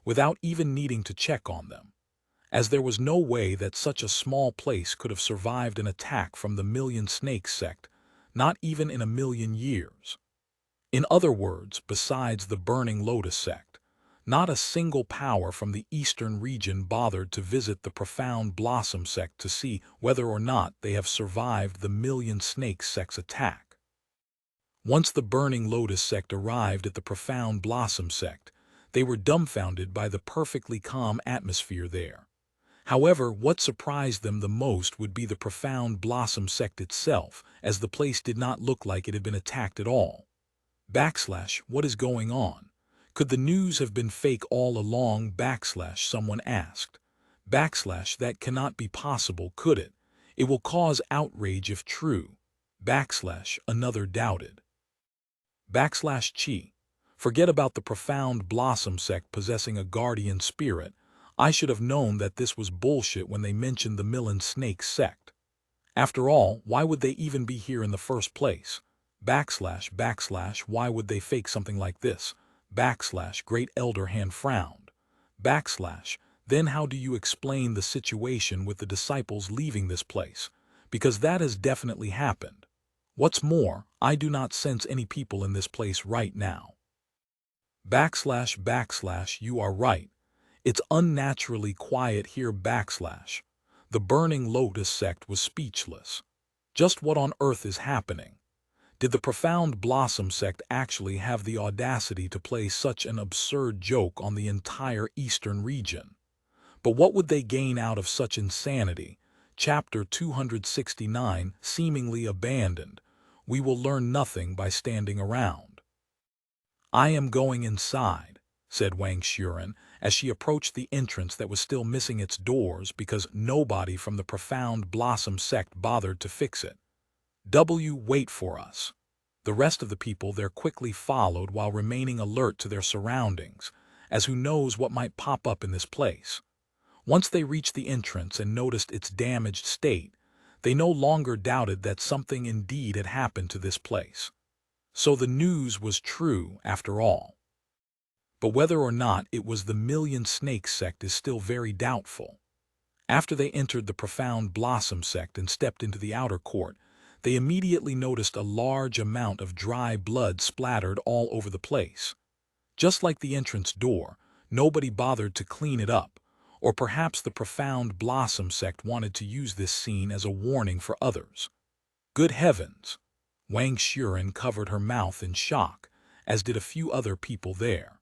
without even needing to check on them, as there was no way that such a small place could have survived an attack from the Million Snakes sect, not even in 1,000,000 years. In other words, besides the Burning Lotus sect, not a single power from the eastern region bothered to visit the Profound Blossom Sect to see whether or not they have survived the Million Snakes sect's attack. Once the Burning Lotus sect arrived at the Profound Blossom Sect, they were dumbfounded by the perfectly calm atmosphere there. However, what surprised them the most would be the Profound Blossom Sect itself, as the place did not look like it had been attacked at all. / What is going on? Could the news have been fake all along? / Someone asked. / That cannot be possible, could it? It will cause outrage if true. / Another doubted. Chi. Forget about the Profound Blossom Sect possessing a guardian spirit. I should have known that this was bullshit when they mentioned the Million Snakes sect. After all, why would they even be here in the first place? / Why would they fake something like this? / Great Elder Han frowned. / Then how do you explain the situation with the disciples leaving this place? Because that has definitely happened. What's more, I do not sense any people in this place right now. / You are right. It's unnaturally quiet here. / The Burning Lotus sect was speechless. Just what on earth is happening? Did the Profound Blossom Sect actually have the audacity to play such an absurd joke on the entire eastern region? But what would they gain out of such insanity? Chapter 269, seemingly abandoned. We will learn nothing by standing around. I am going inside, said Wang Xuren, as she approached the entrance that was still missing its doors because nobody from the Profound Blossom Sect bothered to fix it. Wait for us. The rest of the people there quickly followed while remaining alert to their surroundings, as who knows what might pop up in this place. Once they reached the entrance and noticed its damaged state, they no longer doubted that something indeed had happened to this place. So the news was true after all. But whether or not it was the Million Snakes sect is still very doubtful. After they entered the Profound Blossom Sect and stepped into the outer court, they immediately noticed a large amount of dry blood splattered all over the place. Just like the entrance door, nobody bothered to clean it up, or perhaps the Profound Blossom Sect wanted to use this scene as a warning for others. Good heavens! Wang Xuren covered her mouth in shock, as did a few other people there.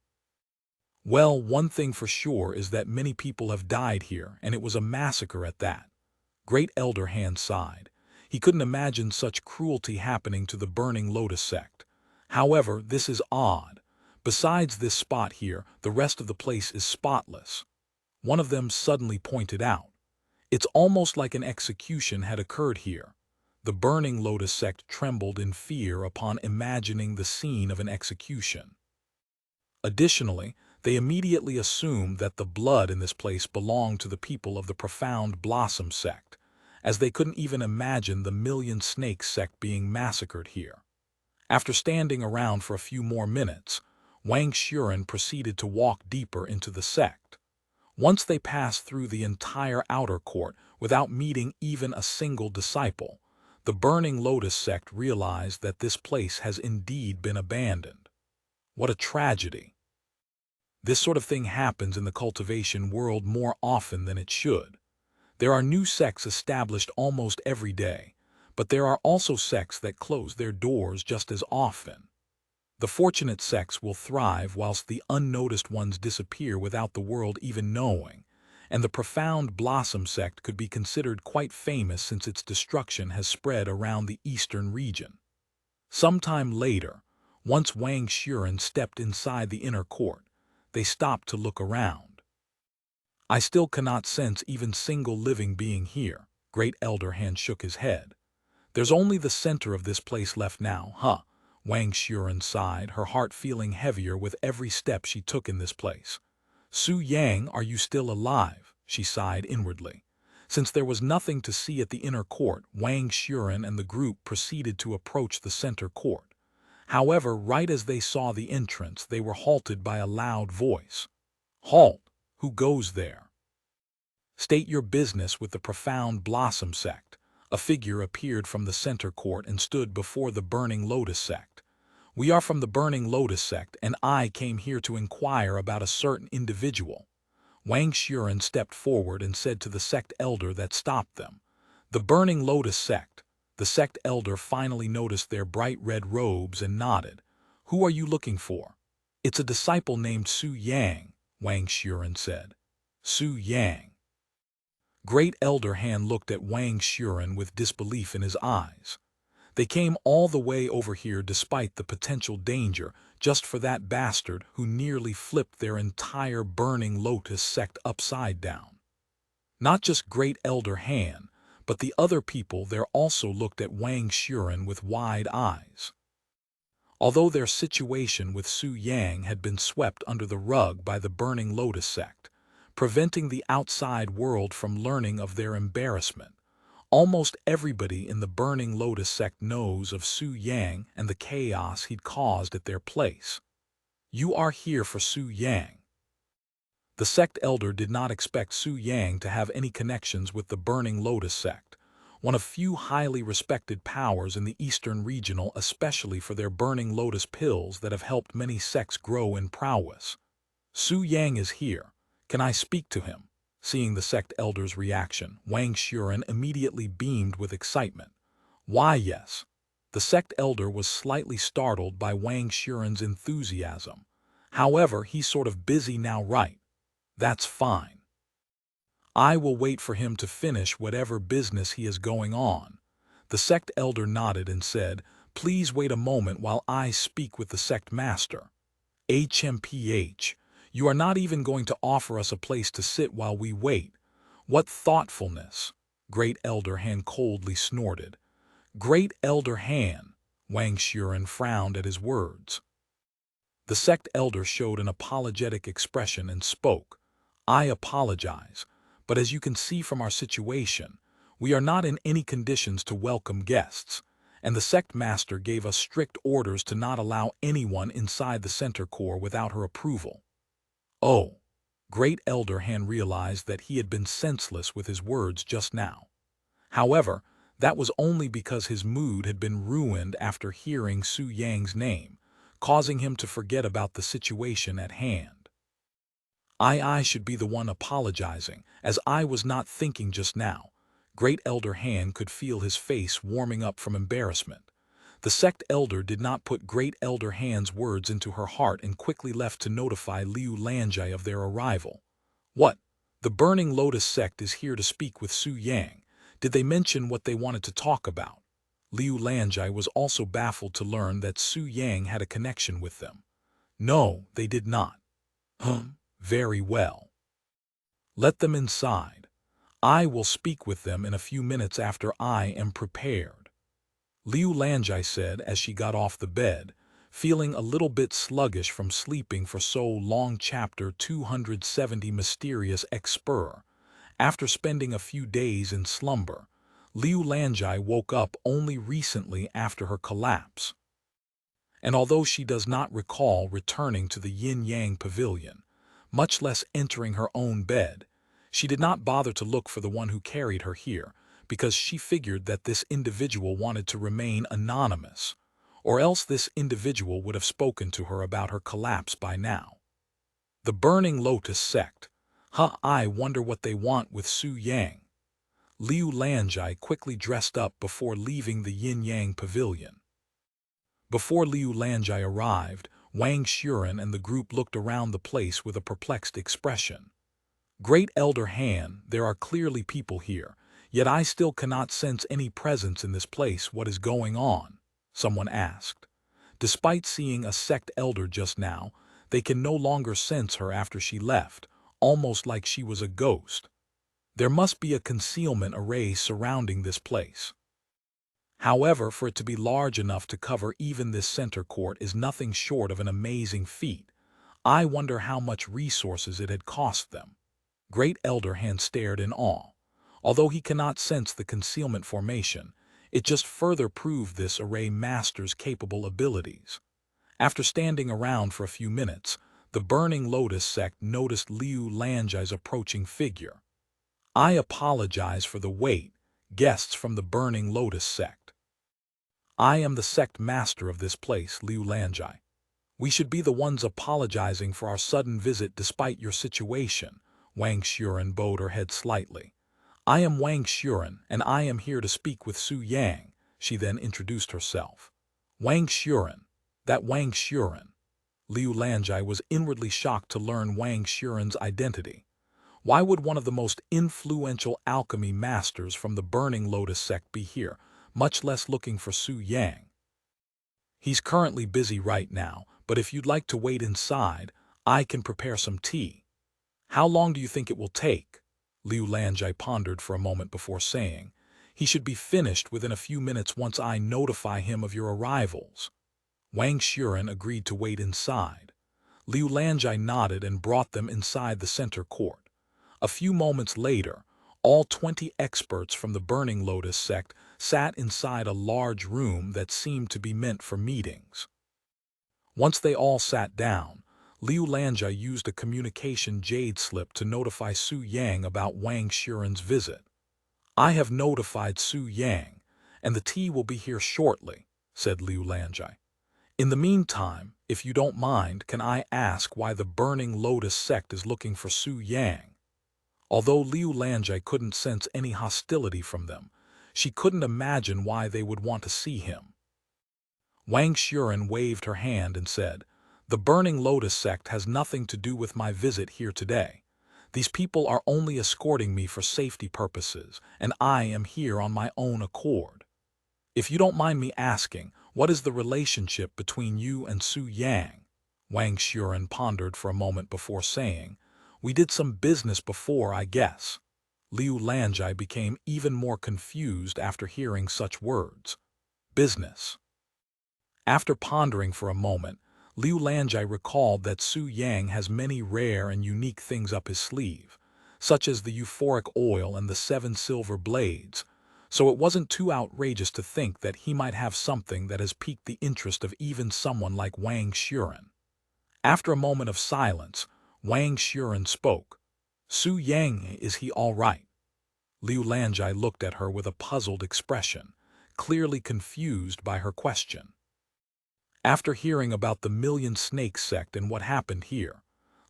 Well, one thing for sure is that many people have died here, and it was a massacre at that. Great Elder Han sighed. He couldn't imagine such cruelty happening to the Burning Lotus sect. However, this is odd. Besides this spot here, the rest of the place is spotless. One of them suddenly pointed out. It's almost like an execution had occurred here. The Burning Lotus sect trembled in fear upon imagining the scene of an execution. Additionally, they immediately assumed that the blood in this place belonged to the people of the Profound Blossom Sect, as they couldn't even imagine the Million Snakes sect being massacred here. After standing around for a few more minutes, Wang Xuren proceeded to walk deeper into the sect. Once they passed through the entire outer court without meeting even a single disciple, the Burning Lotus sect realized that this place has indeed been abandoned. What a tragedy! This sort of thing happens in the cultivation world more often than it should. There are new sects established almost every day, but there are also sects that close their doors just as often. The fortunate sects will thrive whilst the unnoticed ones disappear without the world even knowing, and the Profound Blossom Sect could be considered quite famous since its destruction has spread around the eastern region. Sometime later, once Wang Xuren stepped inside the inner court, they stopped to look around. I still cannot sense even single living being here. Great Elder Han shook his head. There's only the center of this place left now, huh? Wang Xuren sighed, her heart feeling heavier with every step she took in this place. Su Yang, are you still alive? She sighed inwardly. Since there was nothing to see at the inner court, Wang Xuren and the group proceeded to approach the center court. However, right as they saw the entrance, they were halted by a loud voice. Halt! Who goes there? State your business with the Profound Blossom Sect. A figure appeared from the center court and stood before the Burning Lotus Sect. We are from the Burning Lotus Sect, and I came here to inquire about a certain individual. Wang Xuren stepped forward and said to the sect elder that stopped them. The Burning Lotus Sect. The sect elder finally noticed their bright red robes and nodded. Who are you looking for? It's a disciple named Su Yang, Wang Xuren said. Su Yang. Great Elder Han looked at Wang Xuren with disbelief in his eyes. They came all the way over here despite the potential danger just for that bastard who nearly flipped their entire Burning Lotus sect upside down. Not just Great Elder Han, but the other people there also looked at Wang Xuren with wide eyes. Although their situation with Su Yang had been swept under the rug by the Burning Lotus sect, preventing the outside world from learning of their embarrassment, almost everybody in the Burning Lotus sect knows of Su Yang and the chaos he'd caused at their place. You are here for Su Yang. The sect elder did not expect Su Yang to have any connections with the Burning Lotus sect, one of few highly respected powers in the Eastern Regional, especially for their Burning Lotus pills that have helped many sects grow in prowess. Su Yang is here. Can I speak to him? Seeing the sect elder's reaction, Wang Xuren immediately beamed with excitement. Why, yes. The sect elder was slightly startled by Wang Xuren's enthusiasm. However, he's sort of busy now, right? That's fine. I will wait for him to finish whatever business he is going on. The sect elder nodded and said, Please wait a moment while I speak with the sect master. HMPH, you are not even going to offer us a place to sit while we wait. What thoughtfulness! Great Elder Han coldly snorted. Great Elder Han, Wang Xuren frowned at his words. The sect elder showed an apologetic expression and spoke. I apologize, but as you can see from our situation, we are not in any conditions to welcome guests, and the sect master gave us strict orders to not allow anyone inside the center core without her approval. Oh, Great Elder Han realized that he had been senseless with his words just now. However, that was only because his mood had been ruined after hearing Su Yang's name, causing him to forget about the situation at hand. I should be the one apologizing, as I was not thinking just now. Great Elder Han could feel his face warming up from embarrassment. The sect elder did not put Great Elder Han's words into her heart and quickly left to notify Liu Lanjai of their arrival. What? The Burning Lotus sect is here to speak with Su Yang. Did they mention what they wanted to talk about? Liu Lanjai was also baffled to learn that Su Yang had a connection with them. No, they did not. Very well. Let them inside. I will speak with them in a few minutes after I am prepared. Liu Lanjai said as she got off the bed, feeling a little bit sluggish from sleeping for so long. Chapter 270 Mysterious Expur. After spending a few days in slumber, Liu Lanjai woke up only recently after her collapse. And although she does not recall returning to the Yin-Yang Pavilion, much less entering her own bed, she did not bother to look for the one who carried her here, because she figured that this individual wanted to remain anonymous, or else this individual would have spoken to her about her collapse by now. The Burning Lotus sect. I wonder what they want with Su Yang. Liu Lanjai quickly dressed up before leaving the Yin-Yang Pavilion. Before Liu Lanjai arrived, Wang Xuren and the group looked around the place with a perplexed expression. Great Elder Han, there are clearly people here, yet I still cannot sense any presence in this place. What is going on? Someone asked. Despite seeing a sect elder just now, they can no longer sense her after she left, almost like she was a ghost. There must be a concealment array surrounding this place. However, for it to be large enough to cover even this center court is nothing short of an amazing feat. I wonder how much resources it had cost them. Great Elder Han stared in awe. Although he cannot sense the concealment formation, it just further proved this array master's capable abilities. After standing around for a few minutes, the Burning Lotus sect noticed Liu Lanjai's approaching figure. I apologize for the wait, guests from the Burning Lotus sect. I am the sect master of this place, Liu Lanjai. We should be the ones apologizing for our sudden visit despite your situation. Wang Xuren bowed her head slightly. I am Wang Xuren, and I am here to speak with Su Yang. She then introduced herself. Wang Xuren. That Wang Xuren. Liu Lanjai was inwardly shocked to learn Wang Xuren's identity. Why would one of the most influential alchemy masters from the Burning Lotus sect be here, much less looking for Su Yang? He's currently busy right now, but if you'd like to wait inside, I can prepare some tea. How long do you think it will take? Liu Lanjai pondered for a moment before saying, he should be finished within a few minutes once I notify him of your arrivals. Wang Xuren agreed to wait inside. Liu Lanjai nodded and brought them inside the center court. A few moments later, all 20 experts from the Burning Lotus sect sat inside a large room that seemed to be meant for meetings. Once they all sat down, Liu Lanjai used a communication jade slip to notify Su Yang about Wang Xuren's visit. I have notified Su Yang, and the tea will be here shortly, said Liu Lanjai. In the meantime, if you don't mind, can I ask why the Burning Lotus sect is looking for Su Yang? Although Liu Lanjai couldn't sense any hostility from them, she couldn't imagine why they would want to see him. Wang Xuren waved her hand and said, the Burning Lotus sect has nothing to do with my visit here today. These people are only escorting me for safety purposes, and I am here on my own accord. If you don't mind me asking, what is the relationship between you and Su Yang? Wang Xuren pondered for a moment before saying, we did some business before, I guess. Liu Lanjai became even more confused after hearing such words. Business. After pondering for a moment, Liu Lanjai recalled that Su Yang has many rare and unique things up his sleeve, such as the euphoric oil and the 7 silver blades, so it wasn't too outrageous to think that he might have something that has piqued the interest of even someone like Wang Xuren. After a moment of silence, Wang Xuren spoke. Su Yang, is he all right? Liu Lanjai looked at her with a puzzled expression, clearly confused by her question. After hearing about the Million Snake sect and what happened here,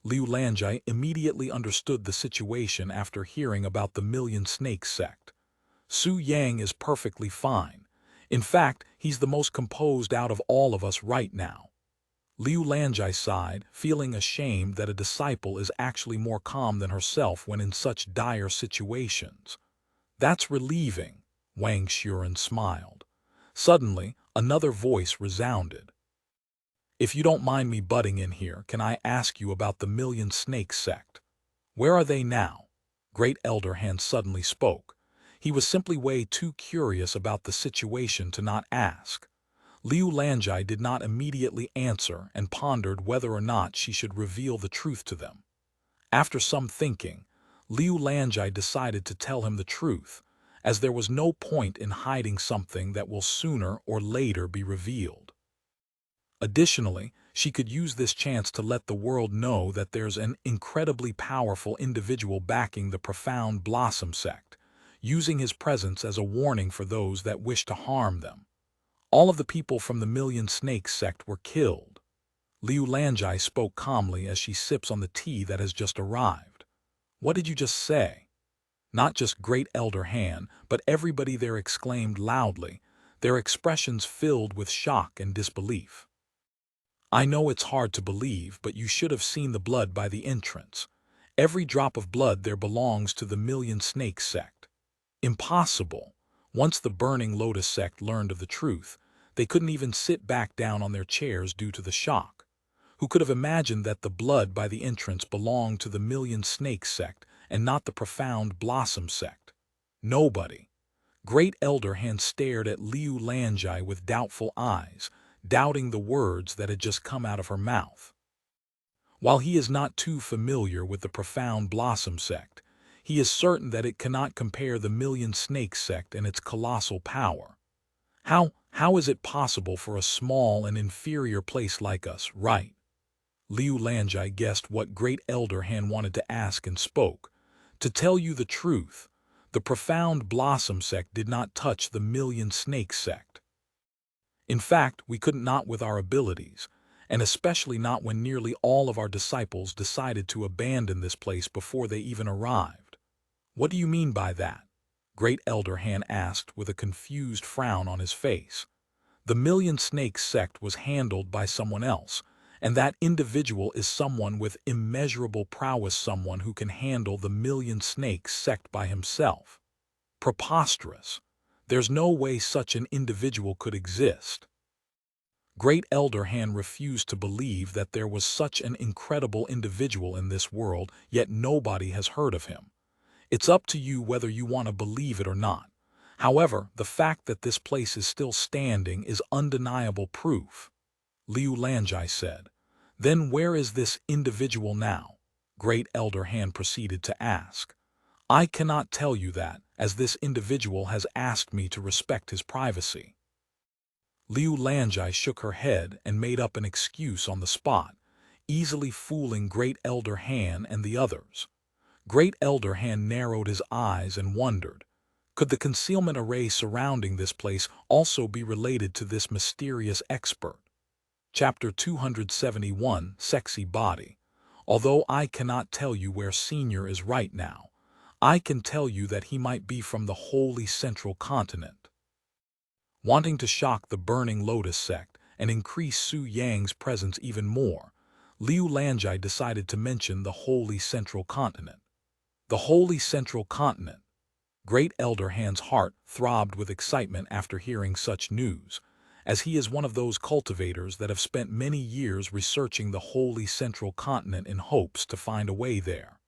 Liu Lanjai immediately understood the situation after hearing about the Million Snake sect. Su Yang is perfectly fine. In fact, he's the most composed out of all of us right now. Liu Lanjai sighed, feeling ashamed that a disciple is actually more calm than herself when in such dire situations. That's relieving, Wang Xuren smiled. Suddenly, another voice resounded. If you don't mind me butting in here, can I ask you about the Million Snakes sect? Where are they now? Great Elder Han suddenly spoke. He was simply way too curious about the situation to not ask. Liu Lanjai did not immediately answer and pondered whether or not she should reveal the truth to them. After some thinking, Liu Lanjai decided to tell him the truth, as there was no point in hiding something that will sooner or later be revealed. Additionally, she could use this chance to let the world know that there's an incredibly powerful individual backing the Profound Blossom Sect, using his presence as a warning for those that wish to harm them. All of the people from the Million Snakes sect were killed. Liu Lanjai spoke calmly as she sips on the tea that has just arrived. What did you just say? Not just Great Elder Han, but everybody there exclaimed loudly, their expressions filled with shock and disbelief. I know it's hard to believe, but you should have seen the blood by the entrance. Every drop of blood there belongs to the Million Snakes sect. Impossible. Once the Burning Lotus sect learned of the truth, they couldn't even sit back down on their chairs due to the shock. Who could have imagined that the blood by the entrance belonged to the Million Snakes sect and not the Profound Blossom Sect? Nobody. Great Elder Han stared at Liu Lanjai with doubtful eyes, doubting the words that had just come out of her mouth. While he is not too familiar with the Profound Blossom Sect, he is certain that it cannot compare the Million Snakes sect and its colossal power. How is it possible for a small and inferior place like us, right? Liu Lanjai guessed what Great Elder Han wanted to ask and spoke. To tell you the truth, the Profound Blossom Sect did not touch the Million Snakes sect. In fact, we couldn't not with our abilities, and especially not when nearly all of our disciples decided to abandon this place before they even arrived. What do you mean by that? Great Elder Han asked with a confused frown on his face. The Million Snakes sect was handled by someone else, and that individual is someone with immeasurable prowess, someone who can handle the Million Snakes sect by himself. Preposterous. There's no way such an individual could exist. Great Elder Han refused to believe that there was such an incredible individual in this world, yet nobody has heard of him. It's up to you whether you want to believe it or not. However, the fact that this place is still standing is undeniable proof, Liu Lanjai said. Then where is this individual now? Great Elder Han proceeded to ask. I cannot tell you that, as this individual has asked me to respect his privacy. Liu Lanjai shook her head and made up an excuse on the spot, easily fooling Great Elder Han and the others. Great Elder Han narrowed his eyes and wondered, could the concealment array surrounding this place also be related to this mysterious expert? Chapter 271, Sexy Body. Although I cannot tell you where Senior is right now, I can tell you that he might be from the Holy Central Continent. Wanting to shock the Burning Lotus sect and increase Su Yang's presence even more, Liu Lanjai decided to mention the Holy Central Continent. The Holy Central Continent. Great Elder Han's heart throbbed with excitement after hearing such news, as he is one of those cultivators that have spent many years researching the Holy Central Continent in hopes to find a way there.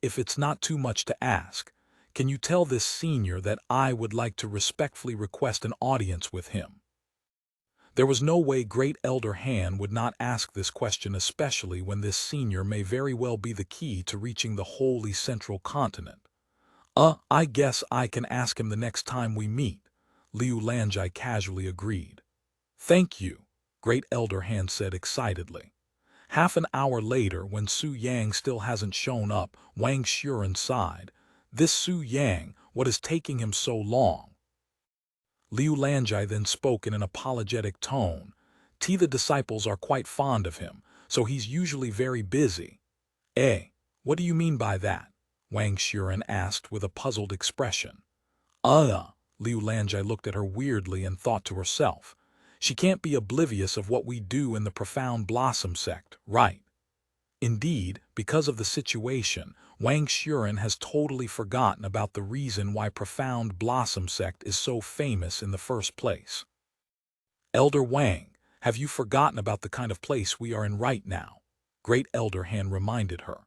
If it's not too much to ask, can you tell this senior that I would like to respectfully request an audience with him? There was no way Great Elder Han would not ask this question, especially when this senior may very well be the key to reaching the Holy Central Continent. I guess I can ask him the next time we meet, Liu Lanjai casually agreed. Thank you, Great Elder Han said excitedly. Half an hour later, when Su Yang still hasn't shown up, Wang Xuren sighed. This Su Yang, what is taking him so long? Liu Lanjai then spoke in an apologetic tone. The disciples are quite fond of him, so he's usually very busy. What do you mean by that? Wang Xuren asked with a puzzled expression. Liu Lanjai looked at her weirdly and thought to herself. She can't be oblivious of what we do in the Profound Blossom Sect, right? Indeed, because of the situation, Wang Xuren has totally forgotten about the reason why Profound Blossom Sect is so famous in the first place. Elder Wang, have you forgotten about the kind of place we are in right now? Great Elder Han reminded her.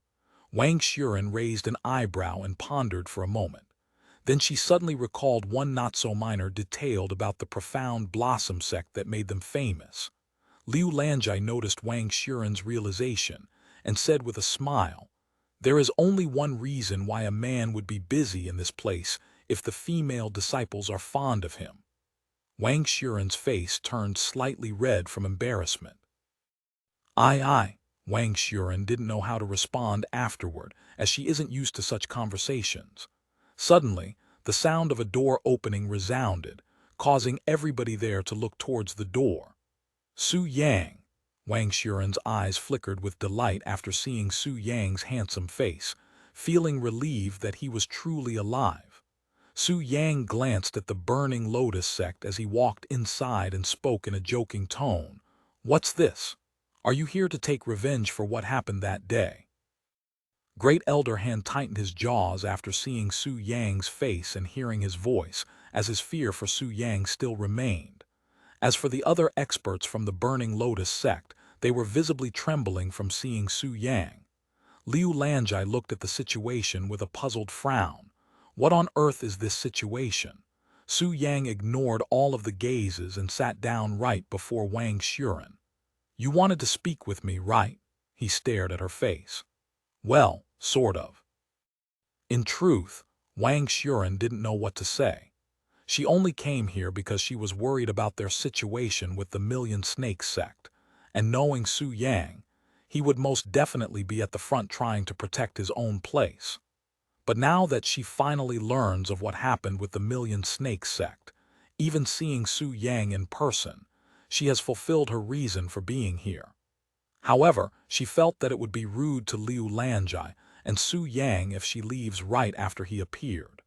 Wang Xuren raised an eyebrow and pondered for a moment. Then she suddenly recalled one not-so-minor detail about the Profound Blossom Sect that made them famous. Liu Lanjai noticed Wang Xuren's realization and said with a smile, "There is only one reason why a man would be busy in this place if the female disciples are fond of him." Wang Xuren's face turned slightly red from embarrassment. Aye. Wang Xuren didn't know how to respond afterward, as she isn't used to such conversations. Suddenly, the sound of a door opening resounded, causing everybody there to look towards the door. Su Yang. Wang Xuren's eyes flickered with delight after seeing Su Yang's handsome face, feeling relieved that he was truly alive. Su Yang glanced at the burning lotus sect as he walked inside and spoke in a joking tone. "What's this? Are you here to take revenge for what happened that day?" Great Elder Han tightened his jaws after seeing Su Yang's face and hearing his voice, as his fear for Su Yang still remained. As for the other experts from the Burning Lotus sect, they were visibly trembling from seeing Su Yang. Liu Lanjai looked at the situation with a puzzled frown. What on earth is this situation? Su Yang ignored all of the gazes and sat down right before Wang Xuren. "You wanted to speak with me, right?" He stared at her face. "Well, sort of." In truth, Wang Xuren didn't know what to say. She only came here because she was worried about their situation with the Million Snakes sect, and knowing Su Yang, he would most definitely be at the front trying to protect his own place. But now that she finally learns of what happened with the Million Snakes sect, even seeing Su Yang in person, she has fulfilled her reason for being here. However, she felt that it would be rude to Liu Lanjai and Su Yang if she leaves right after he appeared.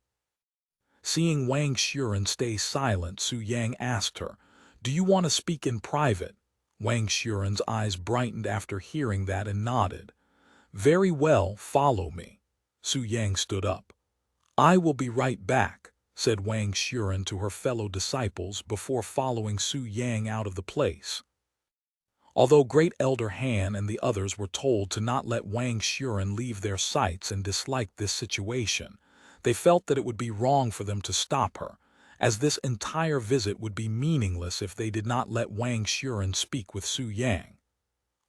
Seeing Wang Xuren stay silent, Su Yang asked her, "Do you want to speak in private?" Wang Xuren's eyes brightened after hearing that and nodded. "Very well, follow me." Su Yang stood up. "I will be right back," said Wang Xuren to her fellow disciples before following Su Yang out of the place. Although Great Elder Han and the others were told to not let Wang Xuren leave their sights and disliked this situation, they felt that it would be wrong for them to stop her, as this entire visit would be meaningless if they did not let Wang Xuren speak with Su Yang.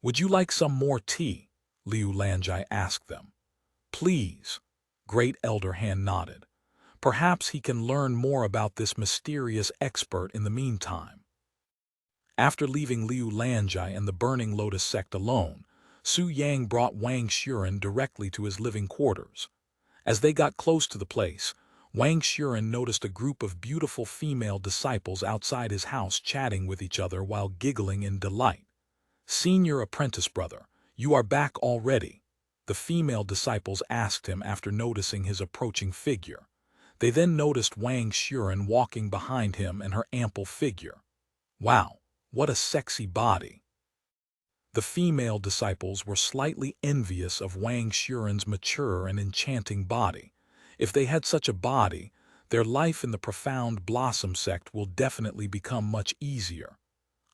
"Would you like some more tea?" Liu Lanjai asked them. "Please." Great Elder Han nodded. Perhaps he can learn more about this mysterious expert in the meantime. After leaving Liu Lanjai and the Burning Lotus sect alone, Su Yang brought Wang Xuren directly to his living quarters. As they got close to the place, Wang Xuren noticed a group of beautiful female disciples outside his house chatting with each other while giggling in delight. "Senior apprentice brother, you are back already?" the female disciples asked him after noticing his approaching figure. They then noticed Wang Xuren walking behind him and her ample figure. "Wow, what a sexy body." The female disciples were slightly envious of Wang Xuren's mature and enchanting body. If they had such a body, their life in the Profound Blossom Sect will definitely become much easier.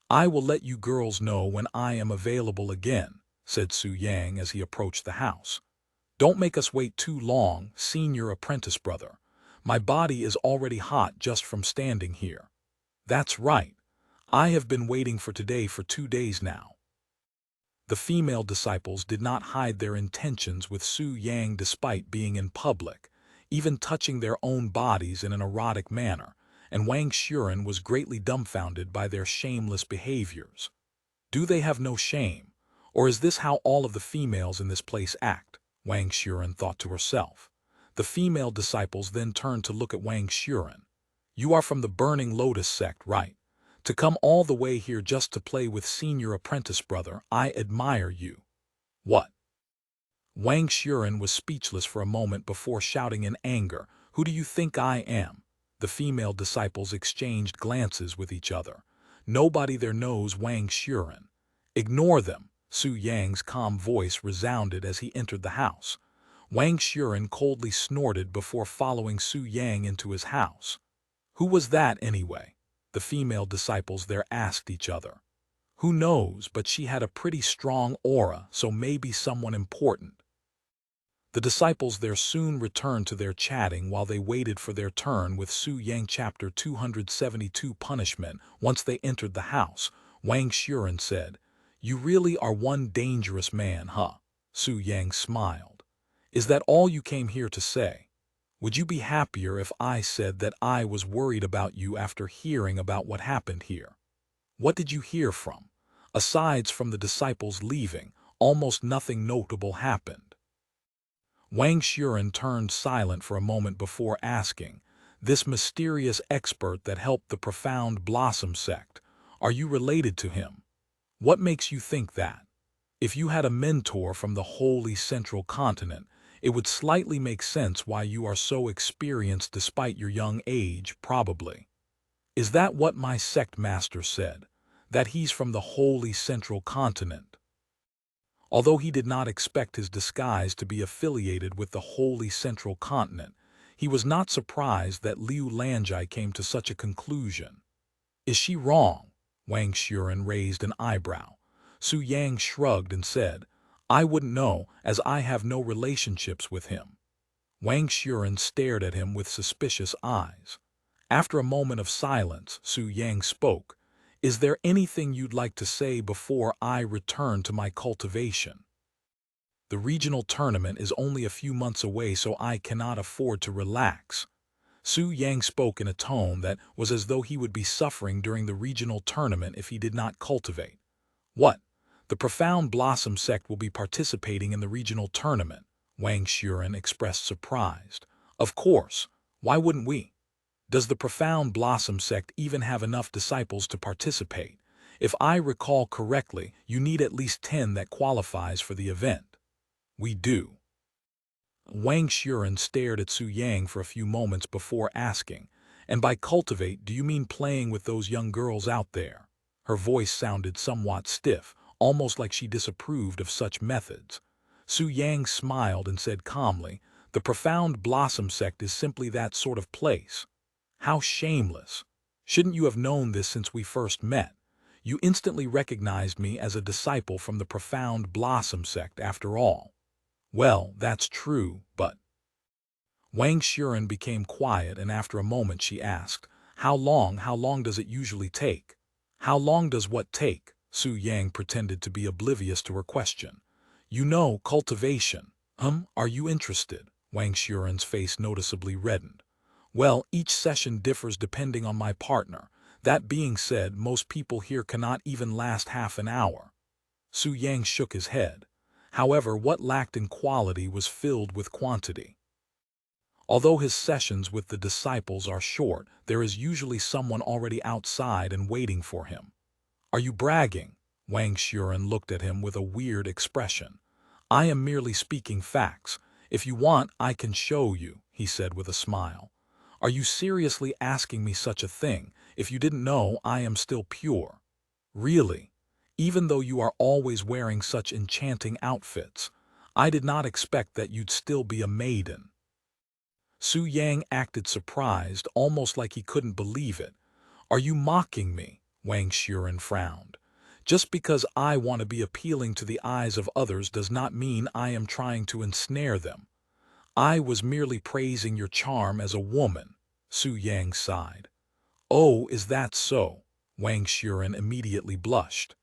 "I will let you girls know when I am available again," said Su Yang as he approached the house. "Don't make us wait too long, senior apprentice brother. My body is already hot just from standing here." "That's right. I have been waiting for today for 2 days now." The female disciples did not hide their intentions with Su Yang despite being in public, even touching their own bodies in an erotic manner, and Wang Xuren was greatly dumbfounded by their shameless behaviors. Do they have no shame? Or is this how all of the females in this place act? Wang Xuren thought to herself. The female disciples then turned to look at Wang Xuren. "You are from the Burning Lotus sect, right? To come all the way here just to play with senior apprentice brother, I admire you." "What?" Wang Xuren was speechless for a moment before shouting in anger, "Who do you think I am? The female disciples exchanged glances with each other. Nobody there knows Wang Xuren. Ignore them, Su Yang's calm voice resounded as he entered the house. Wang Xuren coldly snorted before following Su Yang into his house. Who was that anyway? The female disciples there asked each other. Who knows, but she had a pretty strong aura, so maybe someone important. The disciples there soon returned to their chatting while they waited for their turn with Su Yang. Chapter 272 Punishment. Once they entered the house, Wang Xuren said, "You really are one dangerous man, huh?" Su Yang smiled. "Is that all you came here to say? Would you be happier if I said that I was worried about you after hearing about what happened here? What did you hear from? Aside from the disciples leaving, almost nothing notable happened." Wang Xuren turned silent for a moment before asking, "This mysterious expert that helped the Profound Blossom Sect, are you related to him? What makes you think that? If you had a mentor from the holy central continent, it would slightly make sense why you are so experienced despite your young age, probably. Is that what my sect master said? That he's from the holy central continent?" Although he did not expect his disguise to be affiliated with the holy central continent, he was not surprised that Liu Lanjai came to such a conclusion. "Is she wrong?" Wang Xuren raised an eyebrow. Su Yang shrugged and said, "I wouldn't know, as I have no relationships with him." Wang Xuren stared at him with suspicious eyes. After a moment of silence, Su Yang spoke. "Is there anything you'd like to say before I return to my cultivation? The regional tournament is only a few months away, so I cannot afford to relax." Su Yang spoke in a tone that was as though he would be suffering during the regional tournament if he did not cultivate. "What? The Profound Blossom Sect will be participating in the regional tournament?" Wang Xuren expressed surprise. "Of course. Why wouldn't we? Does the Profound Blossom Sect even have enough disciples to participate? If I recall correctly, you need at least 10 that qualifies for the event." "We do." Wang Xuren stared at Su Yang for a few moments before asking, "And by cultivate, do you mean playing with those young girls out there?" Her voice sounded somewhat stiff, almost like she disapproved of such methods. Su Yang smiled and said calmly, "The Profound Blossom Sect is simply that sort of place." "How shameless! Shouldn't you have known this since we first met? You instantly recognized me as a disciple from the Profound Blossom Sect after all." "Well, that's true, but—" Wang Xuren became quiet, and after a moment she asked, how long does it usually take?" "How long does what take?" Su Yang pretended to be oblivious to her question. "You know, cultivation." Are you interested?" Wang Xuren's face noticeably reddened. "Well, each session differs depending on my partner. That being said, most people here cannot even last half an hour." Su Yang shook his head. However, what lacked in quality was filled with quantity. Although his sessions with the disciples are short, there is usually someone already outside and waiting for him. "Are you bragging?" Wang Xuren looked at him with a weird expression. "I am merely speaking facts. If you want, I can show you," he said with a smile. "Are you seriously asking me such a thing? If you didn't know, I am still pure." "Really? Even though you are always wearing such enchanting outfits, I did not expect that you'd still be a maiden." Su Yang acted surprised, almost like he couldn't believe it. "Are you mocking me?" Wang Xuren frowned. "Just because I want to be appealing to the eyes of others does not mean I am trying to ensnare them. I was merely praising your charm as a woman." Su Yang sighed. "Oh, is that so?" Wang Xuren immediately blushed.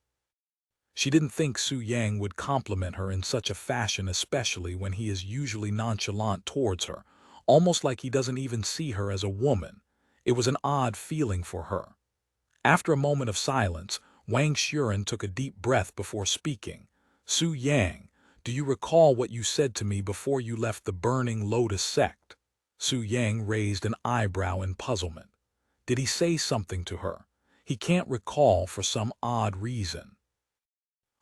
She didn't think Su Yang would compliment her in such a fashion, especially when he is usually nonchalant towards her, almost like he doesn't even see her as a woman. It was an odd feeling for her. After a moment of silence, Wang Xuren took a deep breath before speaking. "Su Yang, do you recall what you said to me before you left the Burning Lotus sect?" Su Yang raised an eyebrow in puzzlement. Did he say something to her? He can't recall for some odd reason.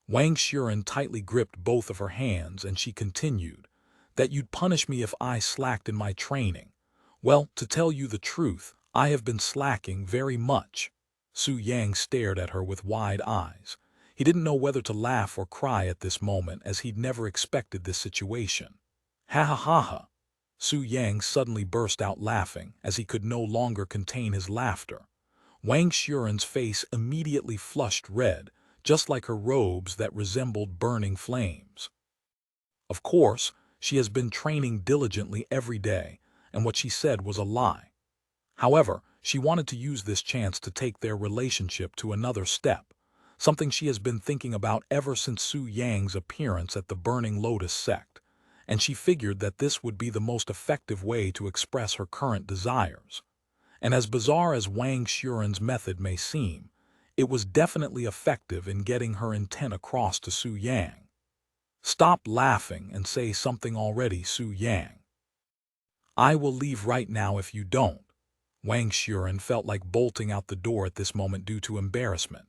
Wang Xuren tightly gripped both of her hands, and she continued, "That you'd punish me if I slacked in my training. Well, to tell you the truth, I have been slacking very much." Su Yang stared at her with wide eyes. He didn't know whether to laugh or cry at this moment, as he'd never expected this situation. "Ha ha ha ha!" Su Yang suddenly burst out laughing, as he could no longer contain his laughter. Wang Xuren's face immediately flushed red, just like her robes that resembled burning flames. Of course, she has been training diligently every day, and what she said was a lie. However, she wanted to use this chance to take their relationship to another step, something she has been thinking about ever since Su Yang's appearance at the Burning Lotus sect, and she figured that this would be the most effective way to express her current desires. And as bizarre as Wang Xuren's method may seem, it was definitely effective in getting her intent across to Su Yang. "Stop laughing and say something already, Su Yang." "I will leave right now if you don't." Wang Xuren felt like bolting out the door at this moment due to embarrassment.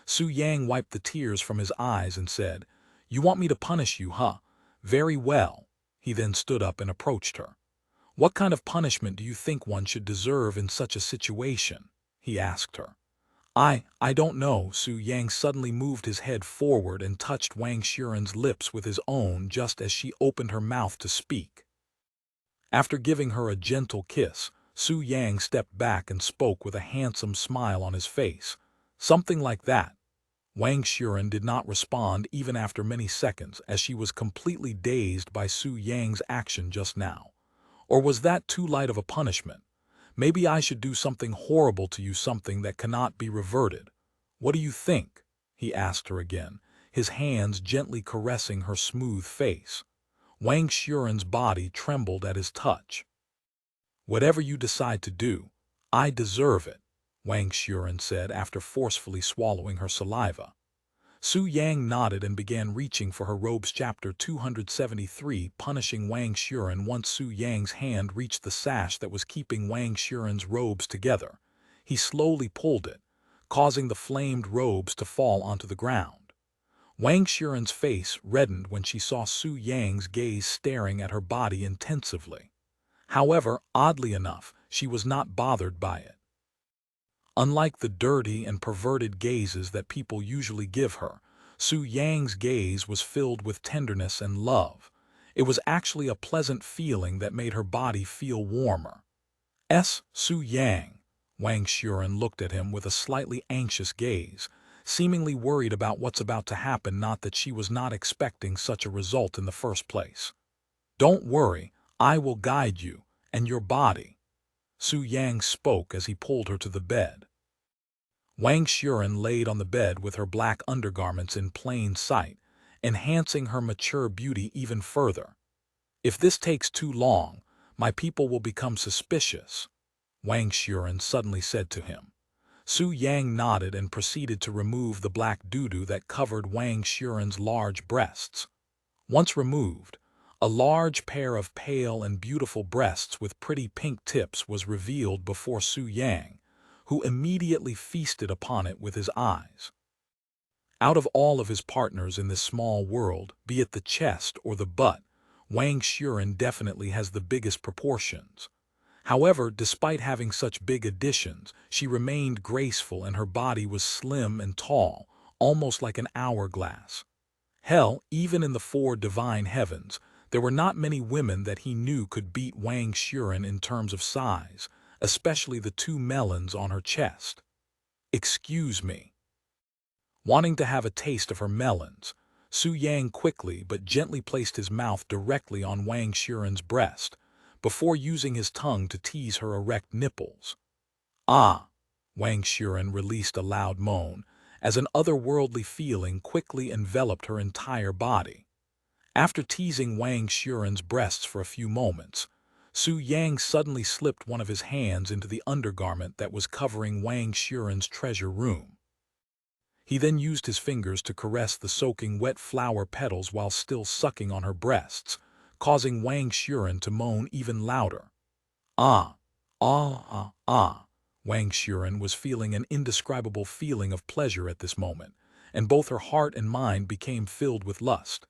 Su Yang wiped the tears from his eyes and said, "You want me to punish you, huh? Very well." He then stood up and approached her. "What kind of punishment do you think one should deserve in such a situation?" he asked her. I don't know." Su Yang suddenly moved his head forward and touched Wang Xuren's lips with his own just as she opened her mouth to speak. After giving her a gentle kiss, Su Yang stepped back and spoke with a handsome smile on his face. "Something like that." Wang Xuren did not respond even after many seconds, as she was completely dazed by Su Yang's action just now. Or was that too light of a punishment? "Maybe I should do something horrible to you, something that cannot be reverted. What do you think?" he asked her again, his hands gently caressing her smooth face. Wang Xuren's body trembled at his touch. "Whatever you decide to do, I deserve it," Wang Xuren said after forcefully swallowing her saliva. Su Yang nodded and began reaching for her robes. Chapter 273, punishing Wang Xuren. Once Su Yang's hand reached the sash that was keeping Wang Xuren's robes together, he slowly pulled it, causing the flamed robes to fall onto the ground. Wang Xuren's face reddened when she saw Su Yang's gaze staring at her body intensively. However, oddly enough, she was not bothered by it. Unlike the dirty and perverted gazes that people usually give her, Su Yang's gaze was filled with tenderness and love. It was actually a pleasant feeling that made her body feel warmer. Su Yang." Wang Xuren looked at him with a slightly anxious gaze, seemingly worried about what's about to happen, not that she was not expecting such a result in the first place. "Don't worry, I will guide you, and your body." Su Yang spoke as he pulled her to the bed. Wang Xuren laid on the bed with her black undergarments in plain sight, enhancing her mature beauty even further. "If this takes too long, my people will become suspicious," Wang Xuren suddenly said to him. Su Yang nodded and proceeded to remove the black doo-doo that covered Wang Xuren's large breasts. Once removed, a large pair of pale and beautiful breasts with pretty pink tips was revealed before Su Yang, who immediately feasted upon it with his eyes. Out of all of his partners in this small world, be it the chest or the butt, Wang Xuren definitely has the biggest proportions. However, despite having such big additions, she remained graceful and her body was slim and tall, almost like an hourglass. Hell, even in the four divine heavens, there were not many women that he knew could beat Wang Xuren in terms of size, especially the two melons on her chest. "Excuse me." Wanting to have a taste of her melons, Su Yang quickly but gently placed his mouth directly on Wang Xuren's breast, before using his tongue to tease her erect nipples. "Ah!" Wang Xuren released a loud moan, as an otherworldly feeling quickly enveloped her entire body. After teasing Wang Xuren's breasts for a few moments, Su Yang suddenly slipped one of his hands into the undergarment that was covering Wang Xuren's treasure room. He then used his fingers to caress the soaking wet flower petals while still sucking on her breasts, causing Wang Xuren to moan even louder. "Ah! Ah! Ah! Ah!" Wang Xuren was feeling an indescribable feeling of pleasure at this moment, and both her heart and mind became filled with lust.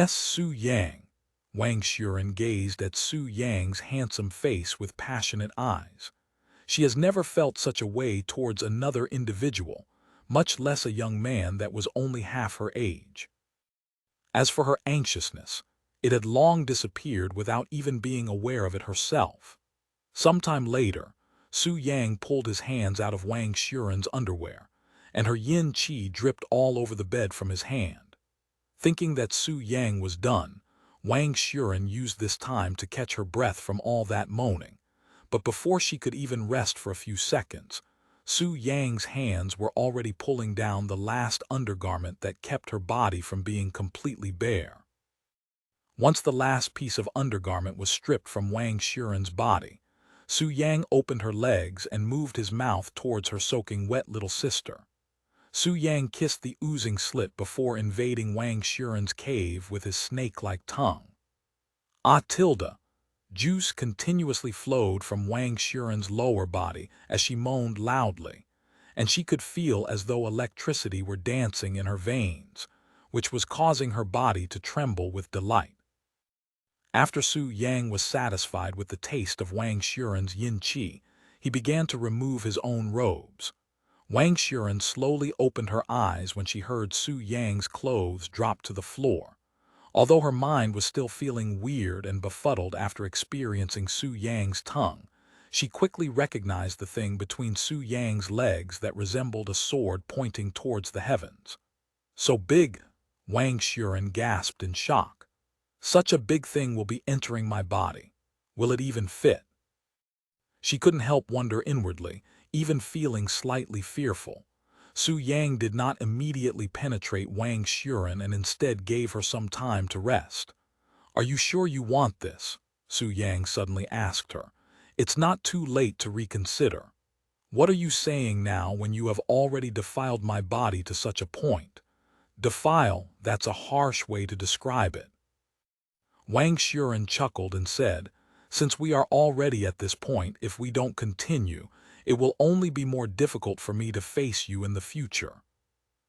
Su Yang." Wang Xuren gazed at Su Yang's handsome face with passionate eyes. She has never felt such a way towards another individual, much less a young man that was only half her age. As for her anxiousness, it had long disappeared without even being aware of it herself. Sometime later, Su Yang pulled his hands out of Wang Xuren's underwear, and her yin qi dripped all over the bed from his hand. Thinking that Su Yang was done, Wang Xuren used this time to catch her breath from all that moaning. But before she could even rest for a few seconds, Su Yang's hands were already pulling down the last undergarment that kept her body from being completely bare. Once the last piece of undergarment was stripped from Wang Xuren's body, Su Yang opened her legs and moved his mouth towards her soaking wet little sister. Su Yang kissed the oozing slit before invading Wang Xuren's cave with his snake-like tongue. Tilde. Juice continuously flowed from Wang Xuren's lower body as she moaned loudly, and she could feel as though electricity were dancing in her veins, which was causing her body to tremble with delight. After Su Yang was satisfied with the taste of Wang Xuren's yin qi, he began to remove his own robes. Wang Xuren slowly opened her eyes when she heard Su Yang's clothes drop to the floor. Although her mind was still feeling weird and befuddled after experiencing Su Yang's tongue, she quickly recognized the thing between Su Yang's legs that resembled a sword pointing towards the heavens. "So big!" Wang Xuren gasped in shock. "Such a big thing will be entering my body. Will it even fit?" She couldn't help wonder inwardly, even feeling slightly fearful. Su Yang did not immediately penetrate Wang Xuren and instead gave her some time to rest. "Are you sure you want this?" Su Yang suddenly asked her. "It's not too late to reconsider. What are you saying now when you have already defiled my body to such a point?" "Defile, that's a harsh way to describe it." Wang Xuren chuckled and said, "Since we are already at this point, if we don't continue, it will only be more difficult for me to face you in the future."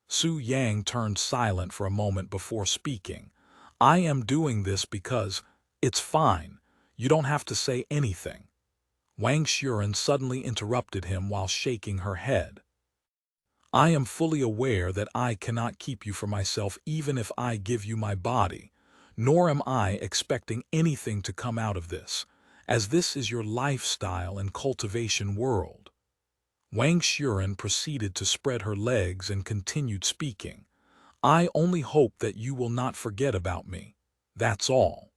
Su Yang turned silent for a moment before speaking. "I am doing this because it's fine. You don't have to say anything." Wang Xuren suddenly interrupted him while shaking her head. "I am fully aware that I cannot keep you for myself even if I give you my body, nor am I expecting anything to come out of this, as this is your lifestyle and cultivation world." Wang Xuren proceeded to spread her legs and continued speaking. "I only hope that you will not forget about me. That's all."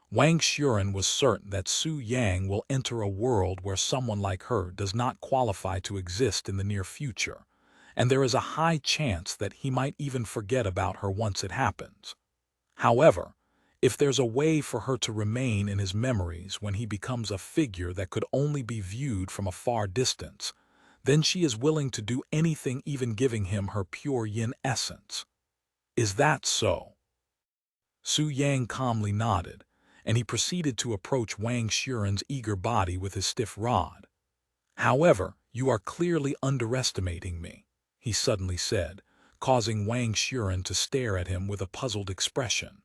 Wang Xuren was certain that Su Yang will enter a world where someone like her does not qualify to exist in the near future, and there is a high chance that he might even forget about her once it happens. However, if there's a way for her to remain in his memories when he becomes a figure that could only be viewed from a far distance, then she is willing to do anything, even giving him her pure yin essence. Is that so? Su Yang calmly nodded, and he proceeded to approach Wang Xuren's eager body with his stiff rod. "However, you are clearly underestimating me," he suddenly said, causing Wang Xuren to stare at him with a puzzled expression.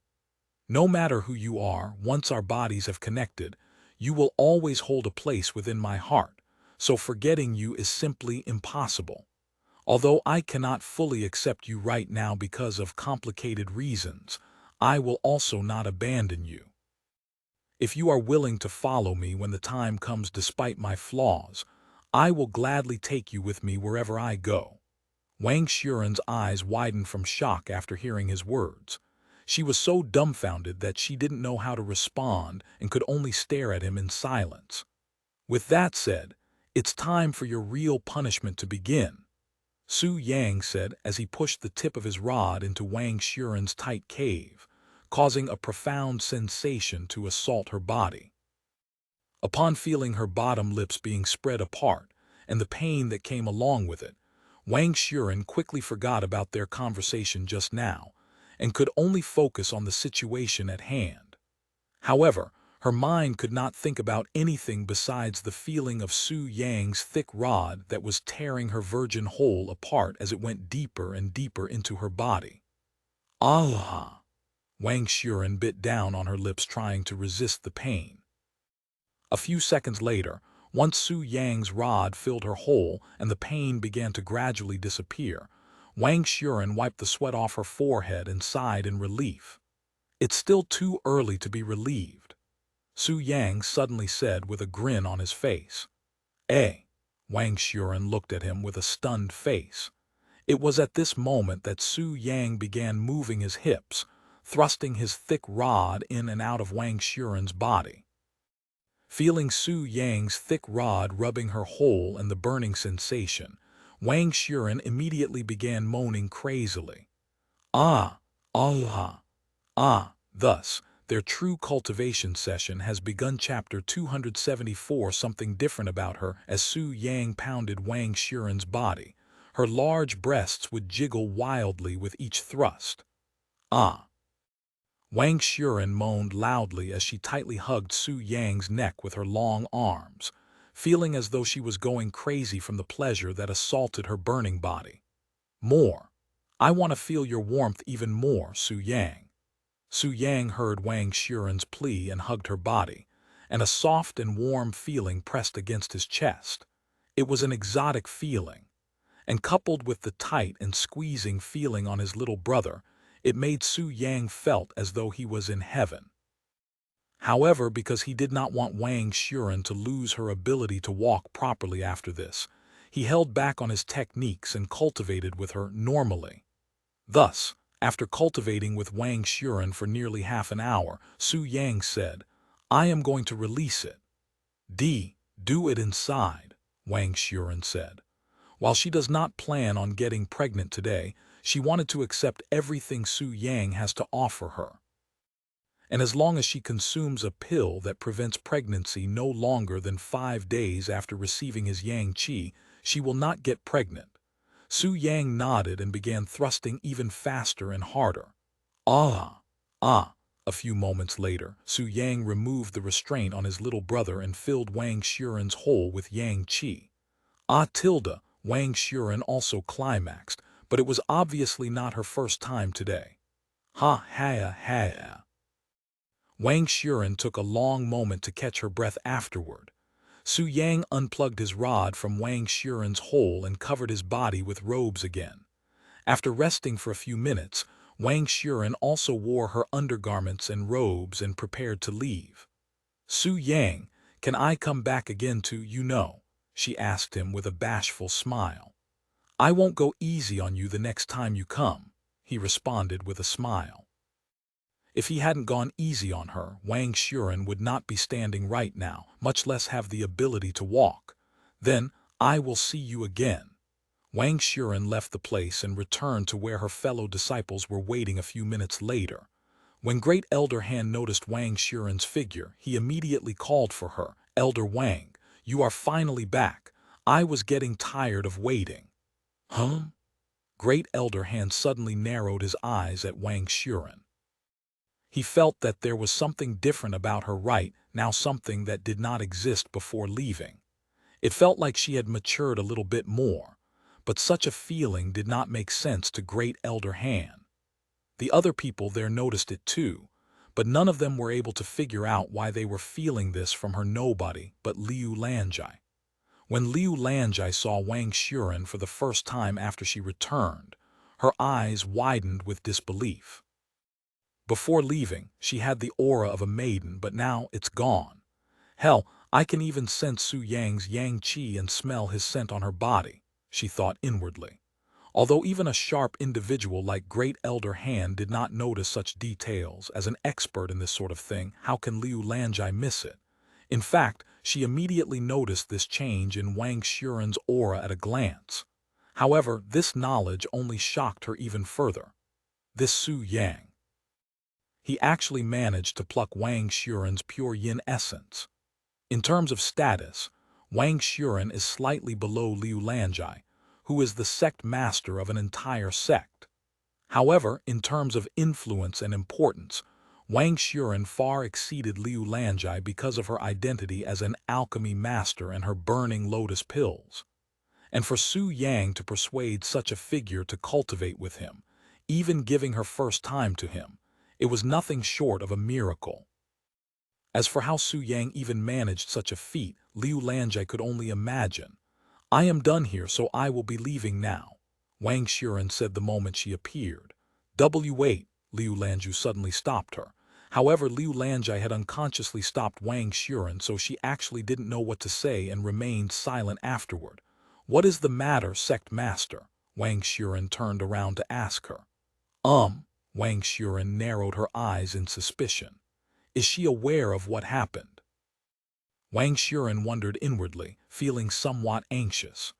"No matter who you are, once our bodies have connected, you will always hold a place within my heart, so forgetting you is simply impossible. Although I cannot fully accept you right now because of complicated reasons, I will also not abandon you. If you are willing to follow me when the time comes despite my flaws, I will gladly take you with me wherever I go." Wang Xuren's eyes widened from shock after hearing his words. She was so dumbfounded that she didn't know how to respond and could only stare at him in silence. "With that said, it's time for your real punishment to begin," Su Yang said as he pushed the tip of his rod into Wang Xuren's tight cave, causing a profound sensation to assault her body. Upon feeling her bottom lips being spread apart and the pain that came along with it, Wang Xuren quickly forgot about their conversation just now and could only focus on the situation at hand. However, her mind could not think about anything besides the feeling of Su Yang's thick rod that was tearing her virgin hole apart as it went deeper and deeper into her body. "Ah!" Wang Xuren bit down on her lips, trying to resist the pain. A few seconds later, Once Su Yang's rod filled her hole and the pain began to gradually disappear, Wang Xuren wiped the sweat off her forehead and sighed in relief. "It's still too early to be relieved," Su Yang suddenly said with a grin on his face. "Eh?" Wang Xuren looked at him with a stunned face. It was at this moment that Su Yang began moving his hips, thrusting his thick rod in and out of Wang Xuren's body. Feeling Su Yang's thick rod rubbing her hole and the burning sensation, Wang Xuren immediately began moaning crazily. "Ah, Allah, ah." Thus, their true cultivation session has begun. Chapter 274. Something different about her. As Su Yang pounded Wang Xuren's body, her large breasts would jiggle wildly with each thrust. "Ah." Wang Xuren moaned loudly as she tightly hugged Su Yang's neck with her long arms, feeling as though she was going crazy from the pleasure that assaulted her burning body. "More. I want to feel your warmth even more, Su Yang." Su Yang heard Wang Xuren's plea and hugged her body, and a soft and warm feeling pressed against his chest. It was an exotic feeling, and coupled with the tight and squeezing feeling on his little brother, it made Su Yang felt as though he was in heaven. However, because he did not want Wang Xuren to lose her ability to walk properly after this, he held back on his techniques and cultivated with her normally. Thus, after cultivating with Wang Xuren for nearly half an hour, Su Yang said, "I am going to release it." Do it inside," Wang Xuren said. While she does not plan on getting pregnant today, she wanted to accept everything Su Yang has to offer her. And as long as she consumes a pill that prevents pregnancy no longer than 5 days after receiving his Yang Qi, she will not get pregnant. Su Yang nodded and began thrusting even faster and harder. "Ah, ah." A few moments later, Su Yang removed the restraint on his little brother and filled Wang Xuren's hole with Yang Qi. Wang Xuren also climaxed, but it was obviously not her first time today. "Ha ha ha." Wang Xuren took a long moment to catch her breath afterward. Su Yang unplugged his rod from Wang Xuren's hole and covered his body with robes again. After resting for a few minutes, Wang Xuren also wore her undergarments and robes and prepared to leave. "Su Yang, can I come back again to, she asked him with a bashful smile. "I won't go easy on you the next time you come," he responded with a smile. If he hadn't gone easy on her, Wang Xuren would not be standing right now, much less have the ability to walk. "Then, I will see you again." Wang Xuren left the place and returned to where her fellow disciples were waiting a few minutes later. When Great Elder Han noticed Wang Xuren's figure, he immediately called for her. "Elder Wang, you are finally back. I was getting tired of waiting." "Huh?" Great Elder Han suddenly narrowed his eyes at Wang Xuren. He felt that there was something different about her right now, something that did not exist before leaving. It felt like she had matured a little bit more, but such a feeling did not make sense to Great Elder Han. The other people there noticed it too, but none of them were able to figure out why they were feeling this from her nobody but Liu Lanjai. When Liu Lanjai saw Wang Xuren for the first time after she returned, her eyes widened with disbelief. Before leaving, she had the aura of a maiden, but now it's gone. Hell, I can even sense Su Yang's Yang Qi and smell his scent on her body, she thought inwardly. Although even a sharp individual like Great Elder Han did not notice such details, as an expert in this sort of thing, how can Liu Lanjai miss it? In fact, she immediately noticed this change in Wang Xuren's aura at a glance. However, this knowledge only shocked her even further. This Su Yang. He actually managed to pluck Wang Xuren's pure yin essence. In terms of status, Wang Xuren is slightly below Liu Lanjai, who is the sect master of an entire sect. However, in terms of influence and importance, Wang Xuren far exceeded Liu Lanjai because of her identity as an alchemy master and her burning lotus pills. And for Su Yang to persuade such a figure to cultivate with him, even giving her first time to him, it was nothing short of a miracle. As for how Su Yang even managed such a feat, Liu Lanjai could only imagine. "I am done here, so I will be leaving now," Wang Xuren said the moment she appeared. Wait, Liu Lanju suddenly stopped her. However, Liu Lanjai had unconsciously stopped Wang Xuren, so she actually didn't know what to say and remained silent afterward. "What is the matter, sect master?" Wang Xuren turned around to ask her. Wang Xuren narrowed her eyes in suspicion. "Is she aware of what happened?" Wang Xuren wondered inwardly, feeling somewhat anxious.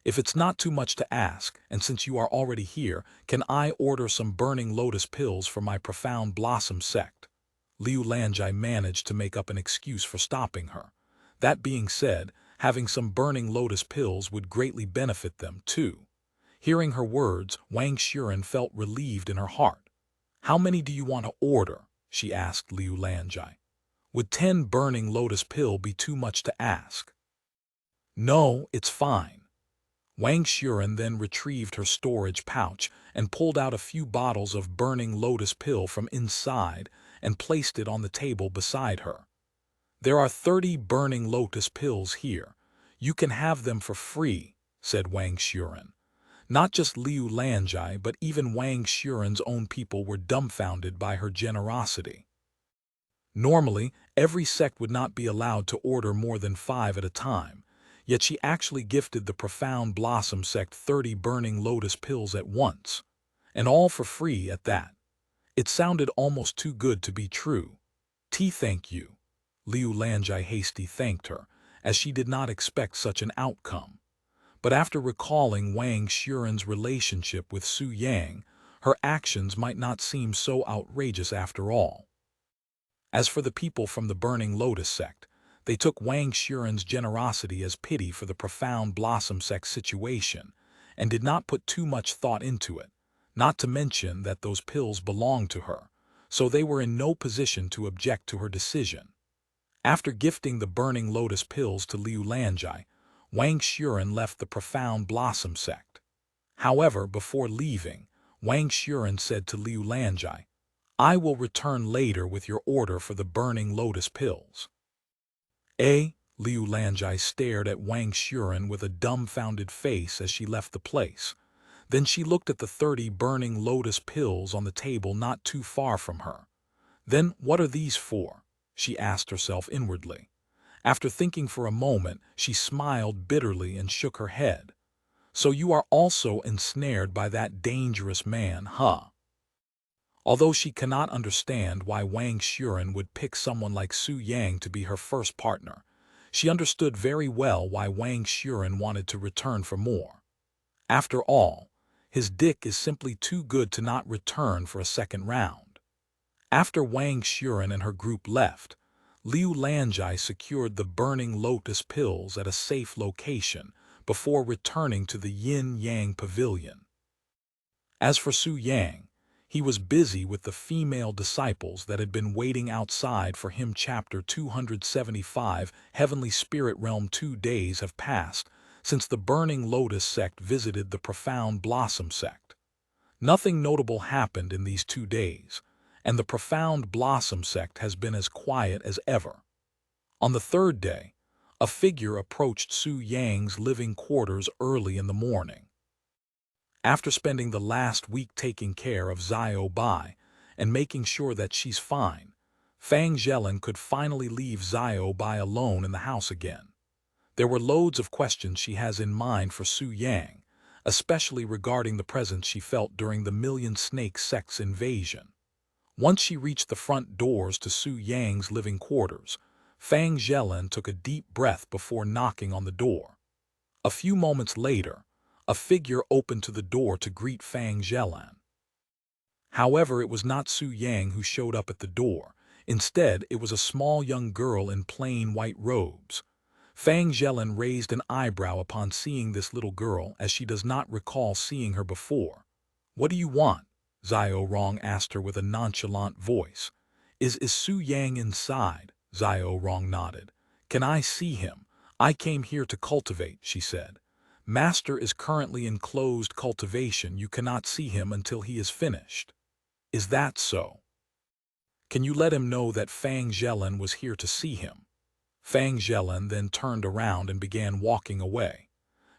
"If it's not too much to ask, and since you are already here, can I order some burning lotus pills for my Profound Blossom Sect?" Liu Lanjai managed to make up an excuse for stopping her. That being said, having some burning lotus pills would greatly benefit them, too. Hearing her words, Wang Xuren felt relieved in her heart. "How many do you want to order?" she asked Liu Lanjai. "Would 10 burning lotus pill be too much to ask?" "No, it's fine." Wang Xuren then retrieved her storage pouch and pulled out a few bottles of burning lotus pill from inside and placed it on the table beside her. "There are 30 burning lotus pills here. You can have them for free," said Wang Xuren. Not just Liu Lanjai, but even Wang Xuren's own people were dumbfounded by her generosity. Normally, every sect would not be allowed to order more than 5 at a time, yet she actually gifted the Profound Blossom Sect 30 burning lotus pills at once, and all for free at that. It sounded almost too good to be true. Thank you." Liu Lanjai hastily thanked her, as she did not expect such an outcome. But after recalling Wang Xuren's relationship with Su Yang, her actions might not seem so outrageous after all. As for the people from the Burning Lotus sect, they took Wang Xuren's generosity as pity for the Profound Blossom Sect situation and did not put too much thought into it, not to mention that those pills belonged to her, so they were in no position to object to her decision. After gifting the Burning Lotus pills to Liu Lanjai, Wang Xuren left the Profound Blossom Sect. However, before leaving, Wang Xuren said to Liu Lanjai, "I will return later with your order for the burning lotus pills." Liu Lanjai stared at Wang Xuren with a dumbfounded face as she left the place. Then she looked at the 30 burning lotus pills on the table not too far from her. "Then what are these for?" she asked herself inwardly. After thinking for a moment, she smiled bitterly and shook her head. "So you are also ensnared by that dangerous man, huh?" Although she cannot understand why Wang Xuren would pick someone like Su Yang to be her first partner, she understood very well why Wang Xuren wanted to return for more. After all, his dick is simply too good to not return for a second round. After Wang Xuren and her group left, Liu Lanjai secured the burning lotus pills at a safe location before returning to the Yin-Yang Pavilion. As for Su Yang, he was busy with the female disciples that had been waiting outside for him. Chapter 275, Heavenly Spirit Realm. 2 days have passed since the Burning Lotus sect visited the Profound Blossom sect. Nothing notable happened in these 2 days, and the Profound Blossom sect has been as quiet as ever. On the 3rd day, a figure approached Su Yang's living quarters early in the morning. After spending the last week taking care of Xiao Bai and making sure that she's fine, Fang Zhelin could finally leave Xiao Bai alone in the house again. There were loads of questions she has in mind for Su Yang, especially regarding the presence she felt during the Million Snake Sect's invasion. Once she reached the front doors to Su Yang's living quarters, Fang Zhelin took a deep breath before knocking on the door. A few moments later, a figure opened to the door to greet Fang Zhelin. However, it was not Su Yang who showed up at the door. Instead, it was a small young girl in plain white robes. Fang Zhelin raised an eyebrow upon seeing this little girl, as she does not recall seeing her before. "What do you want?" Xiao Rong asked her with a nonchalant voice. Is Su Yang inside?" Xiao Rong nodded. "Can I see him? I came here to cultivate," she said. "Master is currently in closed cultivation. You cannot see him until he is finished." "Is that so?" Can you let him know that Fang Zhelin was here to see him?" Fang Zhelin then turned around and began walking away.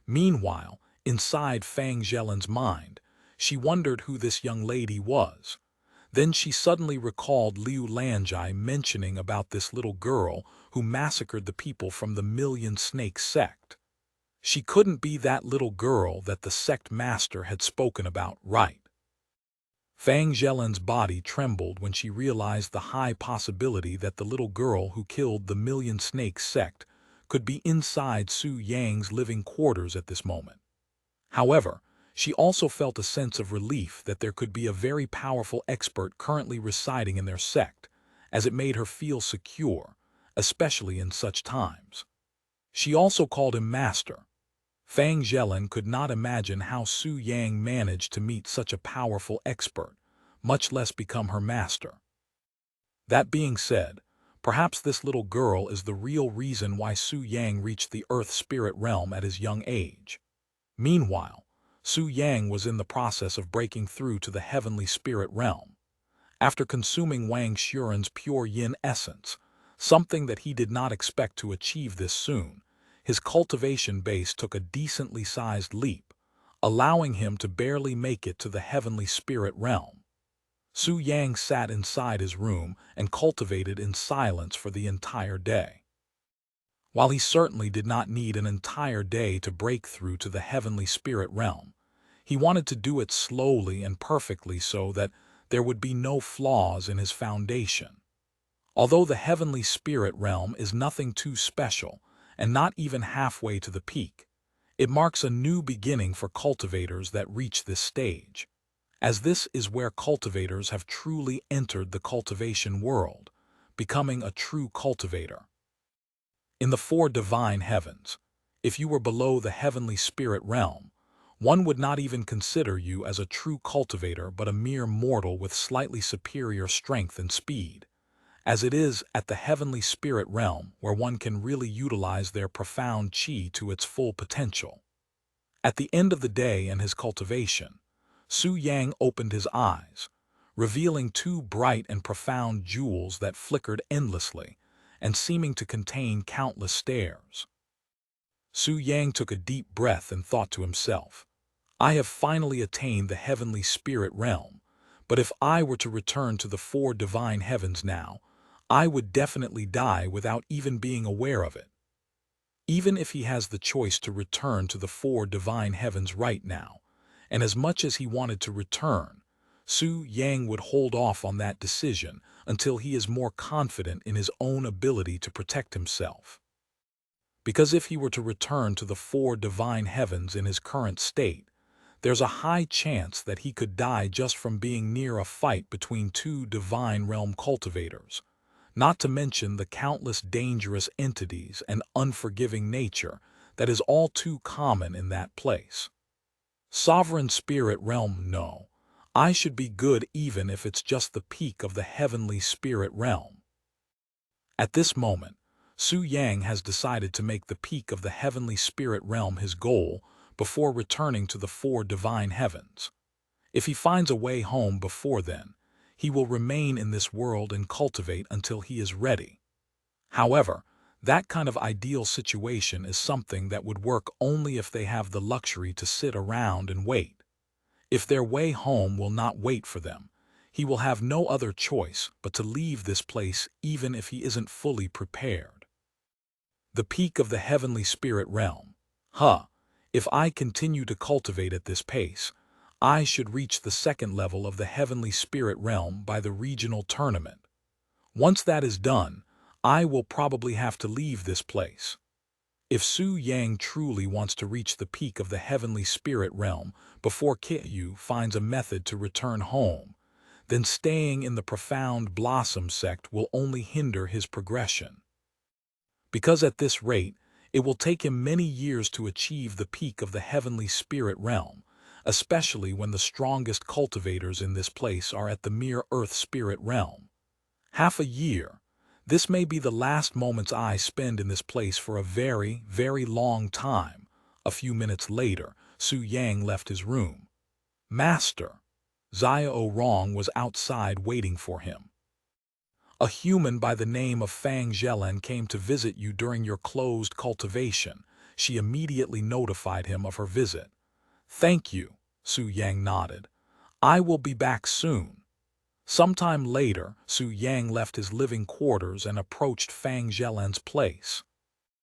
Meanwhile, inside Fang Zhelin's mind, she wondered who this young lady was. Then she suddenly recalled Liu Lanjai mentioning about this little girl who massacred the people from the Million Snake sect. She couldn't be that little girl that the sect master had spoken about, right? Fang Zhelin's body trembled when she realized the high possibility that the little girl who killed the Million Snake sect could be inside Su Yang's living quarters at this moment. However, she also felt a sense of relief that there could be a very powerful expert currently residing in their sect, as it made her feel secure, especially in such times. She also called him master. Fang Zhelin could not imagine how Su Yang managed to meet such a powerful expert, much less become her master. That being said, perhaps this little girl is the real reason why Su Yang reached the Earth Spirit realm at his young age. Meanwhile, Su Yang was in the process of breaking through to the heavenly spirit realm. After consuming Wang Xuren's pure yin essence, something that he did not expect to achieve this soon, his cultivation base took a decently sized leap, allowing him to barely make it to the heavenly spirit realm. Su Yang sat inside his room and cultivated in silence for the entire day. While he certainly did not need an entire day to break through to the heavenly spirit realm, he wanted to do it slowly and perfectly so that there would be no flaws in his foundation. Although the heavenly spirit realm is nothing too special, and not even halfway to the peak, it marks a new beginning for cultivators that reach this stage, as this is where cultivators have truly entered the cultivation world, becoming a true cultivator. In the four divine heavens, if you were below the heavenly spirit realm, one would not even consider you as a true cultivator but a mere mortal with slightly superior strength and speed, as it is at the heavenly spirit realm where one can really utilize their profound chi to its full potential. At the end of the day and his cultivation, Su Yang opened his eyes, revealing two bright and profound jewels that flickered endlessly and seeming to contain countless stars. Su Yang took a deep breath and thought to himself, "I have finally attained the heavenly spirit realm, but if I were to return to the four divine heavens now, I would definitely die without even being aware of it." Even if he has the choice to return to the four divine heavens right now, and as much as he wanted to return, Su Yang would hold off on that decision until he is more confident in his own ability to protect himself. Because if he were to return to the four divine heavens in his current state, there's a high chance that he could die just from being near a fight between two divine realm cultivators, not to mention the countless dangerous entities and unforgiving nature that is all too common in that place. Sovereign spirit realm, no. I should be good even if it's just the peak of the heavenly spirit realm. At this moment, Su Yang has decided to make the peak of the heavenly spirit realm his goal before returning to the four divine heavens. If he finds a way home before then, he will remain in this world and cultivate until he is ready. However, that kind of ideal situation is something that would work only if they have the luxury to sit around and wait. If their way home will not wait for them, he will have no other choice but to leave this place even if he isn't fully prepared. The peak of the heavenly spirit realm. If I continue to cultivate at this pace, I should reach the second level of the heavenly spirit realm by the regional tournament. Once that is done, I will probably have to leave this place. If Su Yang truly wants to reach the peak of the heavenly spirit realm before Kyu finds a method to return home, then staying in the Profound Blossom Sect will only hinder his progression. Because at this rate, it will take him many years to achieve the peak of the heavenly spirit realm, especially when the strongest cultivators in this place are at the mere earth spirit realm. Half a year. This may be the last moments I spend in this place for a very, very long time. A few minutes later, Su Yang left his room. Master. Xia Orong was outside waiting for him. A human by the name of Fang Zhelen came to visit you during your closed cultivation. She immediately notified him of her visit. Thank you, Su Yang nodded. I will be back soon. Sometime later, Su Yang left his living quarters and approached Fang Zhelen's place.